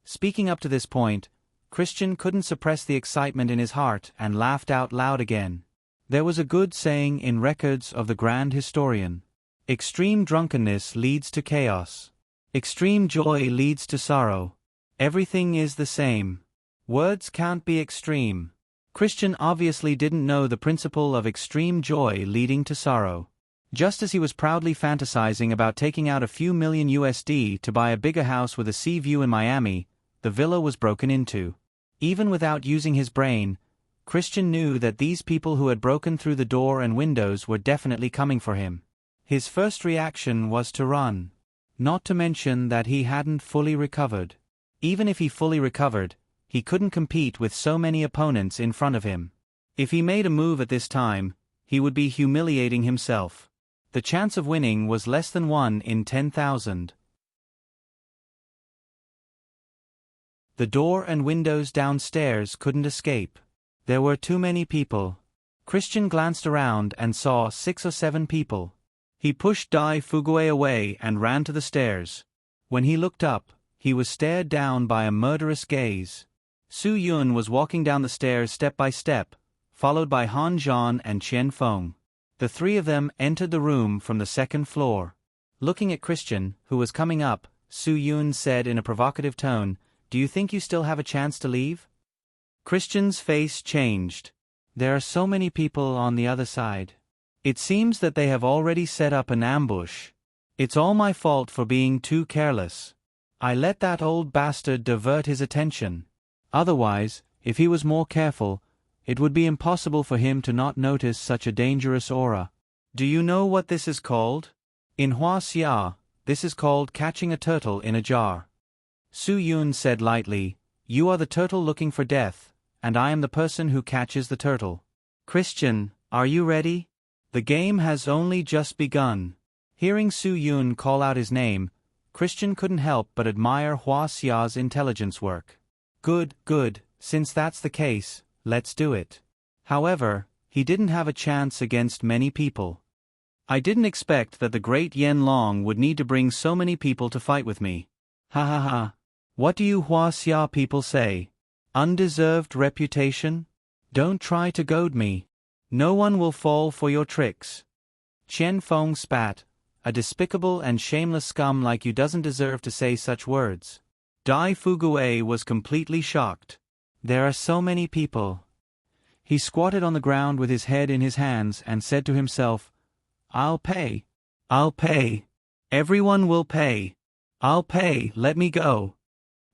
Speaking up to this point, Christian couldn't suppress the excitement in his heart and laughed out loud again. There was a good saying in records of the grand historian. Extreme drunkenness leads to chaos. Extreme joy leads to sorrow. Everything is the same. Words can't be extreme. Christian obviously didn't know the principle of extreme joy leading to sorrow. Just as he was proudly fantasizing about taking out a few million USD to buy a bigger house with a sea view in Miami, the villa was broken into. Even without using his brain, Christian knew that these people who had broken through the door and windows were definitely coming for him. His first reaction was to run. Not to mention that he hadn't fully recovered. Even if he fully recovered, he couldn't compete with so many opponents in front of him. If he made a move at this time, he would be humiliating himself. The chance of winning was less than 1 in 10,000. The door and windows downstairs couldn't escape. There were too many people. Christian glanced around and saw 6 or 7 people. He pushed Dai Fuguei away and ran to the stairs. When he looked up, he was stared down by a murderous gaze. Su Yun was walking down the stairs step by step, followed by Han Zhan and Qian Feng. The three of them entered the room from the second floor. Looking at Christian, who was coming up, Su Yun said in a provocative tone, "Do you think you still have a chance to leave?" Christian's face changed. There are so many people on the other side. It seems that they have already set up an ambush. It's all my fault for being too careless. I let that old bastard divert his attention. Otherwise, if he was more careful, it would be impossible for him to not notice such a dangerous aura. Do you know what this is called? In Huaxia, this is called catching a turtle in a jar. Su Yun said lightly, "You are the turtle looking for death, and I am the person who catches the turtle. Christian, are you ready? The game has only just begun." Hearing Su Yun call out his name, Christian couldn't help but admire Huaxia's intelligence work. Good, since that's the case, let's do it. However, he didn't have a chance against many people. I didn't expect that the great Yen Long would need to bring so many people to fight with me. Ha ha ha. What do you Huaxia people say? Undeserved reputation? Don't try to goad me. No one will fall for your tricks. Qian Feng spat. A despicable and shameless scum like you doesn't deserve to say such words. Dai Fuguei was completely shocked. There are so many people. He squatted on the ground with his head in his hands and said to himself, I'll pay. I'll pay. Everyone will pay. I'll pay, let me go.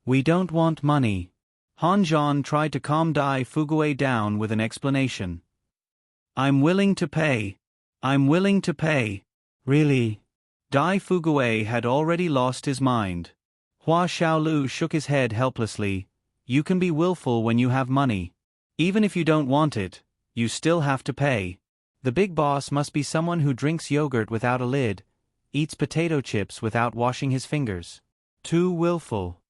We don't want money. Han Zhan tried to calm Dai Fuguei down with an explanation. I'm willing to pay. I'm willing to pay. Really? Dai Fuguei had already lost his mind. Hua Xiaolu shook his head helplessly. You can be willful when you have money. Even if you don't want it, you still have to pay. The big boss must be someone who drinks yogurt without a lid, eats potato chips without washing his fingers. Too willful.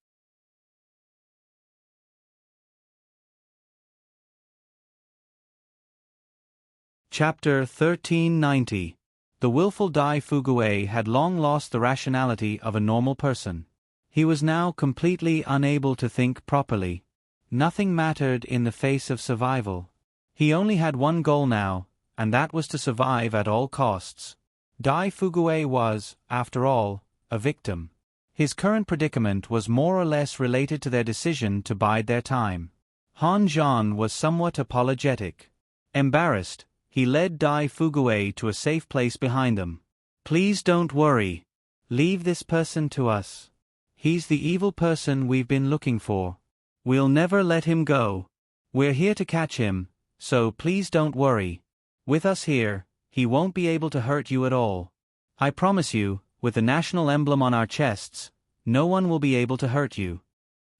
Chapter 1390. The willful Dai Fuguei had long lost the rationality of a normal person. He was now completely unable to think properly. Nothing mattered in the face of survival. He only had one goal now, and that was to survive at all costs. Dai Fuguei was, after all, a victim. His current predicament was more or less related to their decision to bide their time. Han Zhan was somewhat apologetic. Embarrassed, he led Dai Fuguei to a safe place behind them. "Please don't worry. Leave this person to us. He's the evil person we've been looking for. We'll never let him go. We're here to catch him, so please don't worry. With us here, he won't be able to hurt you at all. I promise you, with the national emblem on our chests, no one will be able to hurt you."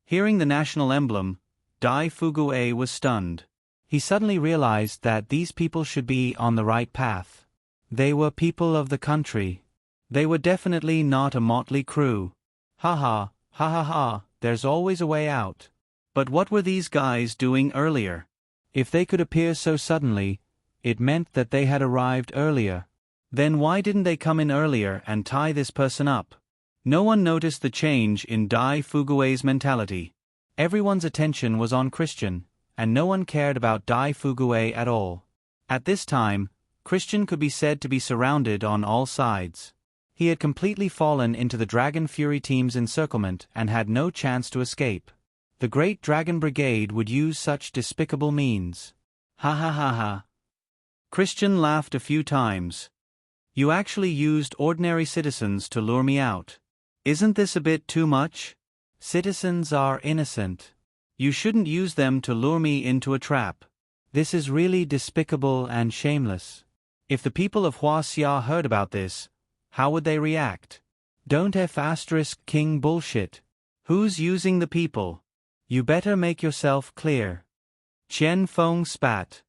Hearing the national emblem, Dai Fuguei was stunned. He suddenly realized that these people should be on the right path. They were people of the country. They were definitely not a motley crew. Ha ha, ha ha ha, there's always a way out. But what were these guys doing earlier? If they could appear so suddenly, it meant that they had arrived earlier. Then why didn't they come in earlier and tie this person up? No one noticed the change in Dai Fuguei's mentality. Everyone's attention was on Christian, and no one cared about Dai Fuguei at all. At this time, Christian could be said to be surrounded on all sides. He had completely fallen into the Dragon Fury team's encirclement and had no chance to escape. The Great Dragon Brigade would use such despicable means. Ha ha ha ha. Christian laughed a few times. "You actually used ordinary citizens to lure me out. Isn't this a bit too much? Citizens are innocent. You shouldn't use them to lure me into a trap. This is really despicable and shameless." If the people of Huaxia heard about this, how would they react? Don't F***king bullshit. Who's using the people? You better make yourself clear. Chen Feng spat.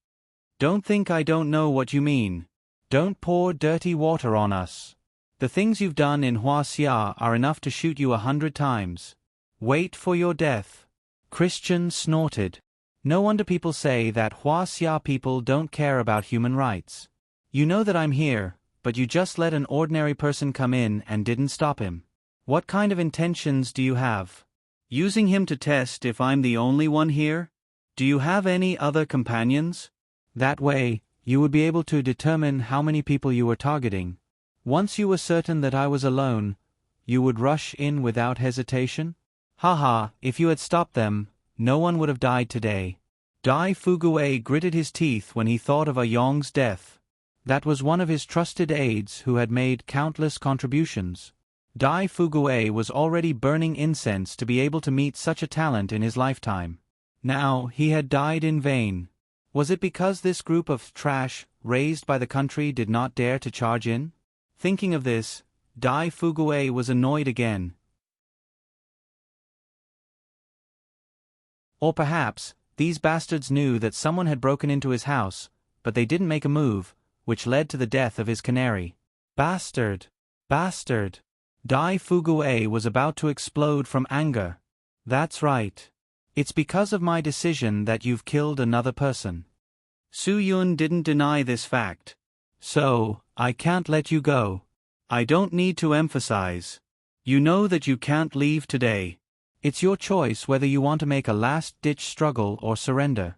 "Don't think I don't know what you mean. Don't pour dirty water on us. The things you've done in Huaxia are enough to shoot you 100 times. Wait for your death." Christian snorted. "No wonder people say that Huaxia people don't care about human rights. You know that I'm here, but you just let an ordinary person come in and didn't stop him. What kind of intentions do you have? Using him to test if I'm the only one here? Do you have any other companions? That way, you would be able to determine how many people you were targeting. Once you were certain that I was alone, you would rush in without hesitation? Haha, if you had stopped them, no one would have died today." Dai Fuguei gritted his teeth when he thought of Yong's death. That was one of his trusted aides who had made countless contributions. Dai Fuguei was already burning incense to be able to meet such a talent in his lifetime. Now he had died in vain. Was it because this group of trash raised by the country did not dare to charge in? Thinking of this, Dai Fuguei was annoyed again. Or perhaps, these bastards knew that someone had broken into his house, but they didn't make a move, which led to the death of his canary. Bastard! Bastard! Dai Fuguei was about to explode from anger. "That's right. It's because of my decision that you've killed another person." Su Yun didn't deny this fact. "So, I can't let you go. I don't need to emphasize. You know that you can't leave today. It's your choice whether you want to make a last-ditch struggle or surrender."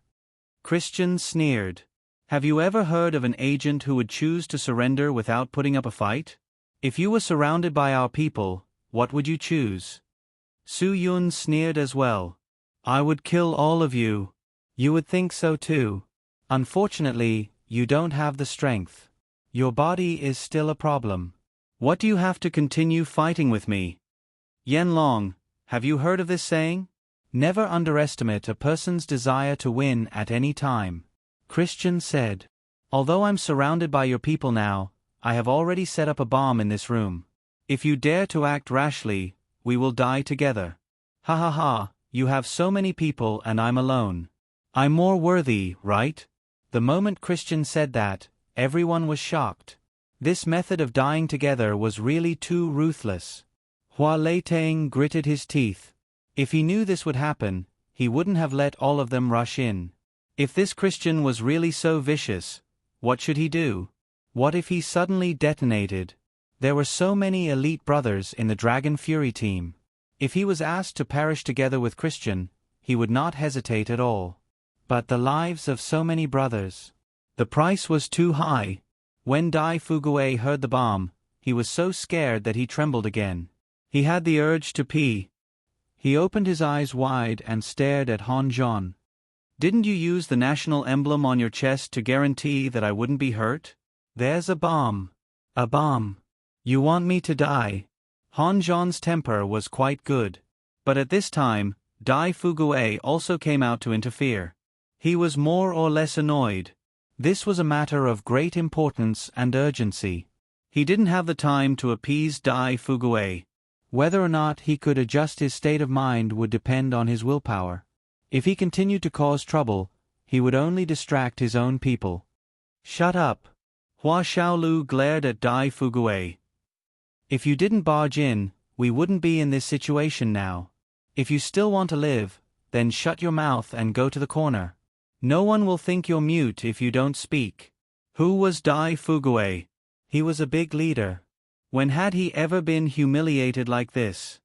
Christian sneered. "Have you ever heard of an agent who would choose to surrender without putting up a fight? If you were surrounded by our people, what would you choose?" Su Yun sneered as well. "I would kill all of you. You would think so too. Unfortunately, you don't have the strength. Your body is still a problem. What do you have to continue fighting with me?" Yanlong, have you heard of this saying? Never underestimate a person's desire to win at any time. Christian said. "Although I'm surrounded by your people now, I have already set up a bomb in this room. If you dare to act rashly, we will die together. Ha ha ha, you have so many people and I'm alone. I'm more worthy, right?" The moment Christian said that, everyone was shocked. This method of dying together was really too ruthless. Hua Leiteng gritted his teeth. If he knew this would happen, he wouldn't have let all of them rush in. If this Christian was really so vicious, what should he do? What if he suddenly detonated? There were so many elite brothers in the Dragon Fury team. If he was asked to perish together with Christian, he would not hesitate at all. But the lives of so many brothers. The price was too high. When Dai Fugue heard the bomb, he was so scared that he trembled again. He had the urge to pee. He opened his eyes wide and stared at Han Zhong. "Didn't you use the national emblem on your chest to guarantee that I wouldn't be hurt? There's a bomb. A bomb. You want me to die?" Han Zhong's temper was quite good. But at this time, Dai Fugue also came out to interfere. He was more or less annoyed. This was a matter of great importance and urgency. He didn't have the time to appease Dai Fugue. Whether or not he could adjust his state of mind would depend on his willpower. If he continued to cause trouble, he would only distract his own people. "Shut up." Hua Xiaolu glared at Dai Fugue. "If you didn't barge in, we wouldn't be in this situation now. If you still want to live, then shut your mouth and go to the corner. No one will think you're mute if you don't speak." Who was Dai Fugue? He was a big leader. When had he ever been humiliated like this?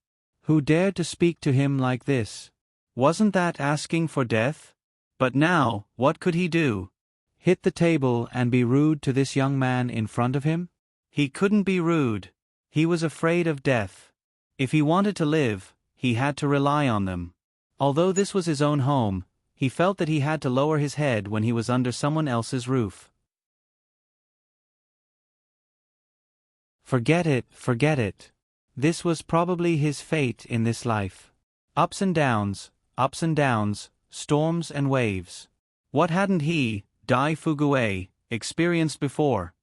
Who dared to speak to him like this? Wasn't that asking for death? But now, what could he do? Hit the table and be rude to this young man in front of him? He couldn't be rude. He was afraid of death. If he wanted to live, he had to rely on them. Although this was his own home, he felt that he had to lower his head when he was under someone else's roof. Forget it, forget it. This was probably his fate in this life. Ups and downs, storms and waves. What hadn't he, Dai Fugue, experienced before?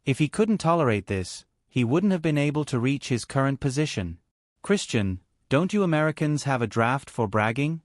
If he couldn't tolerate this, he wouldn't have been able to reach his current position. "Christian, don't you Americans have a draft for bragging?"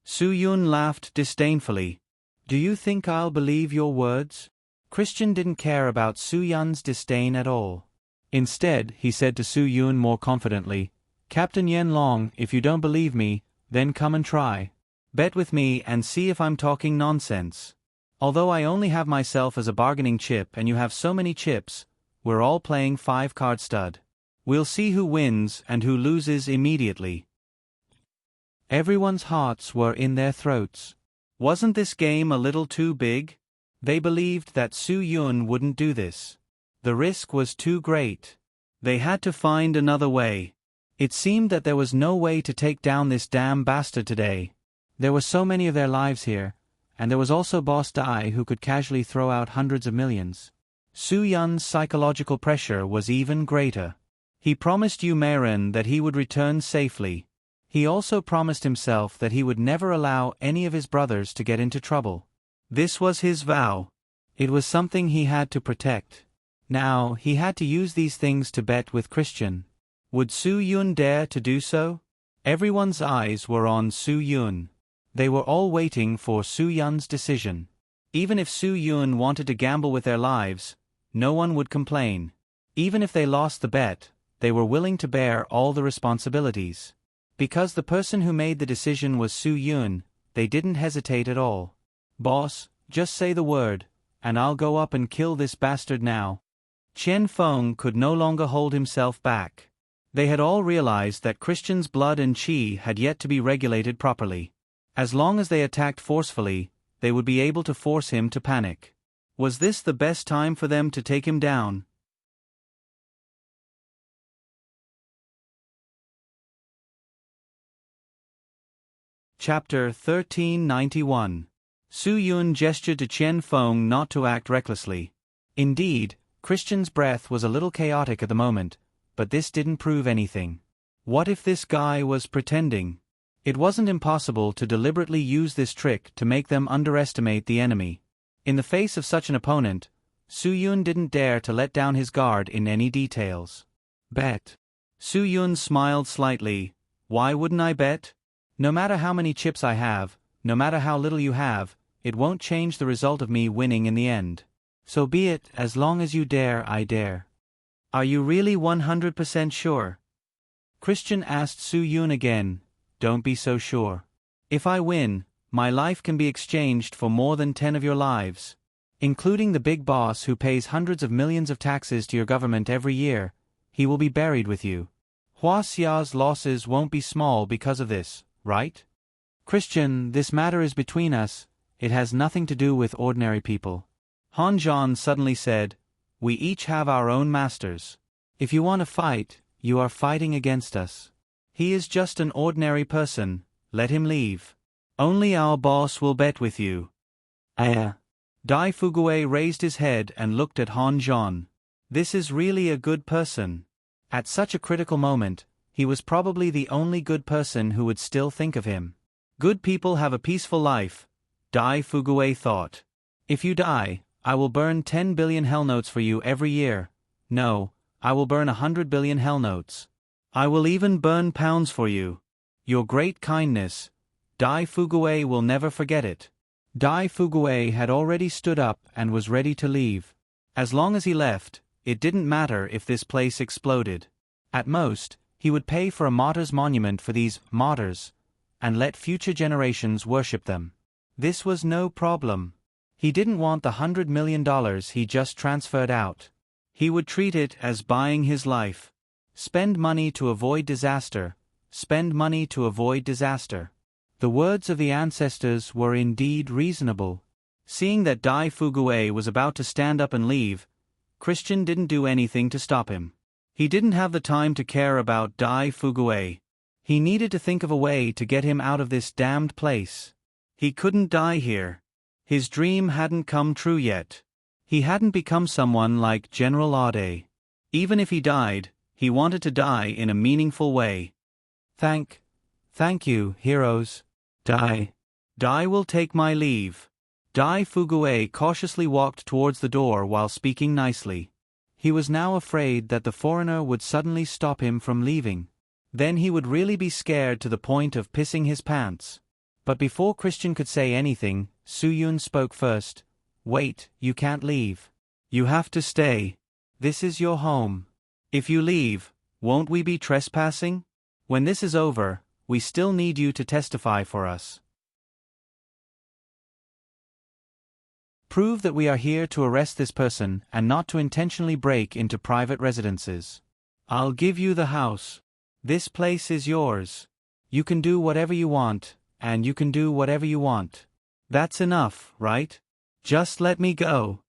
Su Yun laughed disdainfully. "Do you think I'll believe your words?" Christian didn't care about Su Yun's disdain at all. Instead, he said to Su Yun more confidently, "Captain Yen Long, if you don't believe me, then come and try. Bet with me and see if I'm talking nonsense. Although I only have myself as a bargaining chip and you have so many chips, we're all playing 5-card stud. We'll see who wins and who loses immediately." Everyone's hearts were in their throats. Wasn't this game a little too big? They believed that Su Yun wouldn't do this. The risk was too great. They had to find another way. It seemed that there was no way to take down this damn bastard today. There were so many of their lives here, and there was also Boss Dai who could casually throw out hundreds of millions. Su Yun's psychological pressure was even greater. He promised Yu Meiren that he would return safely. He also promised himself that he would never allow any of his brothers to get into trouble. This was his vow. It was something he had to protect. Now, he had to use these things to bet with Christian. Would Su Yun dare to do so? Everyone's eyes were on Su Yun. They were all waiting for Su Yun's decision. Even if Su Yun wanted to gamble with their lives, no one would complain. Even if they lost the bet, they were willing to bear all the responsibilities. Because the person who made the decision was Su Yun, they didn't hesitate at all. "Boss, just say the word, and I'll go up and kill this bastard now." Chen Feng could no longer hold himself back. They had all realized that Christian's blood and qi had yet to be regulated properly. As long as they attacked forcefully, they would be able to force him to panic. Was this the best time for them to take him down? Chapter 1391. Su Yun gestured to Chen Feng not to act recklessly. Indeed, Christian's breath was a little chaotic at the moment, but this didn't prove anything. What if this guy was pretending? It wasn't impossible to deliberately use this trick to make them underestimate the enemy. In the face of such an opponent, Su Yun didn't dare to let down his guard in any details. Bet. Su Yun smiled slightly. "Why wouldn't I bet? No matter how many chips I have, no matter how little you have, it won't change the result of me winning in the end. So be it, as long as you dare, I dare." "Are you really 100% sure?" Christian asked Su Yun again. "Don't be so sure. If I win, my life can be exchanged for more than 10 of your lives. Including the big boss who pays hundreds of millions of taxes to your government every year, he will be buried with you. Hua Xia's losses won't be small because of this, right? Christian, this matter is between us, it has nothing to do with ordinary people. Han Zhan suddenly said, "We each have our own masters. If you want to fight, you are fighting against us. He is just an ordinary person, let him leave. Only our boss will bet with you." Dai Fugui raised his head and looked at Han Zhan. This is really a good person. At such a critical moment, he was probably the only good person who would still think of him. Good people have a peaceful life, Dai Fugui thought. If you die, I will burn 10 billion hell notes for you every year. No, I will burn 100 billion hell notes. I will even burn pounds for you. Your great kindness, Dai Fugui will never forget it. Dai Fugui had already stood up and was ready to leave. As long as he left, it didn't matter if this place exploded. At most, he would pay for a martyr's monument for these martyrs, and let future generations worship them. This was no problem. He didn't want the $100 million he just transferred out. He would treat it as buying his life. Spend money to avoid disaster. Spend money to avoid disaster. The words of the ancestors were indeed reasonable. Seeing that Dai Fugui was about to stand up and leave, Christian didn't do anything to stop him. He didn't have the time to care about Dai Fugui. He needed to think of a way to get him out of this damned place. He couldn't die here. His dream hadn't come true yet. He hadn't become someone like General Ade. Even if he died, he wanted to die in a meaningful way. Thank you, heroes. Dai will take my leave. Dai Fugui cautiously walked towards the door while speaking nicely. He was now afraid that the foreigner would suddenly stop him from leaving. Then he would really be scared to the point of pissing his pants. But before Christian could say anything, Su Yun spoke first. "Wait, you can't leave. You have to stay. This is your home. If you leave, won't we be trespassing? When this is over, we still need you to testify for us. Prove that we are here to arrest this person and not to intentionally break into private residences. I'll give you the house. This place is yours. You can do whatever you want, and you can do whatever you want. That's enough, right? Just let me go."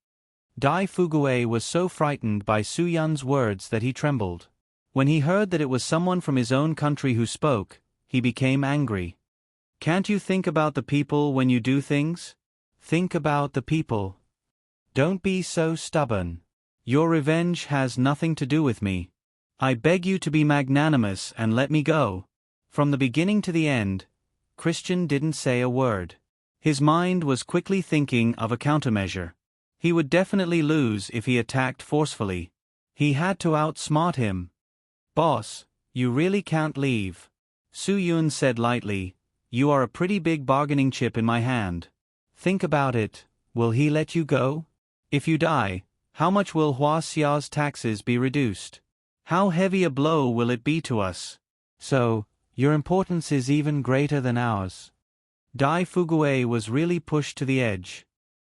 Dai Fugui was so frightened by Su Yun's words that he trembled. When he heard that it was someone from his own country who spoke, he became angry. "Can't you think about the people when you do things? Think about the people. Don't be so stubborn. Your revenge has nothing to do with me. I beg you to be magnanimous and let me go." From the beginning to the end, Christian didn't say a word. His mind was quickly thinking of a countermeasure. He would definitely lose if he attacked forcefully. He had to outsmart him. "Boss, you really can't leave," Su Yun said lightly. "You are a pretty big bargaining chip in my hand. Think about it, will he let you go? If you die, how much will Hua Xiao's taxes be reduced? How heavy a blow will it be to us? So, your importance is even greater than ours." Dai Fugui was really pushed to the edge.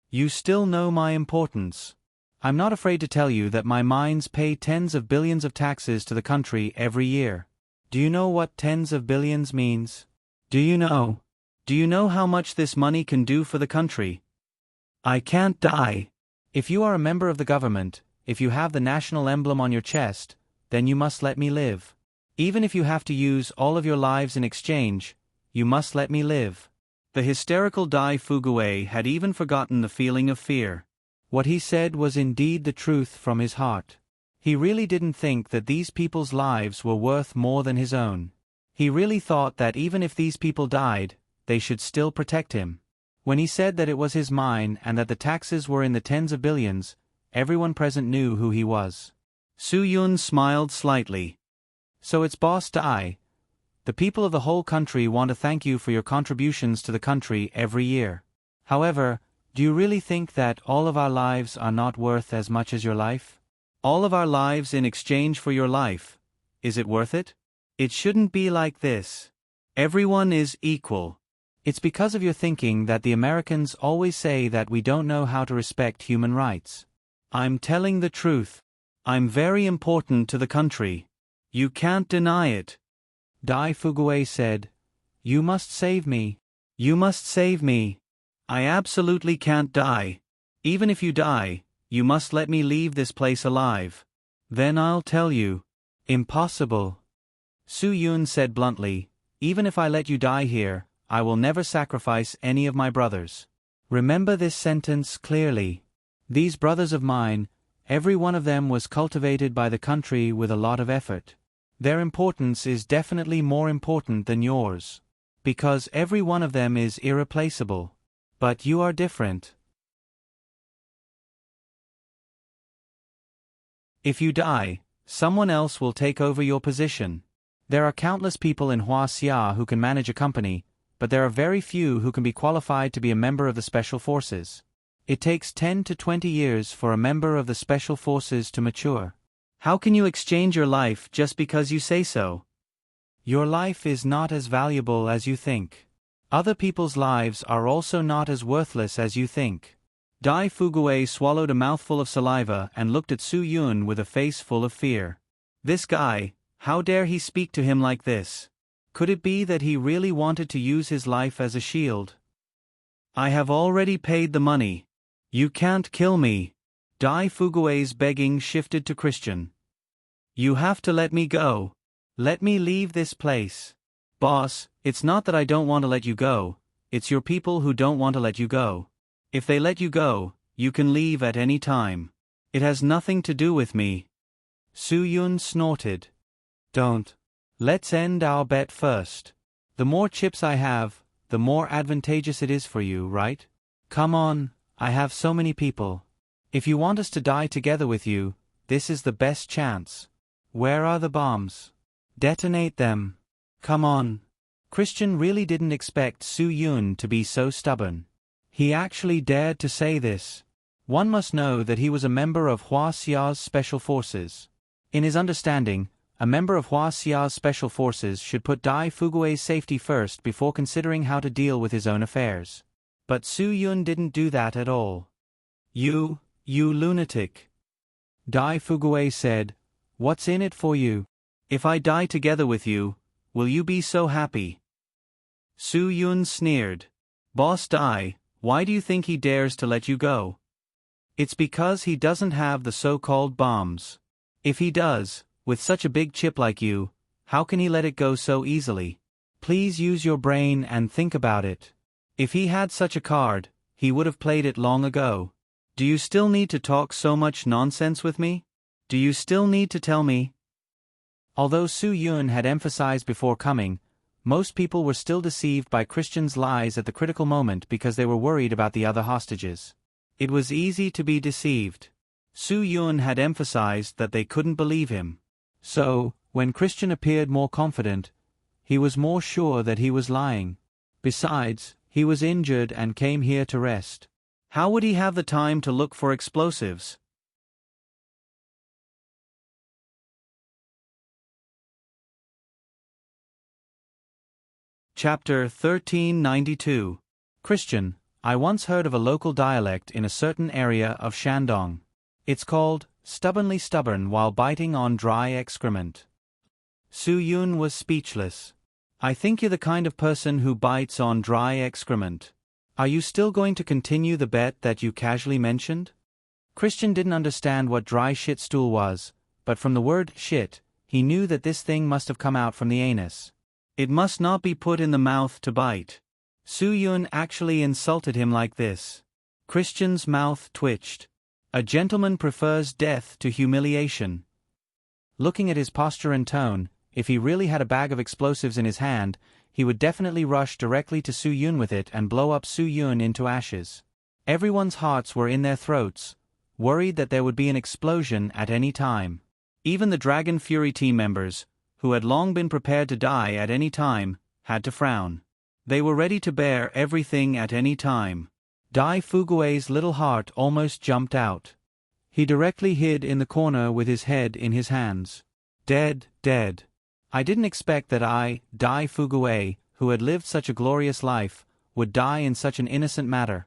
"You still know my importance. I'm not afraid to tell you that my mines pay tens of billions of taxes to the country every year. Do you know what tens of billions means? Do you know? Do you know how much this money can do for the country? I can't die. If you are a member of the government, if you have the national emblem on your chest, then you must let me live. Even if you have to use all of your lives in exchange, you must let me live." The hysterical Dai Fugui had even forgotten the feeling of fear. What he said was indeed the truth from his heart. He really didn't think that these people's lives were worth more than his own. He really thought that even if these people died, they should still protect him. When he said that it was his mine and that the taxes were in the tens of billions, everyone present knew who he was. Su Yun smiled slightly. "So it's Boss Dai. The people of the whole country want to thank you for your contributions to the country every year. However, do you really think that all of our lives are not worth as much as your life? All of our lives in exchange for your life. Is it worth it? It shouldn't be like this. Everyone is equal. It's because of your thinking that the Americans always say that we don't know how to respect human rights. I'm telling the truth. I'm very important to the country. You can't deny it." Dai Fugui said, "You must save me. You must save me. I absolutely can't die. Even if you die, you must let me leave this place alive. Then I'll tell you. Impossible. Su Yun said bluntly, even if I let you die here, I will never sacrifice any of my brothers. Remember this sentence clearly. These brothers of mine, every one of them was cultivated by the country with a lot of effort. Their importance is definitely more important than yours. Because every one of them is irreplaceable. But you are different. If you die, someone else will take over your position. There are countless people in Huaxia who can manage a company, but there are very few who can be qualified to be a member of the Special Forces. It takes 10 to 20 years for a member of the Special Forces to mature. How can you exchange your life just because you say so? Your life is not as valuable as you think. Other people's lives are also not as worthless as you think. Dai Fugui swallowed a mouthful of saliva and looked at Su Yun with a face full of fear. This guy, how dare he speak to him like this? Could it be that he really wanted to use his life as a shield? I have already paid the money. You can't kill me. Dai Fugui's begging shifted to Christian. You have to let me go. Let me leave this place. Boss, it's not that I don't want to let you go, it's your people who don't want to let you go. If they let you go, you can leave at any time. It has nothing to do with me. Su Yun snorted. Don't. Let's end our bet first. The more chips I have, the more advantageous it is for you, right? Come on, I have so many people. If you want us to die together with you, this is the best chance. Where are the bombs? Detonate them. Come on. Christian really didn't expect Su Yun to be so stubborn. He actually dared to say this. One must know that he was a member of Huaxia's Special Forces. In his understanding, a member of Huaxia's Special Forces should put Dai Fugui's safety first before considering how to deal with his own affairs. But Su Yun didn't do that at all. You lunatic. Dai Fugui said, what's in it for you? If I die together with you, will you be so happy? Su Yun sneered. Boss Dai, why do you think he dares to let you go? It's because he doesn't have the so-called bombs. If he does, with such a big chip like you, how can he let it go so easily? Please use your brain and think about it. If he had such a card, he would have played it long ago. Do you still need to talk so much nonsense with me? Do you still need to tell me? Although Su Yun had emphasized before coming, most people were still deceived by Christian's lies at the critical moment because they were worried about the other hostages. It was easy to be deceived. Su Yun had emphasized that they couldn't believe him. So, when Christian appeared more confident, he was more sure that he was lying. Besides, he was injured and came here to rest. How would he have the time to look for explosives? Chapter 1392. Christian, I once heard of a local dialect in a certain area of Shandong. It's called, stubbornly stubborn while biting on dry excrement. Su Yun was speechless. I think you're the kind of person who bites on dry excrement. Are you still going to continue the bet that you casually mentioned? Christian didn't understand what dry shit stool was, but from the word shit, he knew that this thing must have come out from the anus. It must not be put in the mouth to bite. Su Yun actually insulted him like this. Christian's mouth twitched. A gentleman prefers death to humiliation. Looking at his posture and tone, if he really had a bag of explosives in his hand, he would definitely rush directly to Su Yun with it and blow up Su Yun into ashes. Everyone's hearts were in their throats, worried that there would be an explosion at any time. Even the Dragon Fury team members, who had long been prepared to die at any time, had to frown. They were ready to bear everything at any time. Dai Fugui's little heart almost jumped out. He directly hid in the corner with his head in his hands. Dead, dead. I didn't expect that I, Dai Fugui, who had lived such a glorious life, would die in such an innocent matter.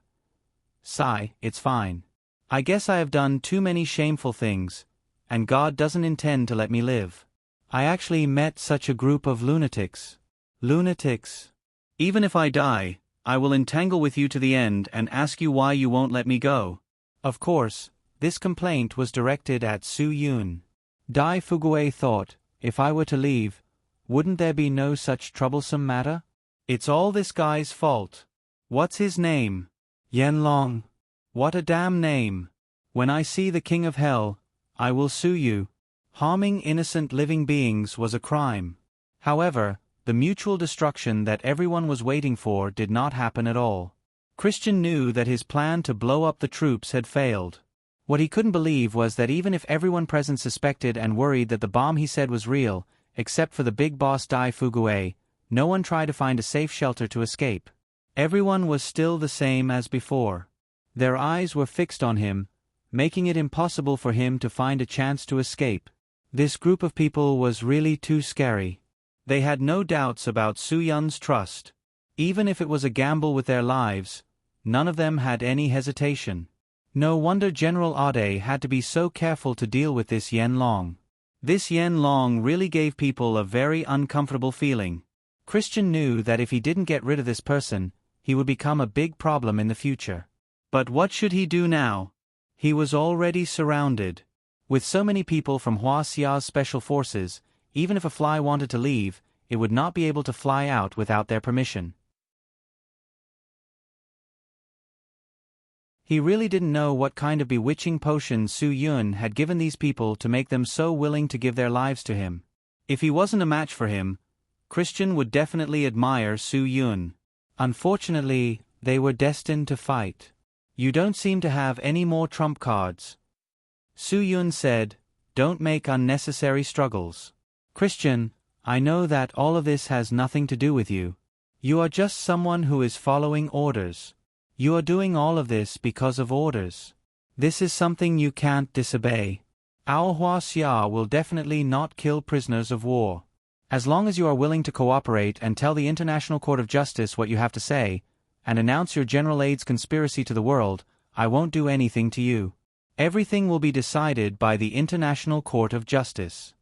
Sigh, it's fine. I guess I have done too many shameful things, and God doesn't intend to let me live. I actually met such a group of lunatics. Lunatics. Even if I die, I will entangle with you to the end and ask you why you won't let me go. Of course, this complaint was directed at Su Yun. Dai Fugue thought, if I were to leave, wouldn't there be no such troublesome matter? It's all this guy's fault. What's his name? Yanlong. What a damn name. When I see the king of hell, I will sue you. Harming innocent living beings was a crime. However, the mutual destruction that everyone was waiting for did not happen at all. Christian knew that his plan to blow up the troops had failed. What he couldn't believe was that even if everyone present suspected and worried that the bomb he said was real, except for the big boss Dai Fugue, no one tried to find a safe shelter to escape. Everyone was still the same as before. Their eyes were fixed on him, making it impossible for him to find a chance to escape. This group of people was really too scary. They had no doubts about Su Yun's trust. Even if it was a gamble with their lives, none of them had any hesitation. No wonder General Ade had to be so careful to deal with this Yanlong. This Yanlong really gave people a very uncomfortable feeling. Christian knew that if he didn't get rid of this person, he would become a big problem in the future. But what should he do now? He was already surrounded. With so many people from Hua Xia's special forces, even if a fly wanted to leave, it would not be able to fly out without their permission. He really didn't know what kind of bewitching potion Su Yun had given these people to make them so willing to give their lives to him. If he wasn't a match for him, Christian would definitely admire Su Yun. Unfortunately, they were destined to fight. You don't seem to have any more trump cards. Su Yun said, don't make unnecessary struggles. Christian, I know that all of this has nothing to do with you. You are just someone who is following orders. You are doing all of this because of orders. This is something you can't disobey. Our Hua Xia will definitely not kill prisoners of war. As long as you are willing to cooperate and tell the International Court of Justice what you have to say, and announce your General Aid's conspiracy to the world, I won't do anything to you. Everything will be decided by the International Court of Justice.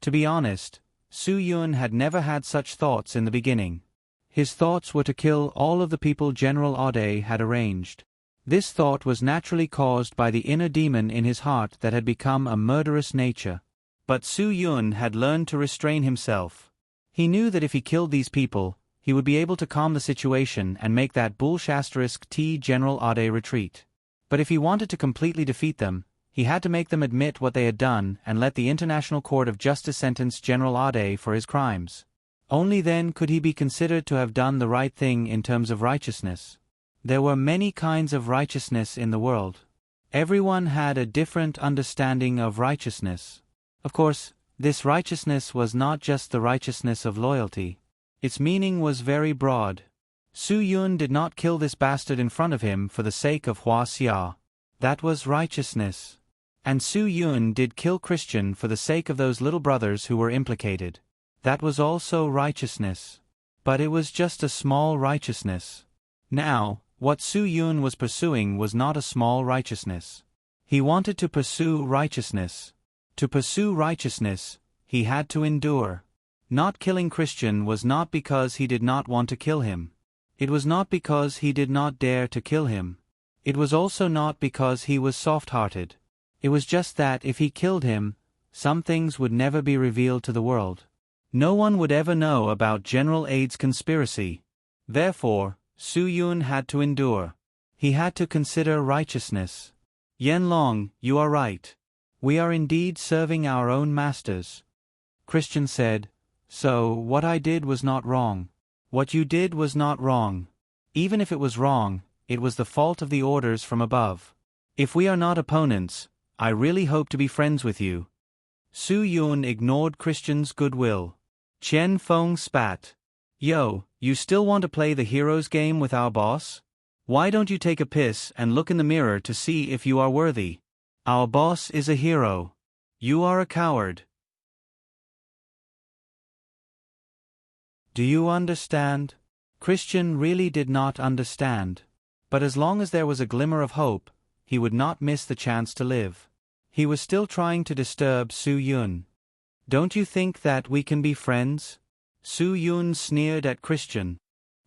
To be honest, Su Yun had never had such thoughts in the beginning. His thoughts were to kill all of the people General Ade had arranged. This thought was naturally caused by the inner demon in his heart that had become a murderous nature. But Su Yun had learned to restrain himself. He knew that if he killed these people, he would be able to calm the situation and make that *T General Ade retreat. But if he wanted to completely defeat them, he had to make them admit what they had done and let the International Court of Justice sentence General Ade for his crimes. Only then could he be considered to have done the right thing in terms of righteousness. There were many kinds of righteousness in the world. Everyone had a different understanding of righteousness. Of course, this righteousness was not just the righteousness of loyalty. Its meaning was very broad. Su Yun did not kill this bastard in front of him for the sake of Hua Xia. That was righteousness. And Su Yun did kill Christian for the sake of those little brothers who were implicated. That was also righteousness. But it was just a small righteousness. Now, what Su Yun was pursuing was not a small righteousness. He wanted to pursue righteousness. To pursue righteousness, he had to endure. Not killing Christian was not because he did not want to kill him. It was not because he did not dare to kill him. It was also not because he was soft-hearted. It was just that if he killed him, some things would never be revealed to the world. No one would ever know about General Aid's conspiracy. Therefore, Su Yun had to endure. He had to consider righteousness. Yanlong, you are right. We are indeed serving our own masters. Christian said, so what I did was not wrong. What you did was not wrong. Even if it was wrong, it was the fault of the orders from above. If we are not opponents, I really hope to be friends with you. Su Yun ignored Christian's goodwill. Chen Feng spat. Yo, you still want to play the hero's game with our boss? Why don't you take a piss and look in the mirror to see if you are worthy? Our boss is a hero. You are a coward. Do you understand? Christian really did not understand. But as long as there was a glimmer of hope, he would not miss the chance to live. He was still trying to disturb Su Yun. Don't you think that we can be friends? Su Yun sneered at Christian.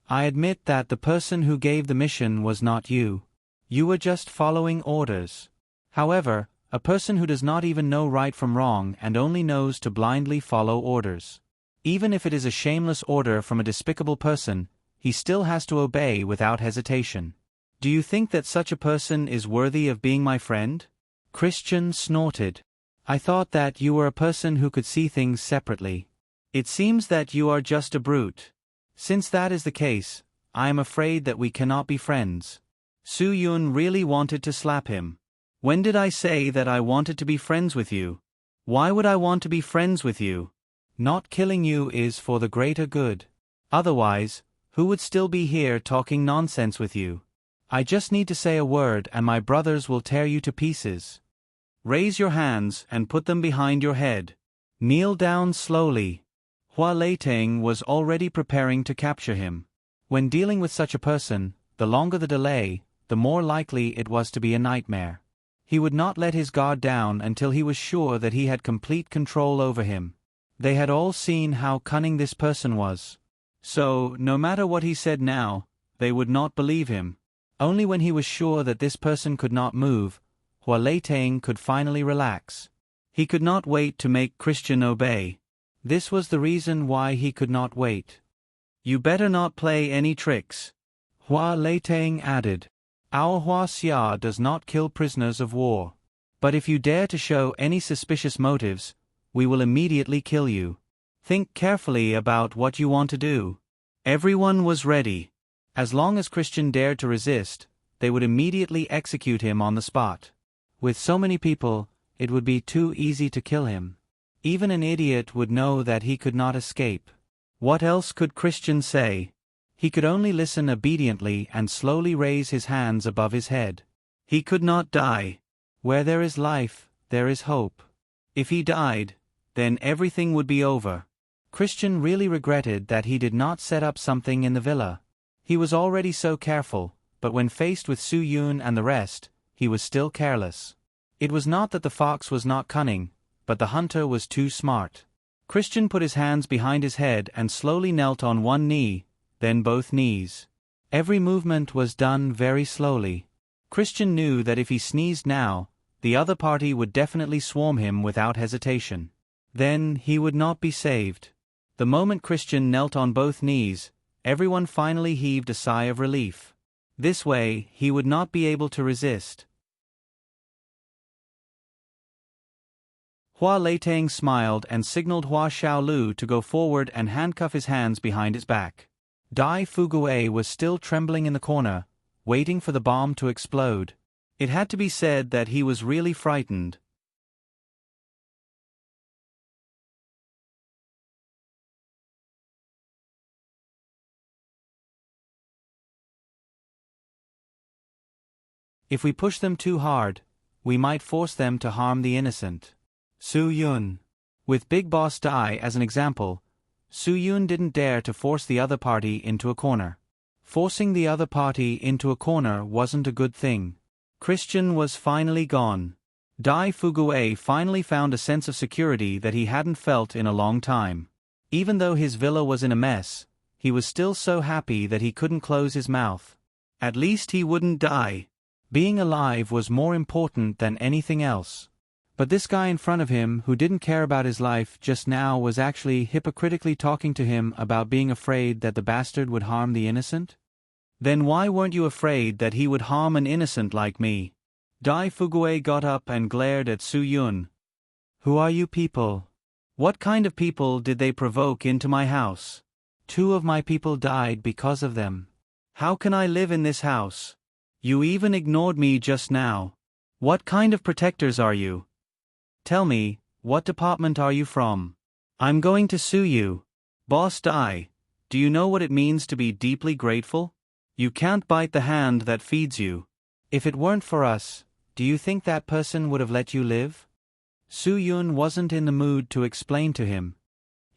I admit that the person who gave the mission was not you. You were just following orders. However, a person who does not even know right from wrong and only knows to blindly follow orders. Even if it is a shameless order from a despicable person, he still has to obey without hesitation. Do you think that such a person is worthy of being my friend? Christian snorted. I thought that you were a person who could see things separately. It seems that you are just a brute. Since that is the case, I am afraid that we cannot be friends. Su Yun really wanted to slap him. When did I say that I wanted to be friends with you? Why would I want to be friends with you? Not killing you is for the greater good. Otherwise, who would still be here talking nonsense with you? I just need to say a word and my brothers will tear you to pieces. Raise your hands and put them behind your head. Kneel down slowly. Hua Leiteng was already preparing to capture him. When dealing with such a person, the longer the delay, the more likely it was to be a nightmare. He would not let his guard down until he was sure that he had complete control over him. They had all seen how cunning this person was. So, no matter what he said now, they would not believe him. Only when he was sure that this person could not move, Hua Leiteng could finally relax. He could not wait to make Christian obey. This was the reason why he could not wait. You better not play any tricks. Hua Leiteng added. Our Hua Xia does not kill prisoners of war. But if you dare to show any suspicious motives, we will immediately kill you. Think carefully about what you want to do. Everyone was ready. As long as Christian dared to resist, they would immediately execute him on the spot. With so many people, it would be too easy to kill him. Even an idiot would know that he could not escape. What else could Christian say? He could only listen obediently and slowly raise his hands above his head. He could not die. Where there is life, there is hope. If he died, then everything would be over. Christian really regretted that he did not set up something in the villa. He was already so careful, but when faced with Su Yun and the rest, he was still careless. It was not that the fox was not cunning, but the hunter was too smart. Christian put his hands behind his head and slowly knelt on one knee, then both knees. Every movement was done very slowly. Christian knew that if he sneezed now, the other party would definitely swarm him without hesitation. Then he would not be saved. The moment Christian knelt on both knees, everyone finally heaved a sigh of relief. This way, he would not be able to resist. Hua Leiteng smiled and signaled Hua Xiaolu to go forward and handcuff his hands behind his back. Dai Fugue was still trembling in the corner, waiting for the bomb to explode. It had to be said that he was really frightened. If we push them too hard, we might force them to harm the innocent. Su Yun. With Big Boss Dai as an example, Su Yun didn't dare to force the other party into a corner. Forcing the other party into a corner wasn't a good thing. Christian was finally gone. Dai Fugue finally found a sense of security that he hadn't felt in a long time. Even though his villa was in a mess, he was still so happy that he couldn't close his mouth. At least he wouldn't die. Being alive was more important than anything else. But this guy in front of him who didn't care about his life just now was actually hypocritically talking to him about being afraid that the bastard would harm the innocent? Then why weren't you afraid that he would harm an innocent like me? Dai Fugue got up and glared at Su Yun. Who are you people? What kind of people did they provoke into my house? 2 of my people died because of them. How can I live in this house? You even ignored me just now. What kind of protectors are you? Tell me, what department are you from? I'm going to sue you. Boss Dai, do you know what it means to be deeply grateful? You can't bite the hand that feeds you. If it weren't for us, do you think that person would have let you live? Su Yun wasn't in the mood to explain to him.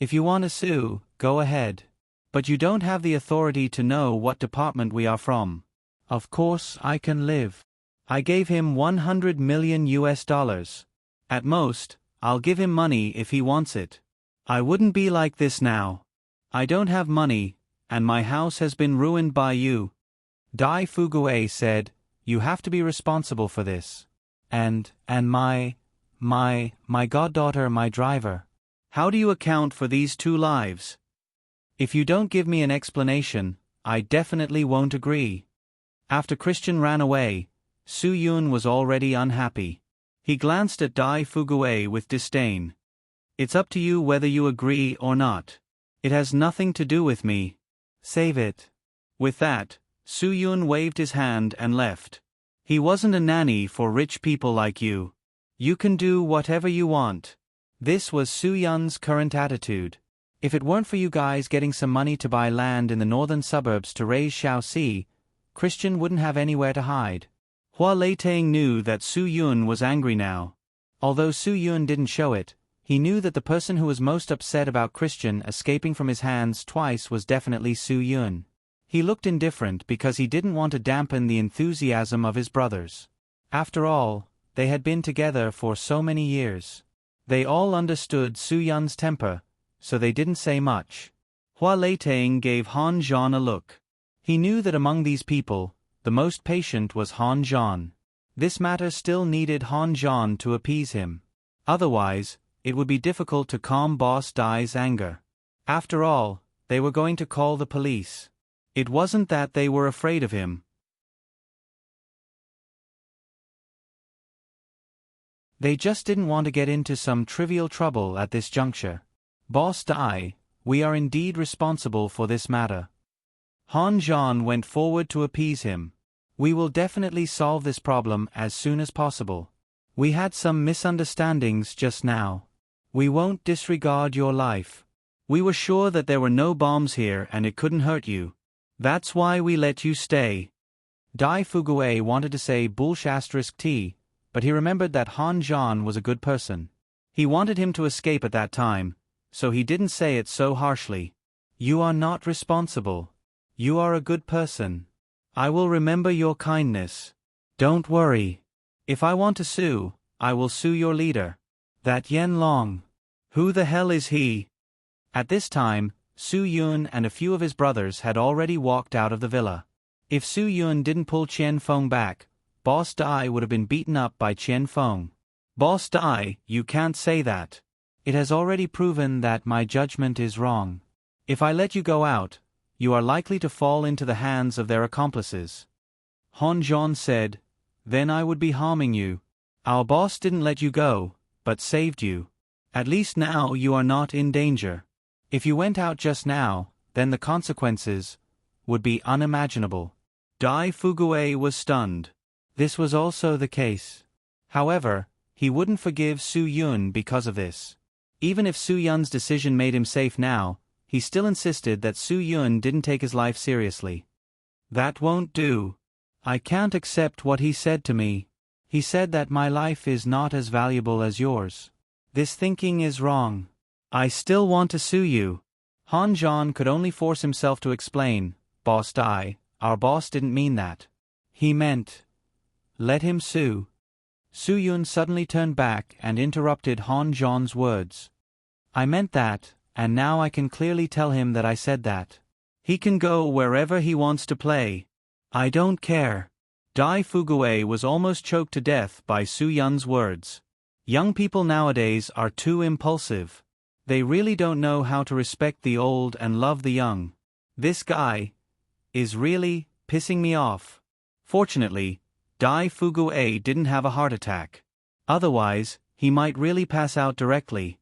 If you want to sue, go ahead. But you don't have the authority to know what department we are from. Of course I can live. I gave him $100 million. At most, I'll give him money if he wants it. I wouldn't be like this now. I don't have money, and my house has been ruined by you. Dai Fugue said, You have to be responsible for this. And my goddaughter, my driver. How do you account for these 2 lives? If you don't give me an explanation, I definitely won't agree. After Christian ran away, Su-yun was already unhappy. He glanced at Dai Fugue with disdain. It's up to you whether you agree or not. It has nothing to do with me. Save it. With that, Su-yun waved his hand and left. He wasn't a nanny for rich people like you. You can do whatever you want. This was Su-yun's current attitude. If it weren't for you guys getting some money to buy land in the northern suburbs to raise Shaoxi, Christian wouldn't have anywhere to hide. Hua Leiteng knew that Su-yun was angry now. Although Su-yun didn't show it, he knew that the person who was most upset about Christian escaping from his hands twice was definitely Su-yun. He looked indifferent because he didn't want to dampen the enthusiasm of his brothers. After all, they had been together for so many years. They all understood Su-yun's temper, so they didn't say much. Hua Leiteng gave Han Zhan a look. He knew that among these people, the most patient was Han Zhan. This matter still needed Han Zhan to appease him. Otherwise, it would be difficult to calm Boss Dai's anger. After all, they were going to call the police. It wasn't that they were afraid of him. They just didn't want to get into some trivial trouble at this juncture. Boss Dai, we are indeed responsible for this matter. Han Zhan went forward to appease him. We will definitely solve this problem as soon as possible. We had some misunderstandings just now. We won't disregard your life. We were sure that there were no bombs here and it couldn't hurt you. That's why we let you stay. Dai Fugue wanted to say *T, but he remembered that Han Zhan was a good person. He wanted him to escape at that time, so he didn't say it so harshly. You are not responsible. You are a good person. I will remember your kindness. Don't worry. If I want to sue, I will sue your leader. That Yen Long. Who the hell is he? At this time, Su-yun and a few of his brothers had already walked out of the villa. If Su-yun didn't pull Qian Feng back, Boss Dai would have been beaten up by Qian Feng. Boss Dai, you can't say that. It has already proven that my judgment is wrong. If I let you go out, you are likely to fall into the hands of their accomplices. Han Zhan said, then I would be harming you. Our boss didn't let you go, but saved you. At least now you are not in danger. If you went out just now, then the consequences would be unimaginable. Dai Fugue was stunned. This was also the case. However, he wouldn't forgive Su-yun because of this. Even if Su-yun's decision made him safe now, he still insisted that Su-yun didn't take his life seriously. That won't do. I can't accept what he said to me. He said that my life is not as valuable as yours. This thinking is wrong. I still want to sue you. Han Zhan could only force himself to explain, Boss Dai, our boss didn't mean that. He meant, let him sue. Su-yun suddenly turned back and interrupted Han Zhan's words. I meant that, and now I can clearly tell him that I said that. He can go wherever he wants to play. I don't care. Dai Fugue was almost choked to death by Su-yun's words. Young people nowadays are too impulsive. They really don't know how to respect the old and love the young. This guy is really pissing me off. Fortunately, Dai Fugue didn't have a heart attack. Otherwise, he might really pass out directly.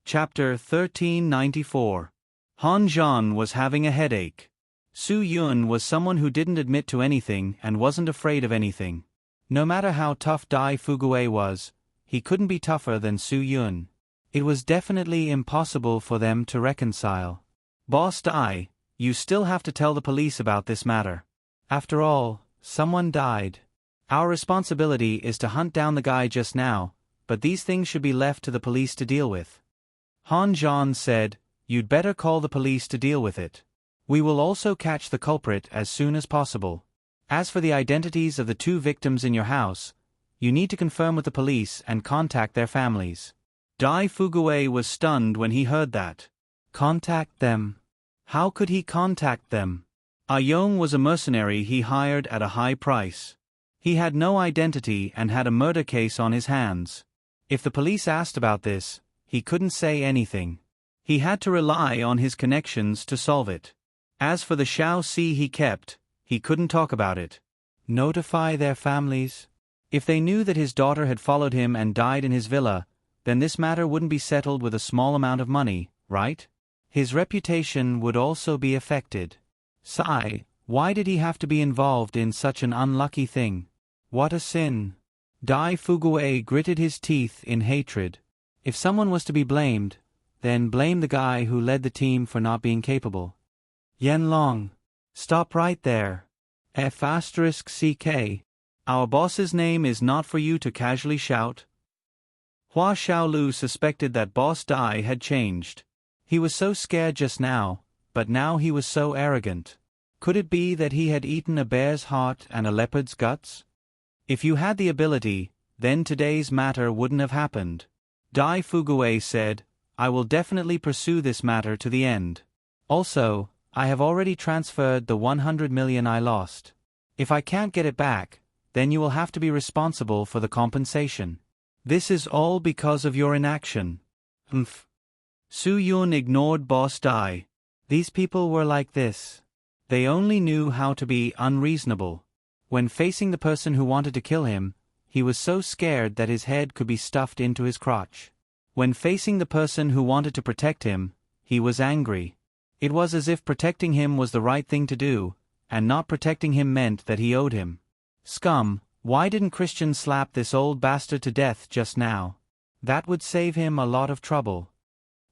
Chapter 1394. Han Zhan was having a headache. Su-yun was someone who didn't admit to anything and wasn't afraid of anything. No matter how tough Dai Fugue was, he couldn't be tougher than Su-yun. It was definitely impossible for them to reconcile. Boss Dai, you still have to tell the police about this matter. After all, someone died. Our responsibility is to hunt down the guy just now, but these things should be left to the police to deal with. Han Zhan said, you'd better call the police to deal with it. We will also catch the culprit as soon as possible. As for the identities of the 2 victims in your house, you need to confirm with the police and contact their families. Dai Fugue was stunned when he heard that. Contact them. How could he contact them? Ayong was a mercenary he hired at a high price. He had no identity and had a murder case on his hands. If the police asked about this, he couldn't say anything. He had to rely on his connections to solve it. As for the Shao Si he kept, he couldn't talk about it. Notify their families. If they knew that his daughter had followed him and died in his villa, then this matter wouldn't be settled with a small amount of money, right? His reputation would also be affected. Sigh, why did he have to be involved in such an unlucky thing? What a sin. Dai Fugue gritted his teeth in hatred. If someone was to be blamed, then blame the guy who led the team for not being capable. Yanlong. Stop right there. F***CK. Our boss's name is not for you to casually shout. Hua Xiaolu suspected that Boss Dai had changed. He was so scared just now, but now he was so arrogant. Could it be that he had eaten a bear's heart and a leopard's guts? If you had the ability, then today's matter wouldn't have happened. Dai Fugue said, I will definitely pursue this matter to the end. Also, I have already transferred the 100 million I lost. If I can't get it back, then you will have to be responsible for the compensation. This is all because of your inaction. Su Yun ignored Boss Dai. These people were like this. They only knew how to be unreasonable. When facing the person who wanted to kill him, he was so scared that his head could be stuffed into his crotch. When facing the person who wanted to protect him, he was angry. It was as if protecting him was the right thing to do, and not protecting him meant that he owed him. Scum, why didn't Christian slap this old bastard to death just now? That would save him a lot of trouble.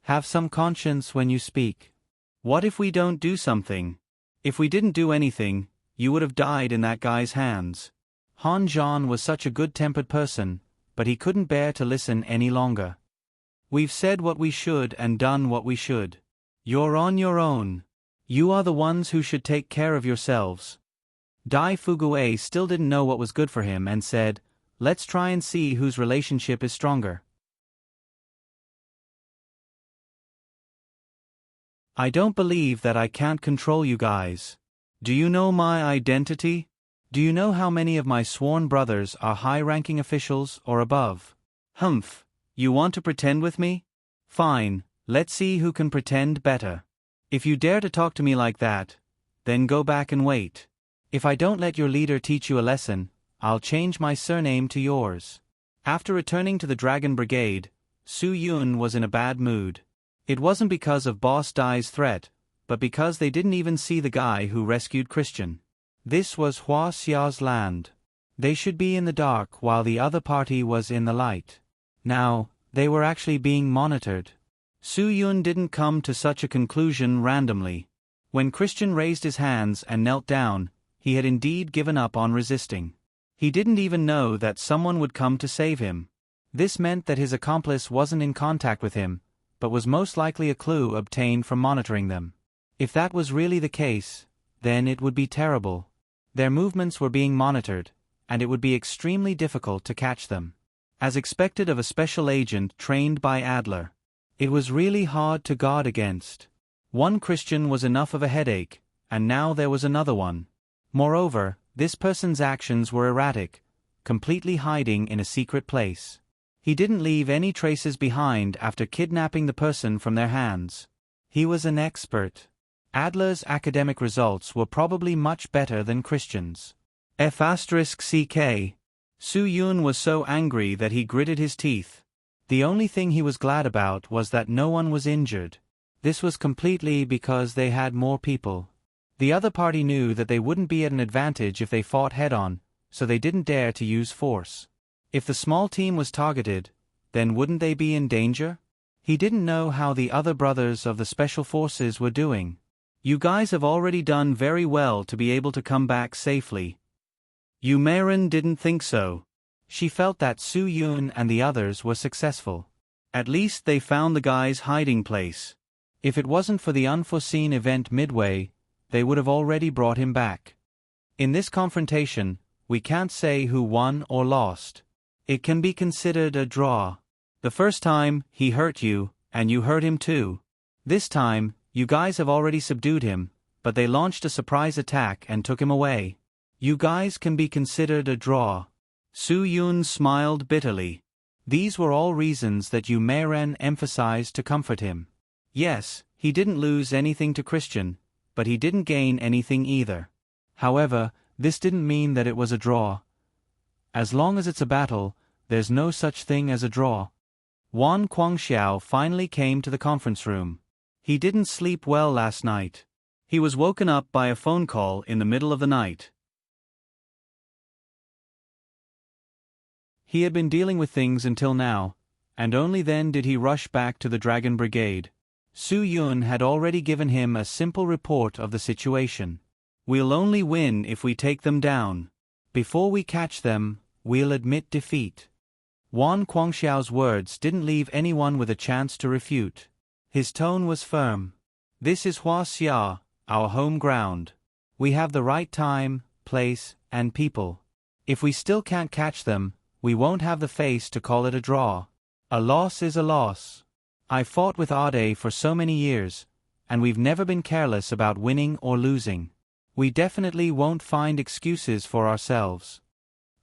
Have some conscience when you speak. What if we don't do something? If we didn't do anything, you would have died in that guy's hands. Han Zhan was such a good-tempered person, but he couldn't bear to listen any longer. We've said what we should and done what we should. You're on your own. You are the ones who should take care of yourselves. Dai Fugue still didn't know what was good for him and said, let's try and see whose relationship is stronger. I don't believe that I can't control you guys. Do you know my identity? Do you know how many of my sworn brothers are high-ranking officials or above? Humph, you want to pretend with me? Fine, let's see who can pretend better. If you dare to talk to me like that, then go back and wait. If I don't let your leader teach you a lesson, I'll change my surname to yours. After returning to the Dragon Brigade, Su Yun was in a bad mood. It wasn't because of Boss Dai's threat, but because they didn't even see the guy who rescued Christian. This was Hua Xiao's land. They should be in the dark while the other party was in the light. Now, they were actually being monitored. Su Yun didn't come to such a conclusion randomly. When Christian raised his hands and knelt down, he had indeed given up on resisting. He didn't even know that someone would come to save him. This meant that his accomplice wasn't in contact with him, but was most likely a clue obtained from monitoring them. If that was really the case, then it would be terrible. Their movements were being monitored, and it would be extremely difficult to catch them. As expected of a special agent trained by Adler, it was really hard to guard against. One Christian was enough of a headache, and now there was another one. Moreover, this person's actions were erratic, completely hiding in a secret place. He didn't leave any traces behind after kidnapping the person from their hands. He was an expert. Adler's academic results were probably much better than Christian's. F***CK. Su Yun was so angry that he gritted his teeth. The only thing he was glad about was that no one was injured. This was completely because they had more people. The other party knew that they wouldn't be at an advantage if they fought head-on, so they didn't dare to use force. If the small team was targeted, then wouldn't they be in danger? He didn't know how the other brothers of the Special Forces were doing. You guys have already done very well to be able to come back safely. Yu Meiren didn't think so. She felt that Su Yun and the others were successful. At least they found the guy's hiding place. If it wasn't for the unforeseen event midway, they would have already brought him back. In this confrontation, we can't say who won or lost. It can be considered a draw. The first time, he hurt you, and you hurt him too. This time, you guys have already subdued him, but they launched a surprise attack and took him away. You guys can be considered a draw. Su Yun smiled bitterly. These were all reasons that Yu Meiren emphasized to comfort him. Yes, he didn't lose anything to Christian, but he didn't gain anything either. However, this didn't mean that it was a draw. As long as it's a battle, there's no such thing as a draw. Wan Guangxiao finally came to the conference room. He didn't sleep well last night. He was woken up by a phone call in the middle of the night. He had been dealing with things until now, and only then did he rush back to the Dragon Brigade. Su Yun had already given him a simple report of the situation. We'll only win if we take them down. Before we catch them, we'll admit defeat. Wan Guangxiao's words didn't leave anyone with a chance to refute. His tone was firm. This is Huaxia, our home ground. We have the right time, place, and people. If we still can't catch them, we won't have the face to call it a draw. A loss is a loss. I fought with Ade for so many years, and we've never been careless about winning or losing. We definitely won't find excuses for ourselves.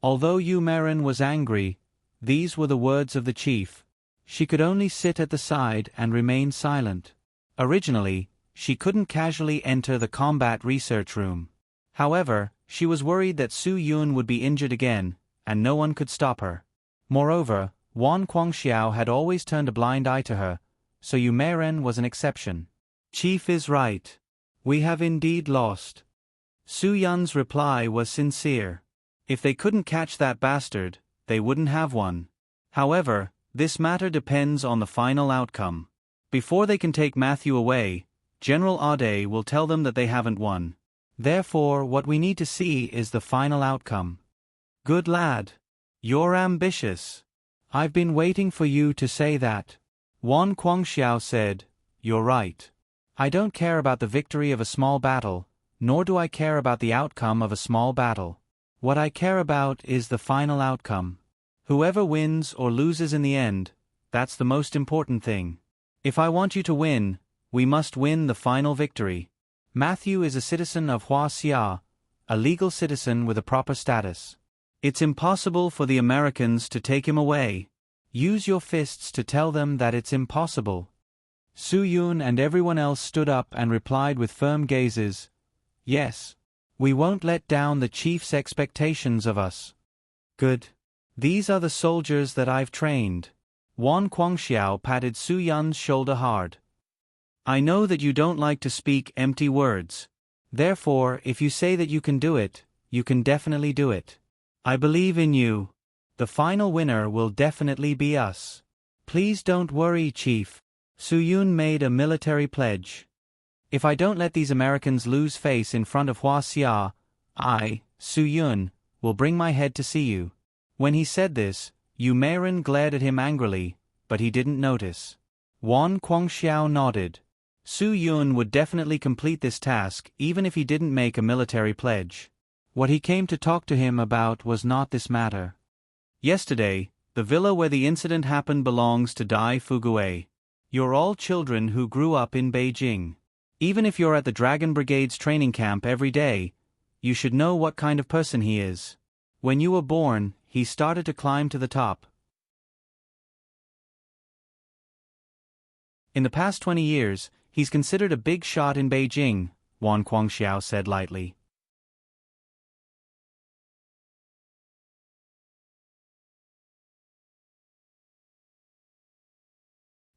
Although Yu Meiren was angry, these were the words of the chief. She could only sit at the side and remain silent. Originally, she couldn't casually enter the combat research room. However, she was worried that Su Yun would be injured again, and no one could stop her. Moreover, Wan Guangxiao had always turned a blind eye to her, so Yu Meiren was an exception. Chief is right. We have indeed lost. Su Yun's reply was sincere. If they couldn't catch that bastard, they wouldn't have one. However, this matter depends on the final outcome. Before they can take Matthew away, General Ade will tell them that they haven't won. Therefore, what we need to see is the final outcome. Good lad. You're ambitious. I've been waiting for you to say that. Wan Guangxiao said, You're right. I don't care about the victory of a small battle, nor do I care about the outcome of a small battle. What I care about is the final outcome. Whoever wins or loses in the end, that's the most important thing. If I want you to win, we must win the final victory. Matthew is a citizen of Huaxia, a legal citizen with a proper status. It's impossible for the Americans to take him away. Use your fists to tell them that it's impossible. Su Yun and everyone else stood up and replied with firm gazes, Yes. We won't let down the chief's expectations of us. Good. These are the soldiers that I've trained. Wan Guangxiao patted Su Yun's shoulder hard. I know that you don't like to speak empty words. Therefore, if you say that you can do it, you can definitely do it. I believe in you. The final winner will definitely be us. Please don't worry, Chief. Su Yun made a military pledge. If I don't let these Americans lose face in front of Huaxia, I, Su Yun, will bring my head to see you. When he said this, Yu Meiren glared at him angrily, but he didn't notice. Wan Guangxiao nodded. Su Yun would definitely complete this task even if he didn't make a military pledge. What he came to talk to him about was not this matter. Yesterday, the villa where the incident happened belongs to Dai Fugui. You're all children who grew up in Beijing. Even if you're at the Dragon Brigade's training camp every day, you should know what kind of person he is. When you were born, he started to climb to the top. In the past 20 years, he's considered a big shot in Beijing, Wan Guangxiao said lightly.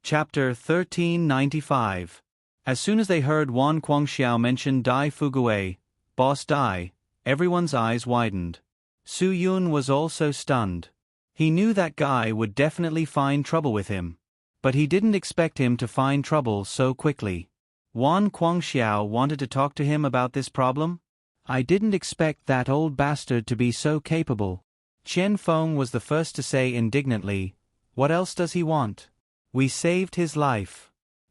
Chapter 1395. As soon as they heard Wan Guangxiao mention Dai Fugui, Boss Dai, everyone's eyes widened. Su Yun was also stunned. He knew that guy would definitely find trouble with him. But he didn't expect him to find trouble so quickly. Wan Guangxiao wanted to talk to him about this problem? I didn't expect that old bastard to be so capable. Qian Feng was the first to say indignantly, What else does he want? We saved his life.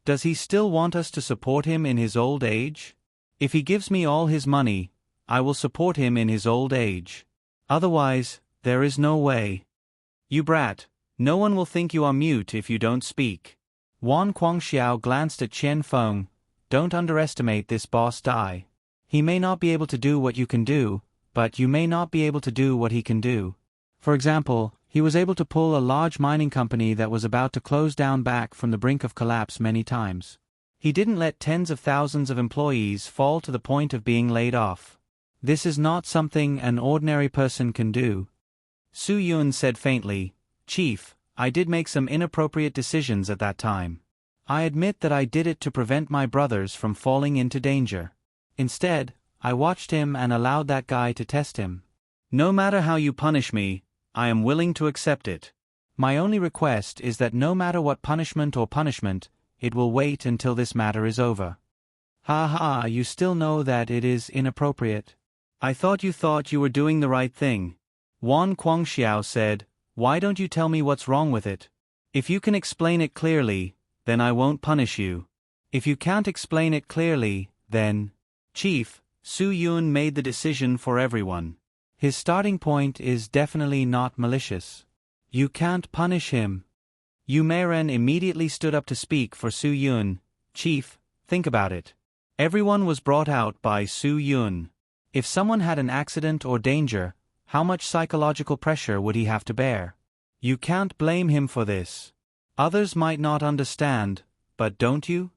Does he still want us to support him in his old age? If he gives me all his money, I will support him in his old age. Otherwise, there is no way. You brat, No one will think you are mute if you don't speak. Wan Guangxiao glanced at Qian Feng. Don't underestimate this boss Dai. He may not be able to do what you can do, but you may not be able to do what he can do. For example, he was able to pull a large mining company that was about to close down back from the brink of collapse many times. He didn't let tens of thousands of employees fall to the point of being laid off. This is not something an ordinary person can do. Su Yun said faintly, Chief, I did make some inappropriate decisions at that time. I admit that I did it to prevent my brothers from falling into danger. Instead, I watched him and allowed that guy to test him. No matter how you punish me, I am willing to accept it. My only request is that no matter what punishment, it will wait until this matter is over. Ha ha, you still know that it is inappropriate. I thought you were doing the right thing. Wan Guangxiao said, Why don't you tell me what's wrong with it? If you can explain it clearly, then I won't punish you. If you can't explain it clearly, then... Chief, Su Yun made the decision for everyone. His starting point is definitely not malicious. You can't punish him. Yu Meiren immediately stood up to speak for Su Yun. Chief, think about it. Everyone was brought out by Su Yun. If someone had an accident or danger, how much psychological pressure would he have to bear? You can't blame him for this. Others might not understand, but don't you?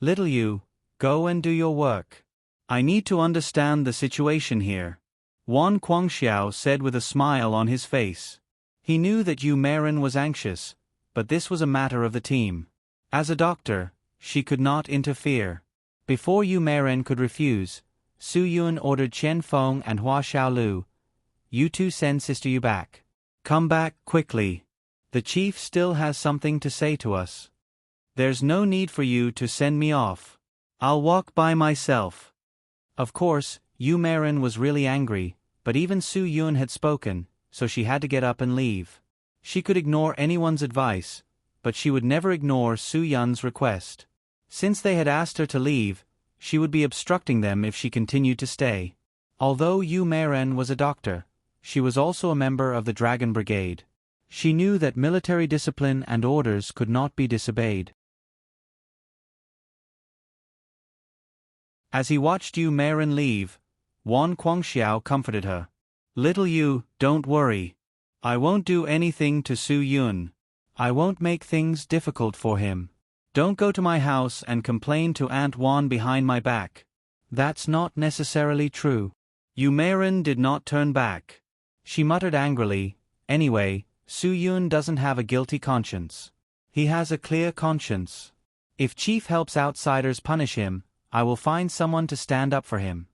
Little you, go and do your work. I need to understand the situation here. Wan Guangxiao said with a smile on his face. He knew that Yu Meiren was anxious, but this was a matter of the team. As a doctor, she could not interfere. Before Yu Meiren could refuse, Su Yun ordered Qian Feng and Hua Xiaolu, You two send Sister Yu back. Come back quickly. The chief still has something to say to us. There's no need for you to send me off. I'll walk by myself. Of course, Yu Meiren was really angry, but even Su Yun had spoken, so she had to get up and leave. She could ignore anyone's advice, but she would never ignore Su Yun's request. Since they had asked her to leave, she would be obstructing them if she continued to stay. Although Yu Meiren was a doctor, she was also a member of the Dragon Brigade. She knew that military discipline and orders could not be disobeyed. As he watched Yu Meiren leave, Wan Guangxiao comforted her. Little Yu, don't worry. I won't do anything to Su Yun. I won't make things difficult for him. Don't go to my house and complain to Aunt Wan behind my back. That's not necessarily true. Yu Meiren did not turn back. She muttered angrily, Anyway, Su Yun doesn't have a guilty conscience. He has a clear conscience. If Chief helps outsiders punish him, I will find someone to stand up for him.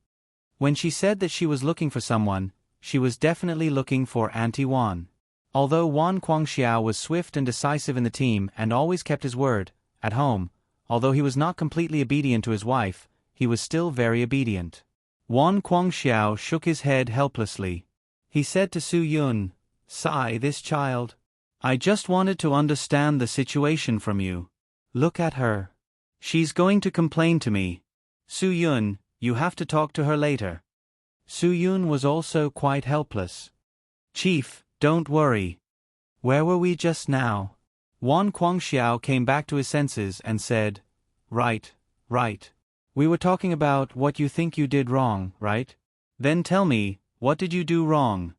When she said that she was looking for someone, she was definitely looking for Auntie Wan. Although Wan Guangxiao was swift and decisive in the team and always kept his word, at home, although he was not completely obedient to his wife, he was still very obedient. Wan Guangxiao shook his head helplessly. He said to Su Yun, Sigh, this child. I just wanted to understand the situation from you. Look at her. She's going to complain to me. Su Yun, you have to talk to her later. Su Yun was also quite helpless. Chief, don't worry. Where were we just now? Wan Guangxiao came back to his senses and said, Right. We were talking about what you think you did wrong, right? Then tell me, what did you do wrong?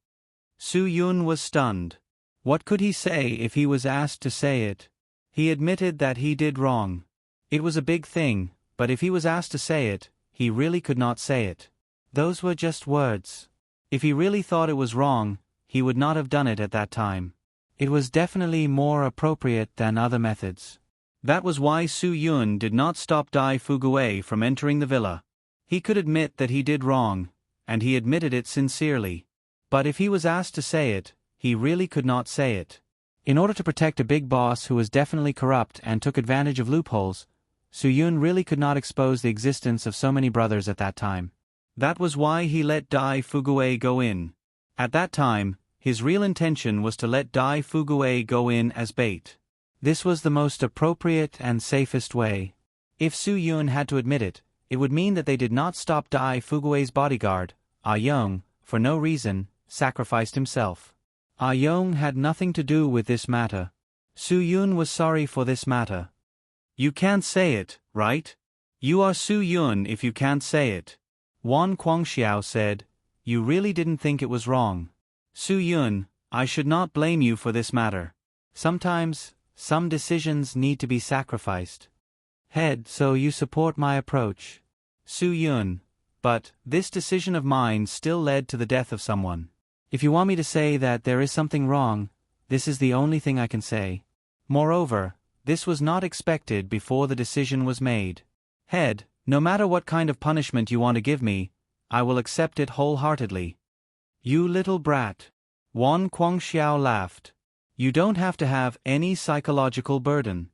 Su Yun was stunned. What could he say if he was asked to say it? He admitted that he did wrong. It was a big thing, but if he was asked to say it, he really could not say it. Those were just words. If he really thought it was wrong, he would not have done it at that time. It was definitely more appropriate than other methods. That was why Su Yun did not stop Dai Fugui from entering the villa. He could admit that he did wrong, and he admitted it sincerely. But if he was asked to say it, he really could not say it. In order to protect a big boss who was definitely corrupt and took advantage of loopholes, Su Yun really could not expose the existence of so many brothers at that time. That was why he let Dai Fugui go in. At that time, his real intention was to let Dai Fugui go in as bait. This was the most appropriate and safest way. If Su Yun had to admit it, it would mean that they did not stop Dai Fugui's bodyguard, Ah Young, for no reason, sacrificed himself. Ah Yong had nothing to do with this matter. Su Yun was sorry for this matter. You can't say it, right? You are Su Yun if you can't say it. Wan Guangxiao said, you really didn't think it was wrong. Su Yun, I should not blame you for this matter. Sometimes, some decisions need to be sacrificed. Head, so you support my approach. Su Yun, but this decision of mine still led to the death of someone. If you want me to say that there is something wrong, this is the only thing I can say. Moreover, this was not expected before the decision was made. Head, no matter what kind of punishment you want to give me, I will accept it wholeheartedly. You little brat. Wan Guangxiao laughed. You don't have to have any psychological burden.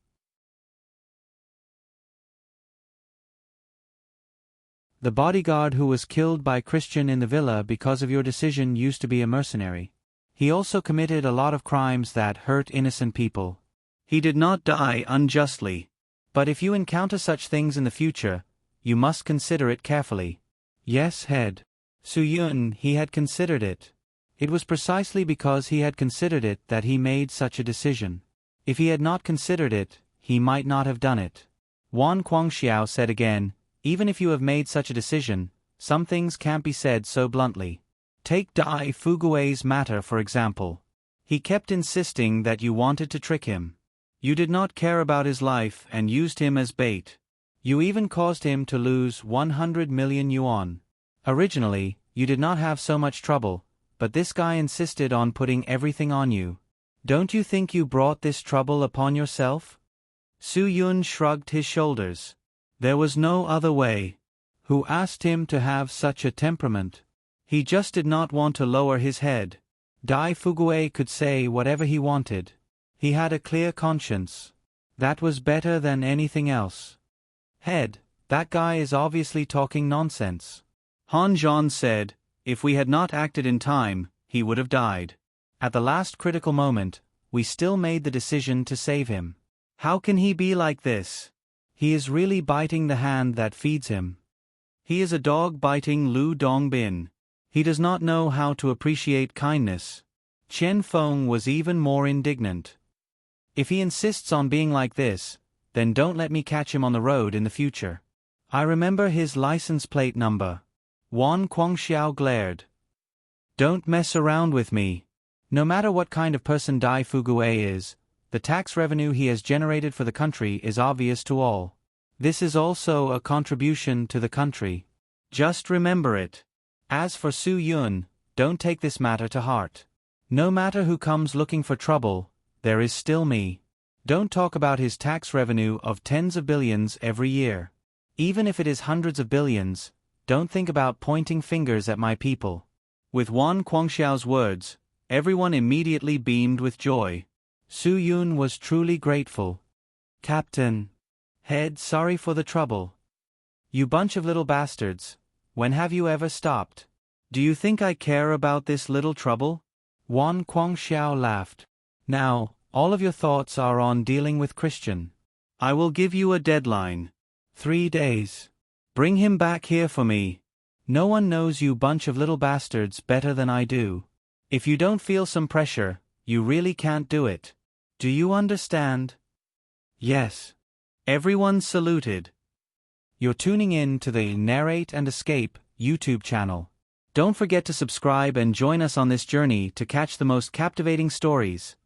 The bodyguard who was killed by Christian in the villa because of your decision used to be a mercenary. He also committed a lot of crimes that hurt innocent people. He did not die unjustly. But if you encounter such things in the future, you must consider it carefully. Yes, Head. Su Yun, he had considered it. It was precisely because he had considered it that he made such a decision. If he had not considered it, he might not have done it. Wan Guangxiao said again, even if you have made such a decision, some things can't be said so bluntly. Take Dai Fugui's matter for example. He kept insisting that you wanted to trick him. You did not care about his life and used him as bait. You even caused him to lose 100 million yuan. Originally, you did not have so much trouble, but this guy insisted on putting everything on you. Don't you think you brought this trouble upon yourself? Su Yun shrugged his shoulders. There was no other way. Who asked him to have such a temperament? He just did not want to lower his head. Dai Fugui could say whatever he wanted. He had a clear conscience. That was better than anything else. Head, that guy is obviously talking nonsense. Han Zhan said, if we had not acted in time, he would have died. At the last critical moment, we still made the decision to save him. How can he be like this? He is really biting the hand that feeds him. He is a dog biting Lu Dongbin. He does not know how to appreciate kindness. Chen Feng was even more indignant. If he insists on being like this, then don't let me catch him on the road in the future. I remember his license plate number. Wan Guangxiao glared. Don't mess around with me. No matter what kind of person Dai Fugui is, the tax revenue he has generated for the country is obvious to all. This is also a contribution to the country. Just remember it. As for Su Yun, don't take this matter to heart. No matter who comes looking for trouble, there is still me. Don't talk about his tax revenue of tens of billions every year. Even if it is hundreds of billions, don't think about pointing fingers at my people. With Wan Guangxiao's words, everyone immediately beamed with joy. Su Yun was truly grateful. Captain. Head, sorry for the trouble. You bunch of little bastards, when have you ever stopped? Do you think I care about this little trouble? Wan Guangxiao laughed. Now, all of your thoughts are on dealing with Christian. I will give you a deadline. 3 days. Bring him back here for me. No one knows you bunch of little bastards better than I do. If you don't feel some pressure, you really can't do it. Do you understand? Yes. Everyone saluted. You're tuning in to the Narrate and Escape YouTube channel. Don't forget to subscribe and join us on this journey to catch the most captivating stories.